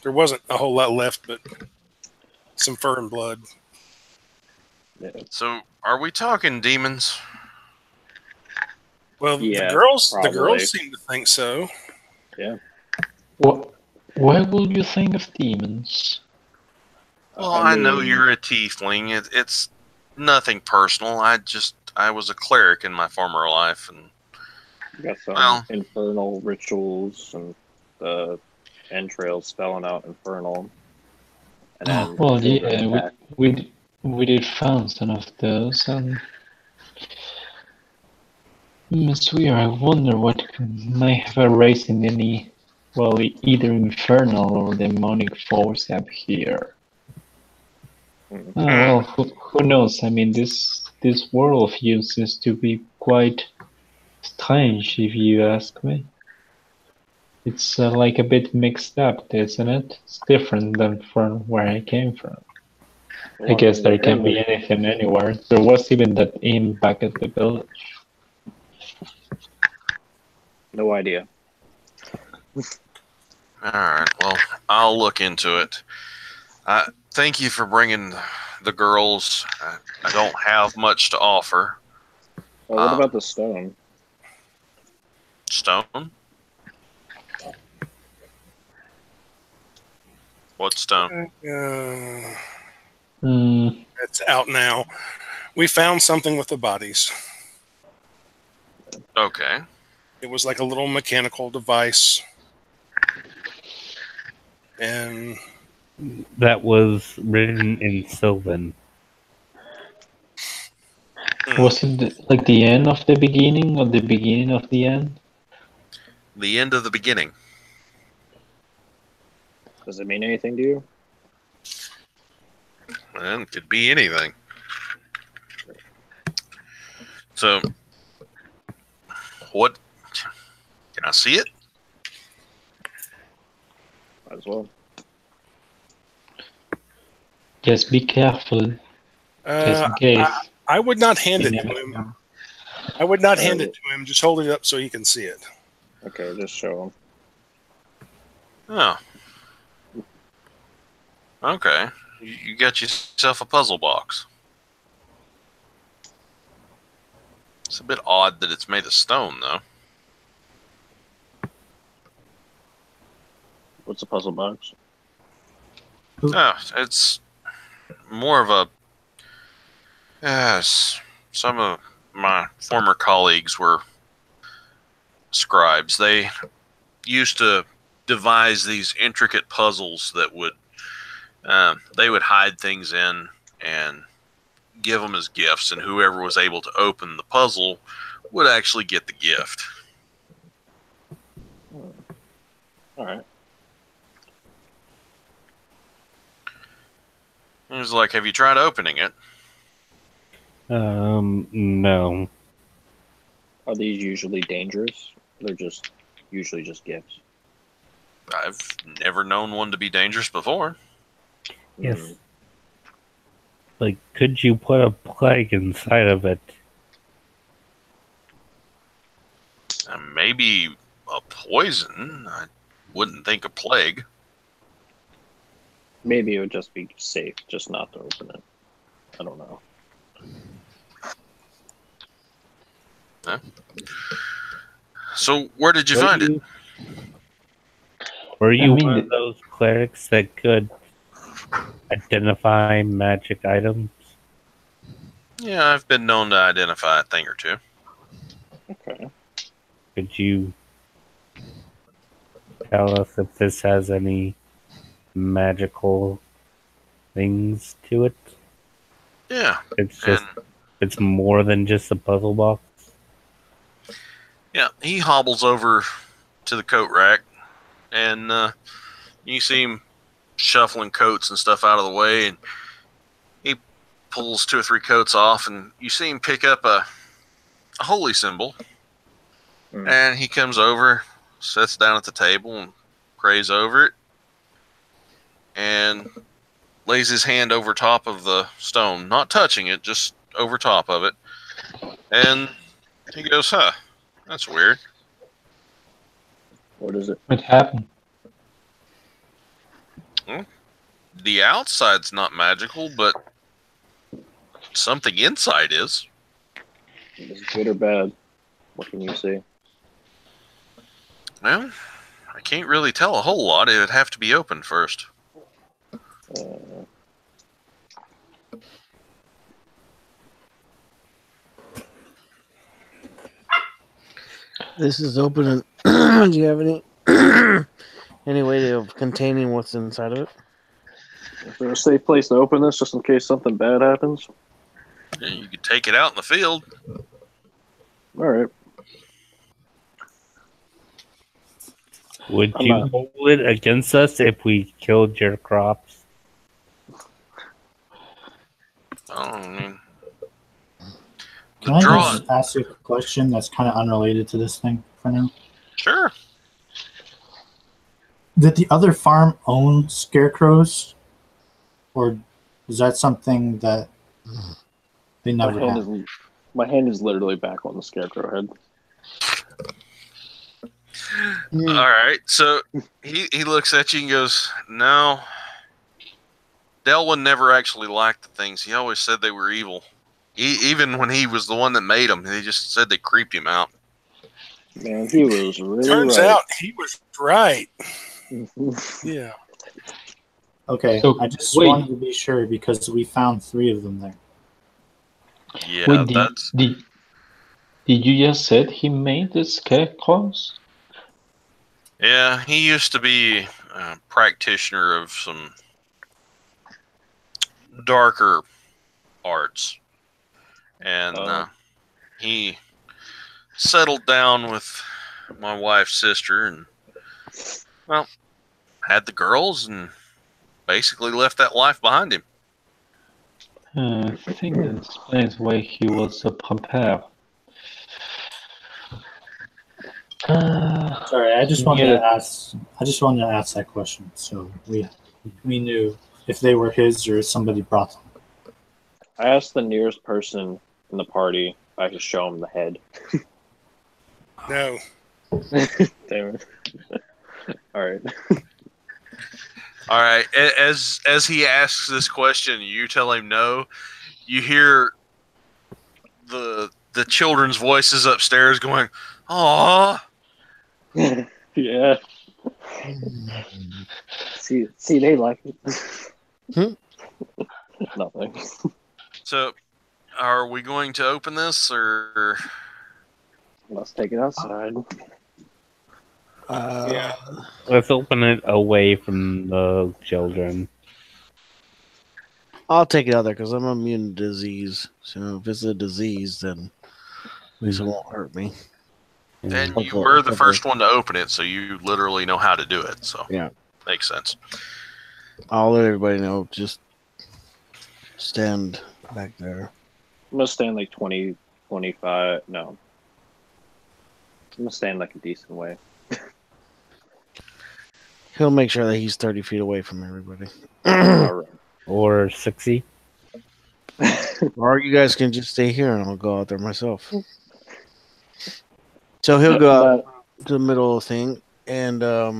wasn't a whole lot left, but some fur and blood. Yeah. So, are we talking demons? Well, Yeah, the girls probably. seem to think so. Yeah. Why would you think of demons? Well, I I know mean- you're a tiefling. It's nothing personal. I was a cleric in my former life, and Got some Well- infernal rituals and the entrails spelling out infernal. And then Well, children yeah, attack. we did found some of those, and Miss Weir, I wonder what might have arisen any, well, either infernal or demonic force up here. Mhm. Oh, well, who knows? I mean, this world of you seems to be quite strange, if you ask me. It's like a bit mixed up, isn't it? It's different than from where I came from. I Well, guess there can be apparently- anything anywhere. There was even that inn back at the village. No idea. all right. Well, I'll look into it. Thank you for bringing the girls. I don't have much to offer. Oh, what about the stone? Stone? What stone? It's out now. We found something with the bodies. Okay. It was like a little mechanical device. And That was written in Sylvan. Was it like the end of the beginning or the beginning of the end? The end of the beginning. Does it mean anything to you? And it could be anything. So, what? Can I see it? Might as well. Just be careful, just in case. I would not hand You it never to him. know. I would not hand it to him. Just hold it up so he can see it. Okay, just show him. Oh. Okay. You got yourself a puzzle box. It's a bit odd that it's made of stone, though. What's a puzzle box? Oh, it's more of a... Yes, some of my former colleagues were scribes. They used to devise these intricate puzzles that would... they would hide things in and give them as gifts, and whoever was able to open the puzzle would actually get the gift. All right. It was like, have you tried opening it? No. Are these usually dangerous? They're just usually just gifts. I've never known one to be dangerous before. Yes. Mm. Like, could you put a plague inside of it? Maybe a poison. I wouldn't think a plague. Maybe it would just be safe just not to open it. I don't know. Huh? So, where did you find it? Were you I mean, one of those clerics that could identify magic items? Yeah, I've been known to identify a thing or two. Okay. Could you tell us if this has any magical things to it? Yeah, It's just and it's more than just a puzzle box. yeah, he hobbles over to the coat rack, and you see him shuffling coats and stuff out of the way, and he pulls 2 or 3 coats off, and you see him pick up a holy symbol, and he comes over, sits down at the table, and prays over it, and lays his hand over top of the stone, not touching it, just over top of it, and he goes, "Huh, that's weird." What is it? What happened? The outside's not magical, but something inside is. Is it good or bad? What can you see? Well, I can't really tell a whole lot. It would have to be opened first. This is open. Do you have any way of containing what's inside of it? Is there a safe place to open this just in case something bad happens? And you could take it out in the field. All right. Would I'm you not- hold it against us if we killed your crops? I mean, Can I draw. just ask you a question that's kind of unrelated to this thing for now? Sure. Did the other farm own scarecrows? Or is that something that they never had? My hand is literally back on the scarecrow head. All right. So he looks at you and goes, "No, Delwyn never actually liked the things. He always said they were evil. Even when he was the one that made them, he just said they creeped him out. Man, he was really Turns right. out he was right. Yeah. Okay, So, I just wait. wanted to be sure because we found 3 of them there. Yeah, Wait, that's did you just said he made the scarecrows? yeah. He used to be a practitioner of some darker arts, and he settled down with my wife's sister, and well, had the girls, and basically left that life behind him. I think that explains why he was so prepared. Sorry, I just wanted Yeah. to ask. I just wanted to ask that question, so we knew if they were his or somebody brought them. I asked the nearest person in the party if I could show him the head. No. Damn it. All right. All right. As he asks this question, you tell him no. You hear the children's voices upstairs going, "Aw." Yeah. See, they like it. Nothing. So, are we going to open this, or Let's take it outside. Yeah. Let's open it away from the children. I'll take it out there because I'm immune to disease. So if it's a disease, then at least it won't hurt me. and Okay, you were the okay. first one to open it, so you literally know how to do it. So Yeah. makes sense. I'll let everybody know. Just stand back there. I'm gonna stand like 20, 25. No. I'm gonna stand like a decent way. He'll make sure that he's 30 feet away from everybody. All right. Or 60. Or you guys can just stay here and I'll go out there myself. So he'll go out to the middle of the thing and I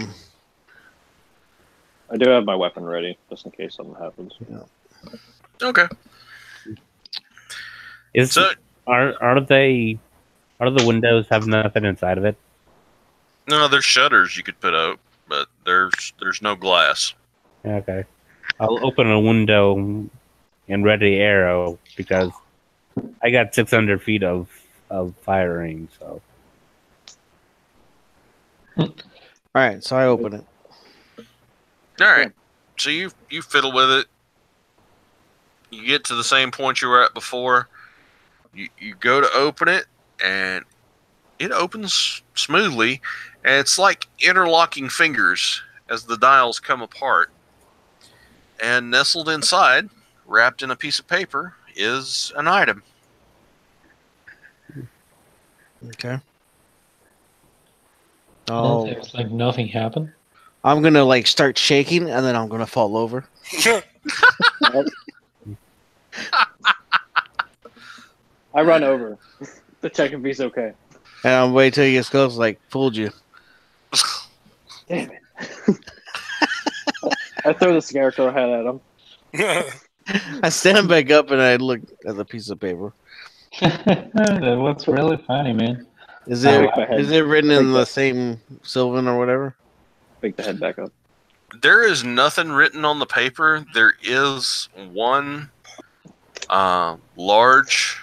do have my weapon ready just in case something happens. Okay. So Are the windows have nothing inside of it? no, there's shutters you could put out, but there's no glass. Okay. I'll open a window and ready arrow because I got 600 feet of firing. So Alright, so I open it. All right. So you fiddle with it. You get to the same point you were at before. You go to open it, and it opens smoothly, and it's like interlocking fingers as the dials come apart. And nestled inside, wrapped in a piece of paper, is an item. Okay. That Oh, seems like nothing happened. I'm gonna like start shaking and then I'm gonna fall over. I run over to check if he's okay. And I'll wait till he gets close, like, fooled you. Damn it. I throw the scarecrow head at him. I stand back up and I look at the piece of paper. That was really funny, man. Is I it like my head. is it written in Like the same Sylvan or whatever? Pick the head back up. There is nothing written on the paper. There is one large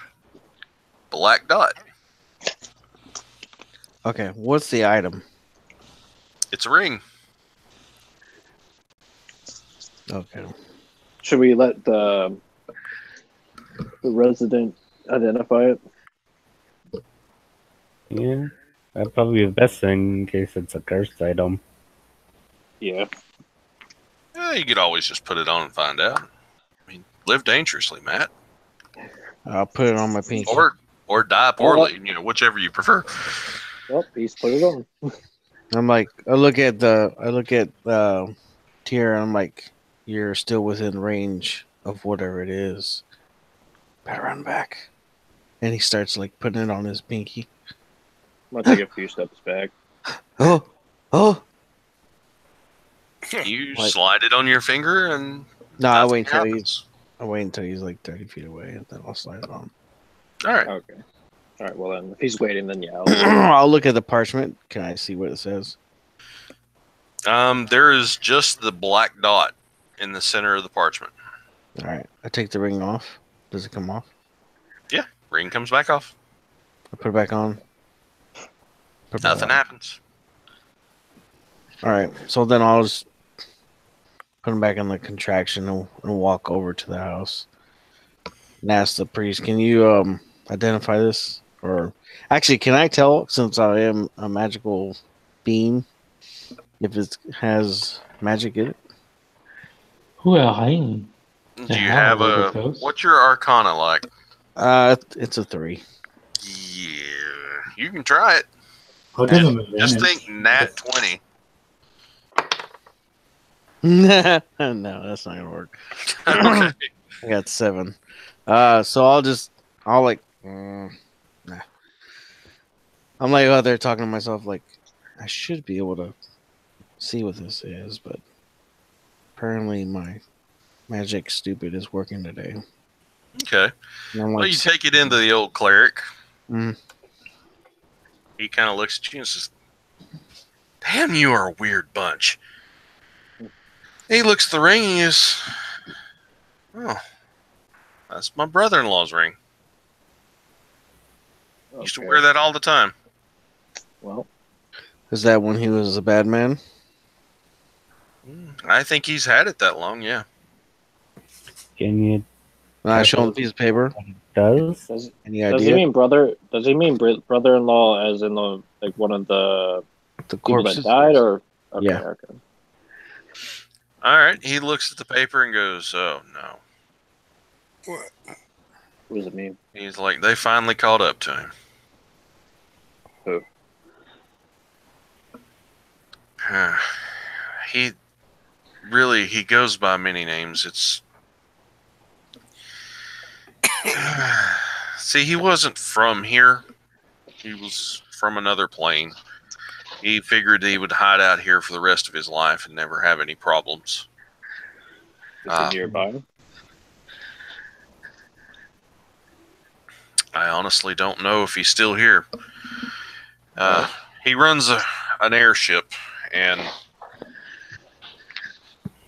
black dot. Okay, what's the item? It's a ring. Okay. Should we let the resident identify it? yeah, that'd probably be the best thing in case it's a cursed item. Yeah. You could always just put it on and find out. I mean, live dangerously, Matt, I'll put it on my pinky. or die poorly. Whichever you prefer. Well, he's put it on. I'm like, I look at Tier and I'm like, you're still within range of whatever it is. Better run back. And he starts like putting it on his pinky. I'm gonna take a few steps back. Oh, You Like- slide it on your finger, and No, I'll Nothing wait until happens. he's like 30 feet away, and then I'll slide on. All right. Okay. All right. Well, then if he's waiting, then yeah. I'll look at the parchment. Can I see what it says? There is just the black dot in the center of the parchment. All right. I take the ring off. Does it come off? Ring comes back off. I put it back on. Put it back Nothing on. happens. All right. So then I'll just put him back in the contraction and walk over to the house and ask the priest, "Can you identify this?" Or actually, can I tell, since I am a magical being, if it has magic in it? Who are you? Do Yeah, you how have are a? the ghosts? What's your Arcana like? It's a 3. Yeah, you can try it. I'll give him Just advantage. think, nat 20. No, that's not gonna work. Okay. I got 7. So I'll like, nah. I'm like out there talking to myself, like, I should be able to see what this is, but apparently my magic stupid is working today. Okay. And I'm Well, like, you take it into the old cleric. Mm. He kind of looks at you and says, "Damn, you are a weird bunch." He looks at the ring and he goes, "Oh, that's my brother-in-law's ring. Used to Okay. wear that all the time." Well, is that when he was a bad man? I think he's had it that long, yeah. Can you I show him the piece of paper. does? Any does he idea? mean brother? Does he mean brother-in-law, as in the like one of the The people corpses. that died, or okay, Yeah. okay. All right. He looks at the paper and goes, "Oh, no." What does it mean? He's like, they finally caught up to him. Who? He goes by many names. It's see, he wasn't from here. He was from another plane. He figured he would hide out here for the rest of his life and never have any problems. Is he nearby? I honestly don't know if he's still here. He runs an airship, and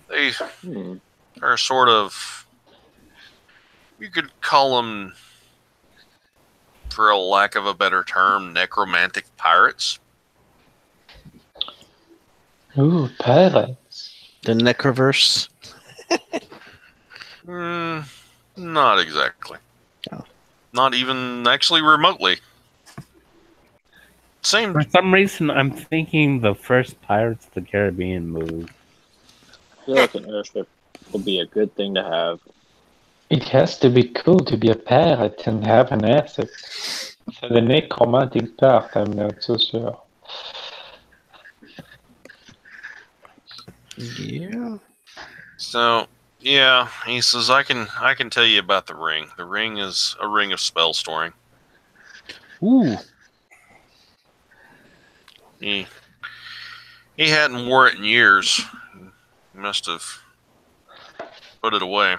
they Hmm. are sort of, you could call them, for a lack of a better term, necromantic pirates. Ooh, pirates. The Necroverse. Not exactly. Oh. Not even actually remotely. Same. For some reason, I'm thinking the first Pirates of the Caribbean movie. I feel like an airship would be a good thing to have. It has to be cool to be a pirate and have an airship. So the necromantic part, I'm not so sure. Yeah. So yeah, he says I can tell you about the ring. The ring is a ring of spell storing. Ooh. He hadn't wore it in years. He must have put it away.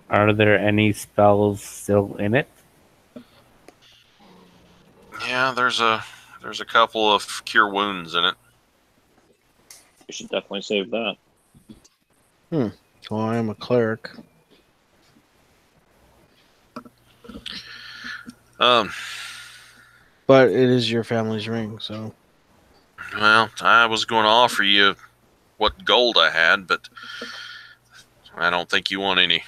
Are there any spells still in it? Yeah, there's a couple of cure wounds in it. You should definitely save that. Well, I am a cleric. But it is your family's ring, so. Well, I was going to offer you what gold I had, but I don't think you want any.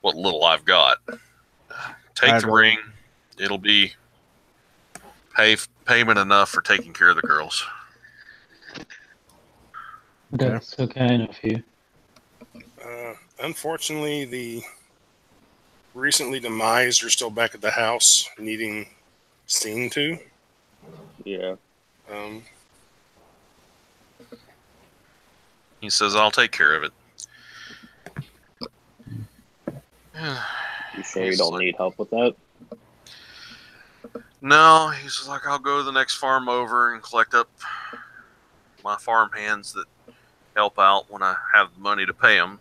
What little I've got. Take I'd the rather- ring. It'll be payment enough for taking care of the girls. That's so kind of you. Unfortunately, the recently demised are still back at the house, needing seen to. Yeah. He says, "I'll take care of it." You sure you don't need help with that? No, he's like, "I'll go to the next farm over and collect up my farm hands that help out when I have the money to pay them.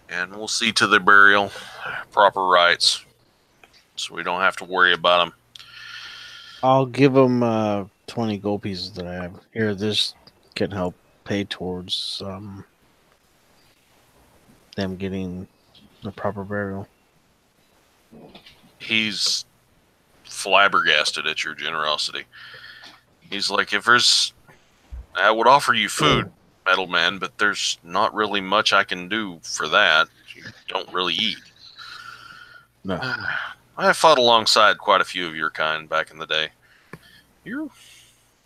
And we'll see to the burial, proper rites, so we don't have to worry about them. I'll give them 20 gold pieces that I have here. This can help pay towards them getting the proper burial. He's flabbergasted at your generosity. He's like, I would offer you food, Metal Man, but there's not really much I can do for that. You don't really eat. No. I have fought alongside quite a few of your kind back in the day.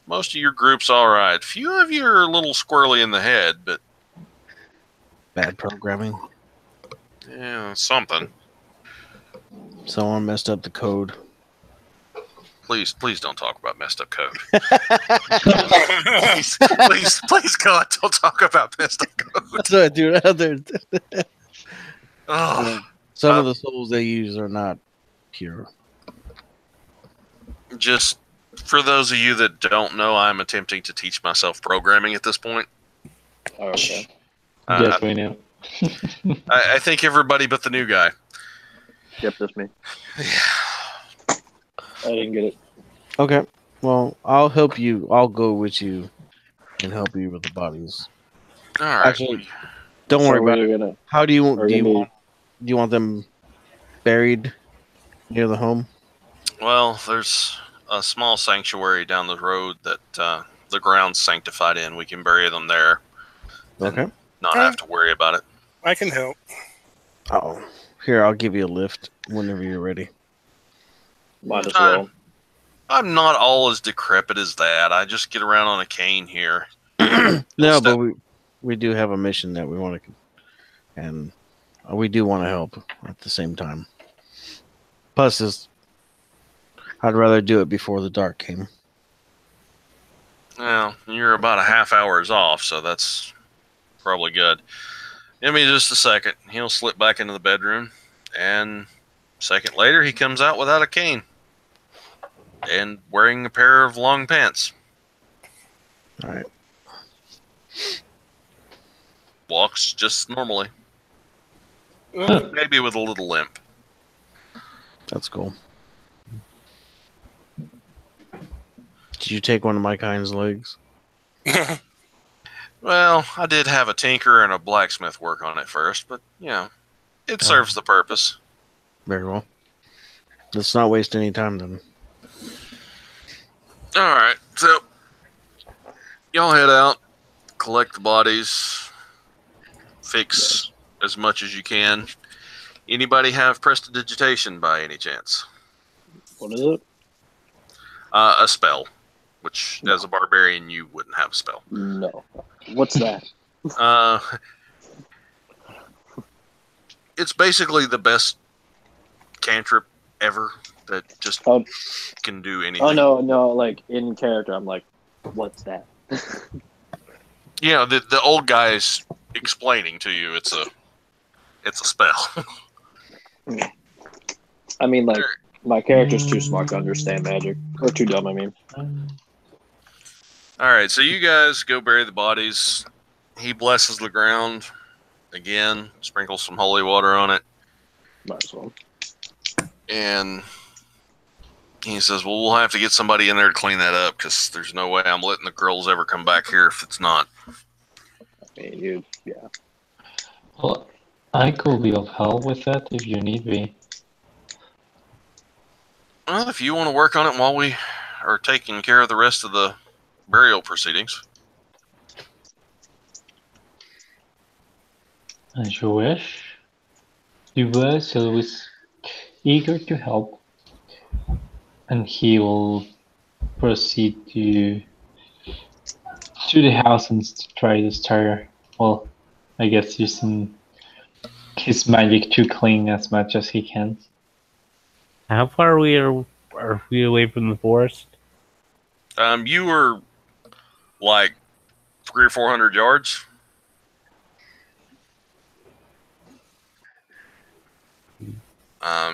Most of your group's all right. Few of you are a little squirrely in the head, but Bad programming. yeah, something. Someone messed up the code. Please don't talk about messed up code. please, God, don't talk about messed up code. So, dude, Oh, some of the souls they use are not pure. just for those of you that don't know, I'm attempting to teach myself programming at this point. Oh, okay. Yes, we know. I think everybody but the new guy. Yep, that's me. I didn't get it. Okay. Well, I'll help you. I'll go with you and help you with the bodies. All right. Actually, don't worry about it. Gonna, How do you are we gonna do you want them buried near the home? Well, there's a small sanctuary down the road that the ground's sanctified in. We can bury them there. Okay. Not have to worry about it. I can help. Oh, here, I'll give you a lift whenever you're ready. might as well. I'm not all as decrepit as that. I just get around on a cane here. No, but we do have a mission that we want to, and we do want to help at the same time. Plus, I'd rather do it before the dark came. Well, you're about a half hours off, so that's probably good. Give me just a second. He'll slip back into the bedroom, and a second later, he comes out without a cane and wearing a pair of long pants. All right. Walks just normally, maybe with a little limp. That's cool. Did you take one of my kind's legs? Well, I did have a tinker and a blacksmith work on it first, but, it serves the purpose. Very well. Let's not waste any time then. All right, so y'all head out, collect the bodies, fix as much as you can. Anybody have prestidigitation by any chance? What is it? A spell, which as a barbarian you wouldn't have a spell. No. What's that? It's basically the best cantrip ever that just Oh, can do anything. oh no, like in character, I'm like, what's that? Yeah, the old guy's explaining to you it's a spell. I mean, like, my character's too smart to understand magic. Or too dumb, I mean. All right, so you guys go bury the bodies. He blesses the ground again, sprinkles some holy water on it, Might as well. and he says, "Well, we'll have to get somebody in there to clean that up because there's no way I'm letting the girls ever come back here if it's not." I mean, yeah. Well, I could be of help with that if you need me. Well, if you want to work on it while we are taking care of the rest of the burial proceedings. As you wish. Dubois is always eager to help. And he will proceed to the house and try to start, well, I guess using his magic to clean as much as he can. How far are we away from the forest? You were like 300 or 400 yards.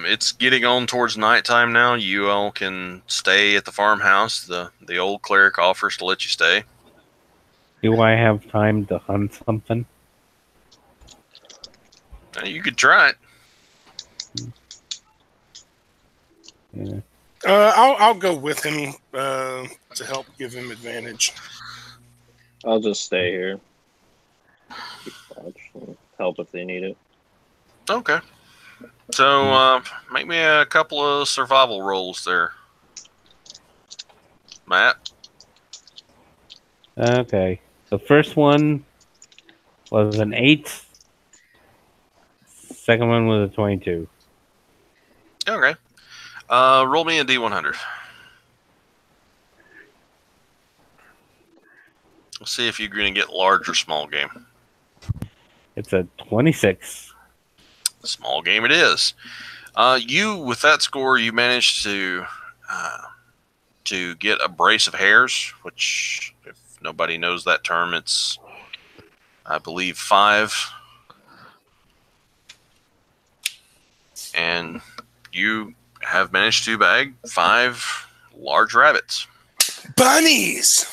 It's getting on towards nighttime now. You all can stay at the farmhouse. The old cleric offers to let you stay. Do I have time to hunt something? You could try it. Yeah. I'll go with him to help give him advantage. I'll just stay here. Help if they need it. Okay. So, make me a couple of survival rolls there. Matt? Okay. The first one was an 8. Second one was a 22. Okay. Roll me a D100. Let's see if you're going to get large or small game. It's a 26. Small game it is. You, with that score, you managed to get a brace of hares, which, if nobody knows that term, it's, I believe, 5. And you have managed to bag 5 large rabbits. Bunnies!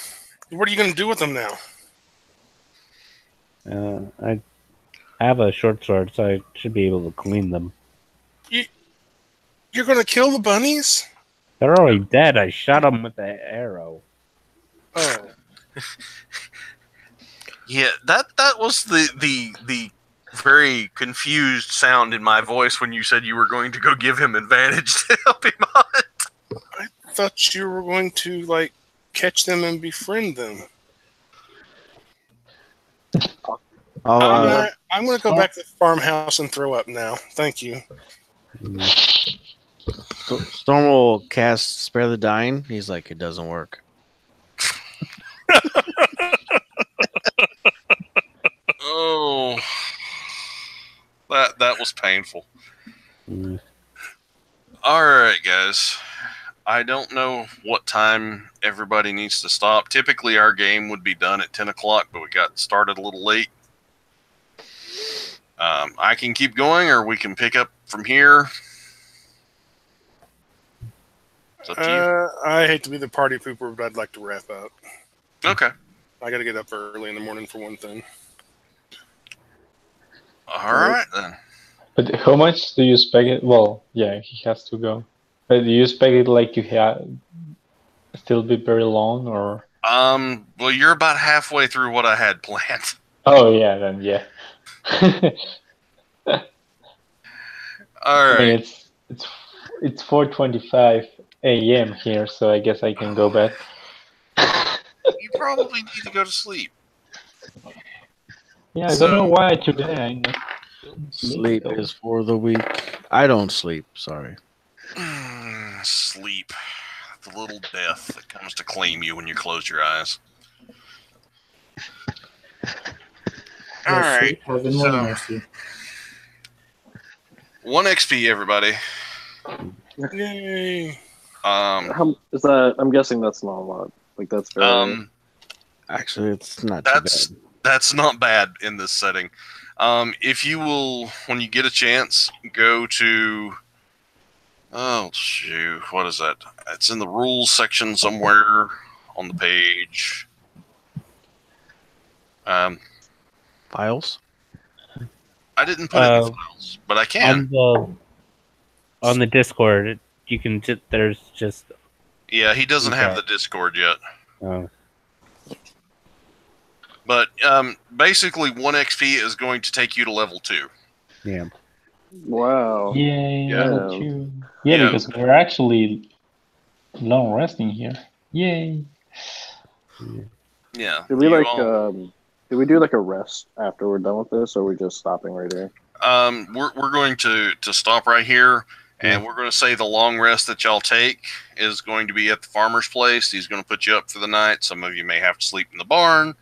What are you going to do with them now? I have a short sword, so I should be able to clean them. You're going to kill the bunnies? They're already dead. I shot them with the arrow. Oh. Yeah, that was the very confused sound in my voice when you said you were going to go give him advantage to help him hunt. I thought you were going to, like, catch them and befriend them. I'm going to go back to the farmhouse and throw up now. Thank you. Storm will cast Spare the Dying. He's like, it doesn't work. Oh, that was painful. Mm. All right, guys. I don't know what time everybody needs to stop. Typically, our game would be done at 10 o'clock, but we got started a little late. I can keep going, or we can pick up from here. It's up to you. I hate to be the party pooper, but I'd like to wrap up. Okay. I got to get up early in the morning for one thing. All right, then. But how much do you expect it? Well, yeah, he has to go. But do you expect it like to have still be very long, or? Well, you're about halfway through what I had planned. Oh yeah, then yeah. All right. I mean, it's 4:25 a.m. here, so I guess I can go back. You probably need to go to sleep. Yeah, I don't know why today. Sleep is for the weak. I don't sleep. Sorry. Sleep. The little death that comes to claim you when you close your eyes. All right. Heaven will mercy. 1 XP, everybody. Yay! How is that? I'm guessing that's not a lot. Like that's very. Actually, it's not too bad. That's not bad in this setting. If you will, when you get a chance, go to. Oh shoot! What is that? It's in the rules section somewhere on the page. Files. I didn't put it in the files, but I can. On the Discord, you can just there's just. Yeah, he doesn't have the Discord yet. Oh. But basically, 1 XP is going to take you to level 2. Yeah. Wow. Yay! Yeah. level 2. Yeah, because we're actually long resting here. Yay! Yeah. Did we did we do like a rest after we're done with this, or are we just stopping right here? We're going to stop right here, and we're going to say the long rest that y'all take is going to be at the farmer's place. He's going to put you up for the night. Some of you may have to sleep in the barn,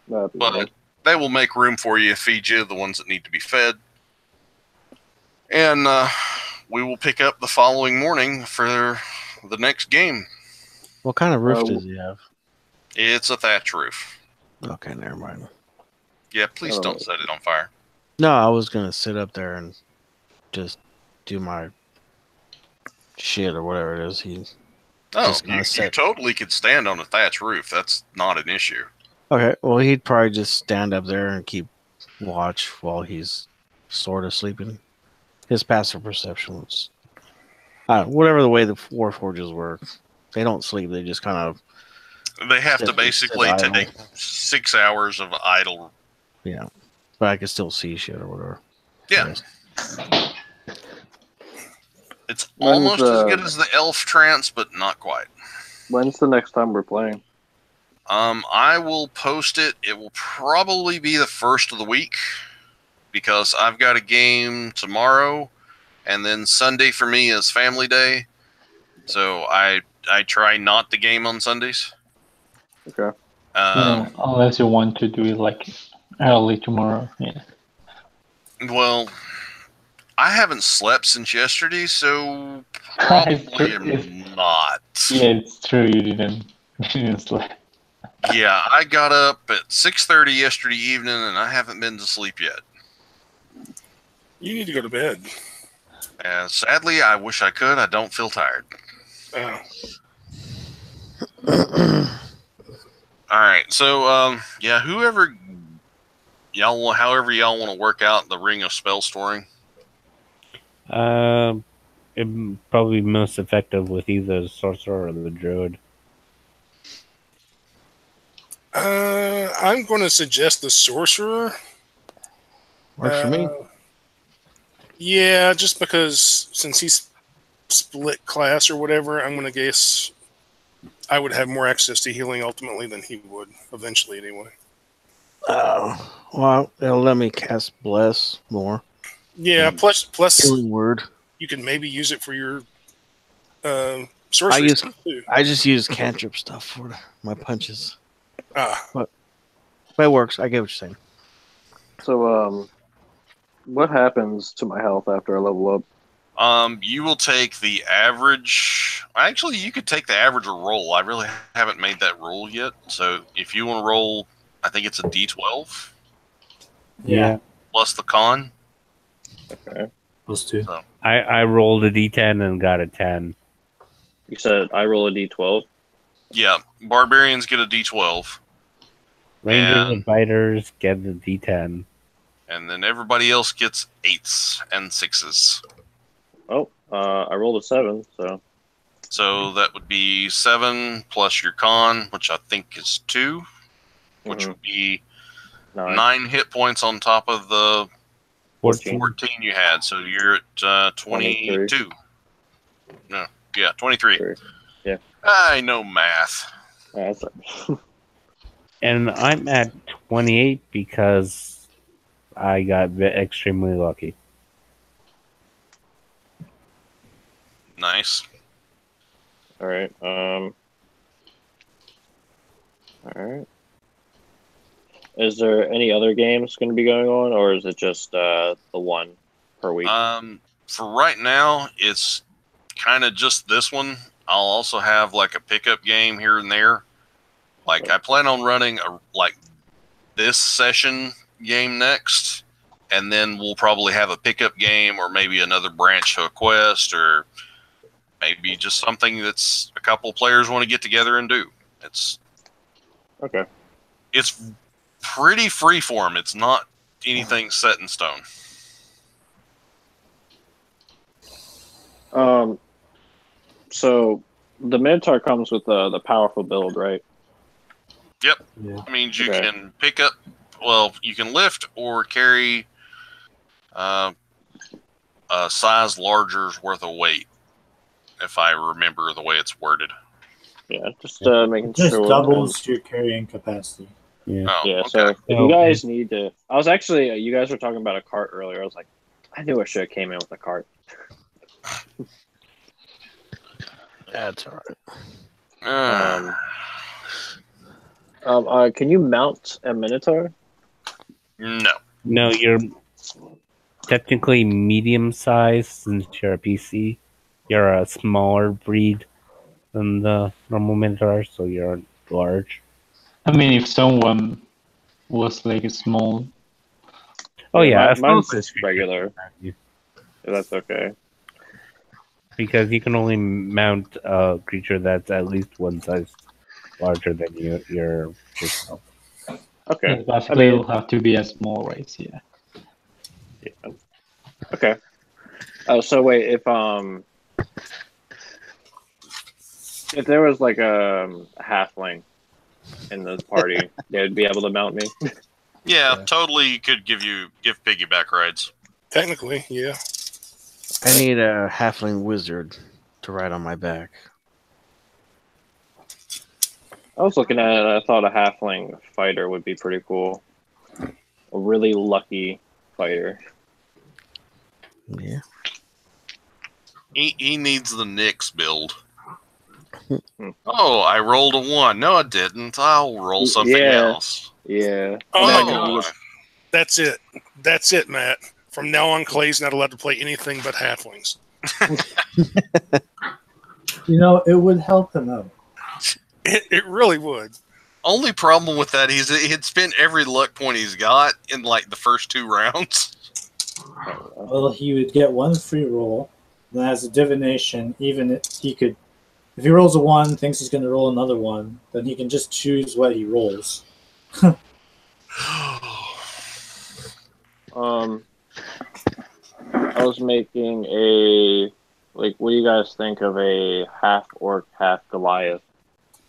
but they will make room for you, feed you the ones that need to be fed. And we will pick up the following morning for the next game. What kind of roof does he have? It's a thatch roof. Okay, never mind. Yeah, please don't set it on fire. No, I was gonna sit up there and just do my shit or whatever it is. You totally could stand on a thatch roof. That's not an issue. Okay, well, he'd probably just stand up there and keep watch while he's sort of sleeping. His passive perception was whatever the way the Warforges work. They don't sleep; they just kind of They have to sit basically idle. take 6 hours of idle. Yeah, but I can still see shit or whatever. Yeah, Yes. it's When's almost the- as good as the elf trance, but not quite. When's the next time we're playing? I will post it. It will probably be the first of the week because I've got a game tomorrow, and then Sunday for me is family day. So I try not to game on Sundays. Okay. Unless you want to do it like early tomorrow. Yeah. Well, I haven't slept since yesterday, so probably am not. Yeah, it's true. You didn't sleep. Yeah, I got up at 6:30 yesterday evening, and I haven't been to sleep yet. You need to go to bed. And sadly, I wish I could. I don't feel tired. Oh. All right, so yeah, however y'all want to work out the ring of spell storing. It probably be most effective with either the sorcerer or the druid. I'm going to suggest the sorcerer. Works for me. Yeah, just because since he's split class or whatever, I'm going to guess I would have more access to healing ultimately than he would eventually anyway. Well, it'll let me cast bless more. Yeah, plus Healing word. you can maybe use it for your sorcery stuff too. I just use cantrip stuff for my punches. Ah, But it works. I get what you're saying. So, what happens to my health after I level up? You will take the average. Actually, you could take the average or roll. I really haven't made that rule yet. So if you want to roll, I think it's a D12 Yeah. plus the con. Okay. Those two. I rolled a d10 and got a 10. You said I roll a d12. Yeah, barbarians get a D12, Rangers And- and fighters get the d10. and then everybody else gets 8s and 6s. Oh, I rolled a 7, so So that would be 7 plus your con, which I think is 2, which Mhm. would be 9. 9 hit points on top of the 14. 14 you had. So you're at 22. No, yeah, 23. Yeah. I know math. That's right. And I'm at 28 because I got extremely lucky. Nice. All right. All right. Is there any other games going to be going on, or is it just the one per week? For right now, it's kind of just this one. I'll also have like a pickup game here and there. Like I plan on running this session game next, and then we'll probably have a pickup game or maybe another branch to a quest or maybe just something that's a couple players want to get together and do. It's Okay. pretty freeform. It's not anything set in stone. So the Minotaur comes with the powerful build, right? Yep. Yeah. That means you Okay. can pick up, well, you can lift or carry a size larger's worth of weight, if I remember the way it's worded. Yeah, just making Just sure. doubles your carrying capacity. Yeah. Oh, Yeah, okay. so if Oh, you guys need to, I was actually, you guys were talking about a cart earlier. I was like, I knew I should have came in with a cart. That's all right. Can you mount a Minotaur? No. No, you're technically medium sized since you're a PC. You're a smaller breed than the normal Minotaur, so you're large. I mean, if someone was like a small, Oh yeah, a small mine's size creature. regular. If that's okay. Because you can only mount a creature that's at least one size larger than yourself. Okay. Basically, it'll have to be a small race. Yeah. Okay. Oh, so wait, if there was like a halfling in the party, they would be able to mount me. Yeah, Yeah. totally could give piggyback rides. Technically, yeah. I need a halfling wizard to ride on my back. I was looking at it. I thought a halfling fighter would be pretty cool. A really lucky fighter. Yeah. He needs the Nyx build. Oh, I rolled a 1. No, I didn't. I'll roll something Yeah. else. Yeah. Oh my Oh, gosh. That's it. That's it, Matt. From now on, Clay's not allowed to play anything but halflings. You know, it would help him out. It really would. Only problem with that is he had spent every luck point he's got in like the first 2 rounds. Well, he would get one free roll. Then as a divination, even if he rolls a 1, thinks he's going to roll another 1, then he can just choose what he rolls. I was making a what do you guys think of a half orc, half Goliath?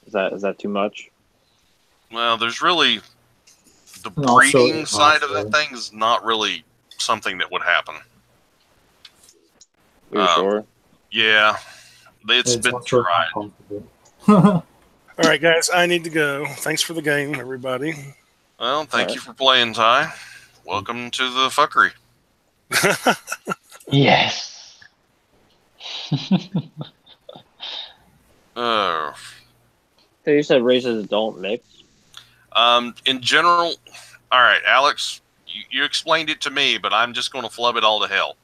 Is that too much? Well, there's really the And also- breeding side of also- that thing is not really something that would happen. Are you sure? Yeah, it's been also tried. uncomfortable. All right, guys, I need to go. Thanks for the game, everybody. Well, thank Alright. you for playing, Ty. Welcome to the fuckery. Yes. Uh, So you said races don't mix. in general, all right, Alex, you explained it to me, but I'm just going to flub it all to hell.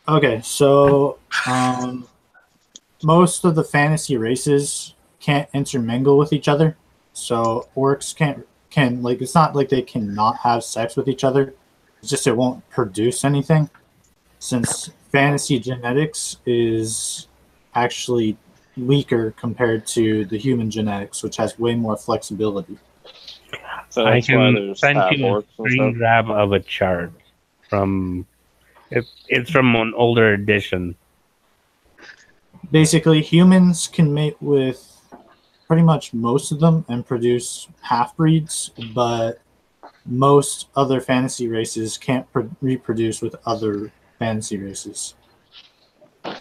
Okay, so most of the fantasy races can't intermingle with each other. So orcs can like, it's not like they cannot have sex with each other. It's just it won't produce anything. Since fantasy genetics is actually weaker compared to the human genetics, which has way more flexibility. So I that's why can there's send half you a orcs and screen stuff. grab of a chart from. It's from an older edition. Basically, humans can mate with pretty much most of them and produce half breeds, but most other fantasy races can't reproduce with other fantasy races.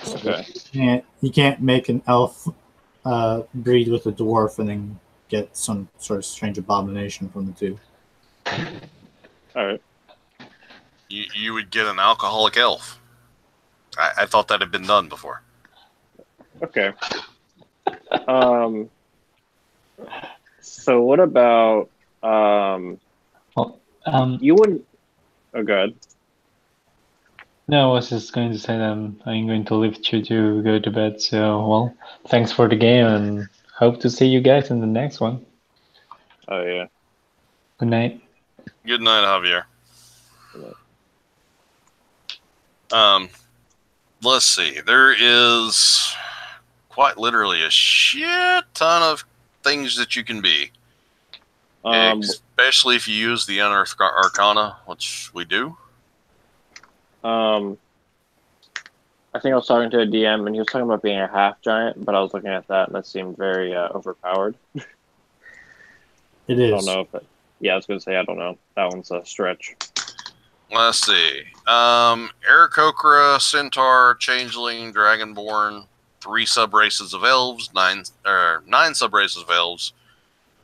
So Okay. you can't make an elf breed with a dwarf and then get some sort of strange abomination from the two. All right. You would get an alcoholic elf. I thought that had been done before. Okay. So what about you wouldn't? Oh, God. No, I was just going to say that I'm going to leave you to go to bed. So, well, thanks for the game and hope to see you guys in the next one. Oh yeah. Good night. Good night, Javier. Good Let's see. There is quite literally a shit ton of things that you can be. Especially if you use the Unearthed Arcana, which we do. I think I was talking to a DM and he was talking about being a half giant, but I was looking at that and that seemed very overpowered. It I is. don't know if it. Yeah, I was gonna say I don't know. That one's a stretch. Let's see. Aarakocra, Centaur, Changeling, Dragonborn, 3 sub-races of elves, 9 sub-races of elves,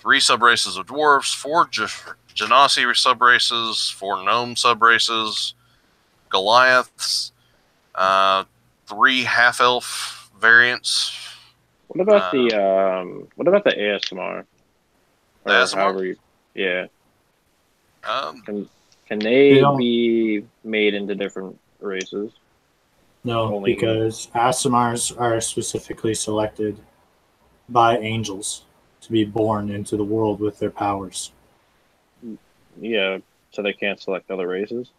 3 sub-races of dwarves, 4 Genasi sub-races, 4 gnome sub-races, Goliaths, 3 half-elf variants. What about the ASMR? The Or ASMR? however you, yeah. Um, Can they don't- be made into different races? No, Only- because Asimars are specifically selected by angels to be born into the world with their powers. Yeah, so they can't select other races.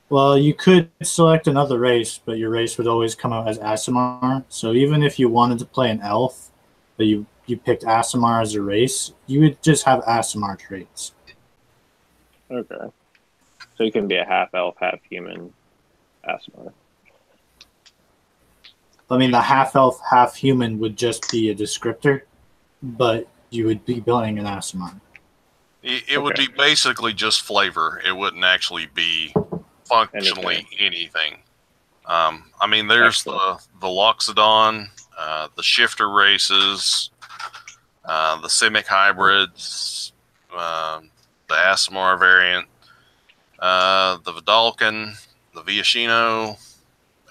Well, you could select another race, but your race would always come out as Asimar. So even if you wanted to play an elf, but you you picked Aasimar as a race, you would just have Aasimar traits. Okay. So you can be a half elf, half human Aasimar. I mean, the half elf, half human would just be a descriptor, but you would be building an Aasimar. It would be basically just flavor. It wouldn't actually be functionally anything. I mean, there's the Loxodon, the Shifter races, the Simic hybrids, the Aasimar variant, the Vidalcan, the Viashino,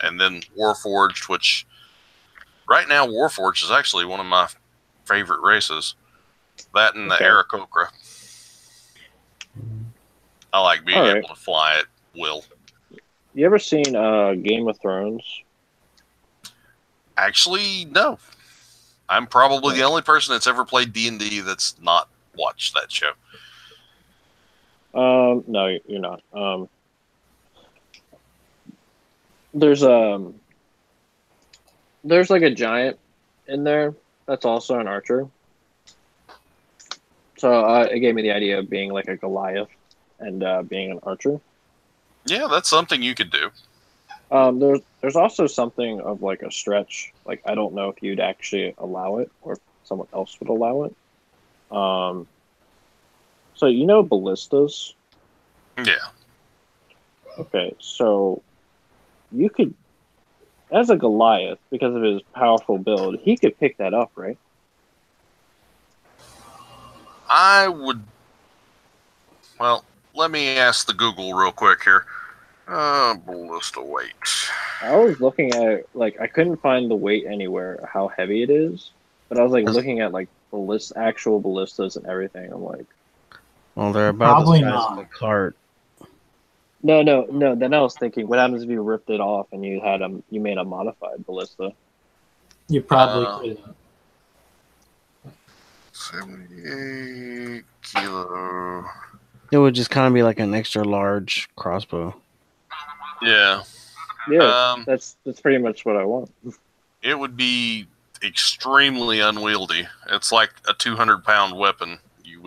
and then Warforged, which right now Warforged is actually one of my favorite races. That and the Aarakocra. I like being able to fly at will. You ever seen Game of Thrones? Actually, no. I'm probably the only person that's ever played D&D that's not watched that show. No, you're not. There's like a giant in there that's also an archer. So it gave me the idea of being like a Goliath and being an archer. Yeah, that's something you could do. There's also something of like a stretch. Like I don't know if you'd actually allow it or if someone else would allow it. So you know ballistas? Yeah. Okay, so you could, as a Goliath, because of his powerful build, he could pick that up, right? I would. Well, let me ask the Google real quick here. Ballista weight. I was looking at it, like I couldn't find the weight anywhere, how heavy it is, but I was like looking at like actual ballistas and everything. I'm like, well, they're about Probably the size not. of a cart. no. Then I was thinking, what happens if you ripped it off and you made a modified ballista? You probably could. 78 kilo. It would just kind of be like an extra large crossbow. Yeah. Yeah, that's pretty much what I want. It would be extremely unwieldy. It's like a 200-pound weapon. You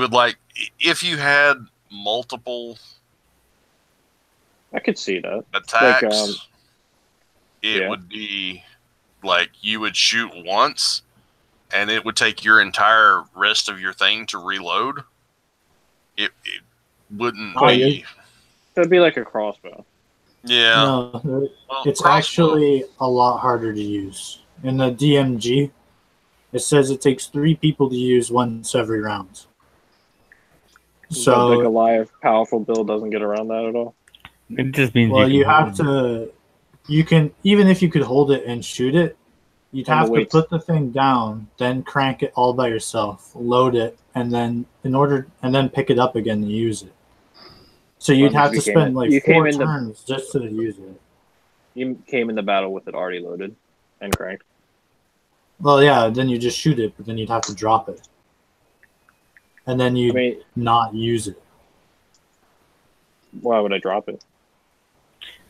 would like, if you had multiple I could see that. attacks, Like, it would be like you would shoot once and it would take your entire rest of your thing to reload. It wouldn't be. It'd be like a crossbow. Yeah. No, Well, it's crossbow- actually a lot harder to use. In the DMG, it says it takes 3 people to use once every round. But the So, Goliath powerful build doesn't get around that at all. It just means well, you can have to. You can, even if you could hold it and shoot it, you'd And the have to weights. put the thing down, then crank it all by yourself, load it, and then pick it up again and use it. So you'd Well, have to you came spend in- like you 4 came in the- turns just to use it. You came in the battle with it already loaded and cranked. Well, yeah, then you just shoot it, but then you'd have to drop it. And then I you'd mean, not use it. why would I drop it?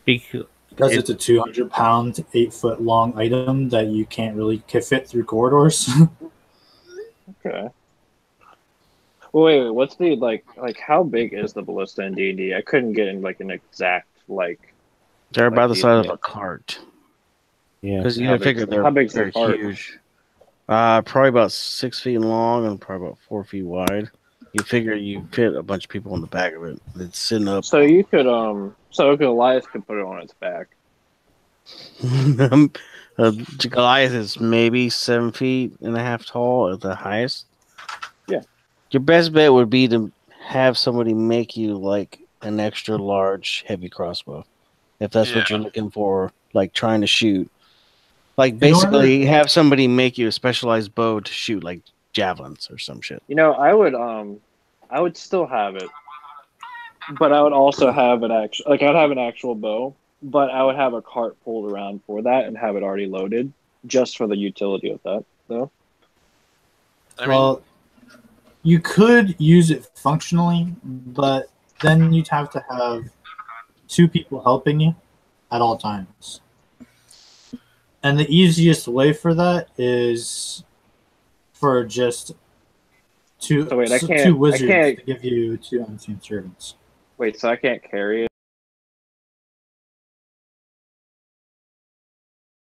because Because it's a 200-pound, 8-foot-long item that you can't really fit through corridors. Okay. Well, wait. What's the like? How big is the ballista in D&D? I couldn't get in like an exact like. They're about the Like, size of yeah. a cart. yeah, Because you How gotta figure big's- how big's they're the cart? huge. Probably about 6 feet long and probably about 4 feet wide. You figure you fit a bunch of people in the back of it. It's sitting up. So you could So Goliath could put it on its back. Goliath is maybe 7.5 feet tall at the highest. Yeah. Your best bet would be to have somebody make you like an extra large heavy crossbow. If that's what Yeah. you're looking for, like trying to shoot. Like In basically have somebody make you a specialized bow to shoot like javelins or some shit. You know, I would still have it, but I would also have I'd have an actual bow, but I would have a cart pulled around for that and have it already loaded, just for the utility of that, though. I mean, Well, you could use it functionally, but then you'd have to have 2 people helping you at all times. And the easiest way for that is for just two So wait, I can't- two I wizards can't- to give you 2 unseen servants. Wait, so I can't carry it?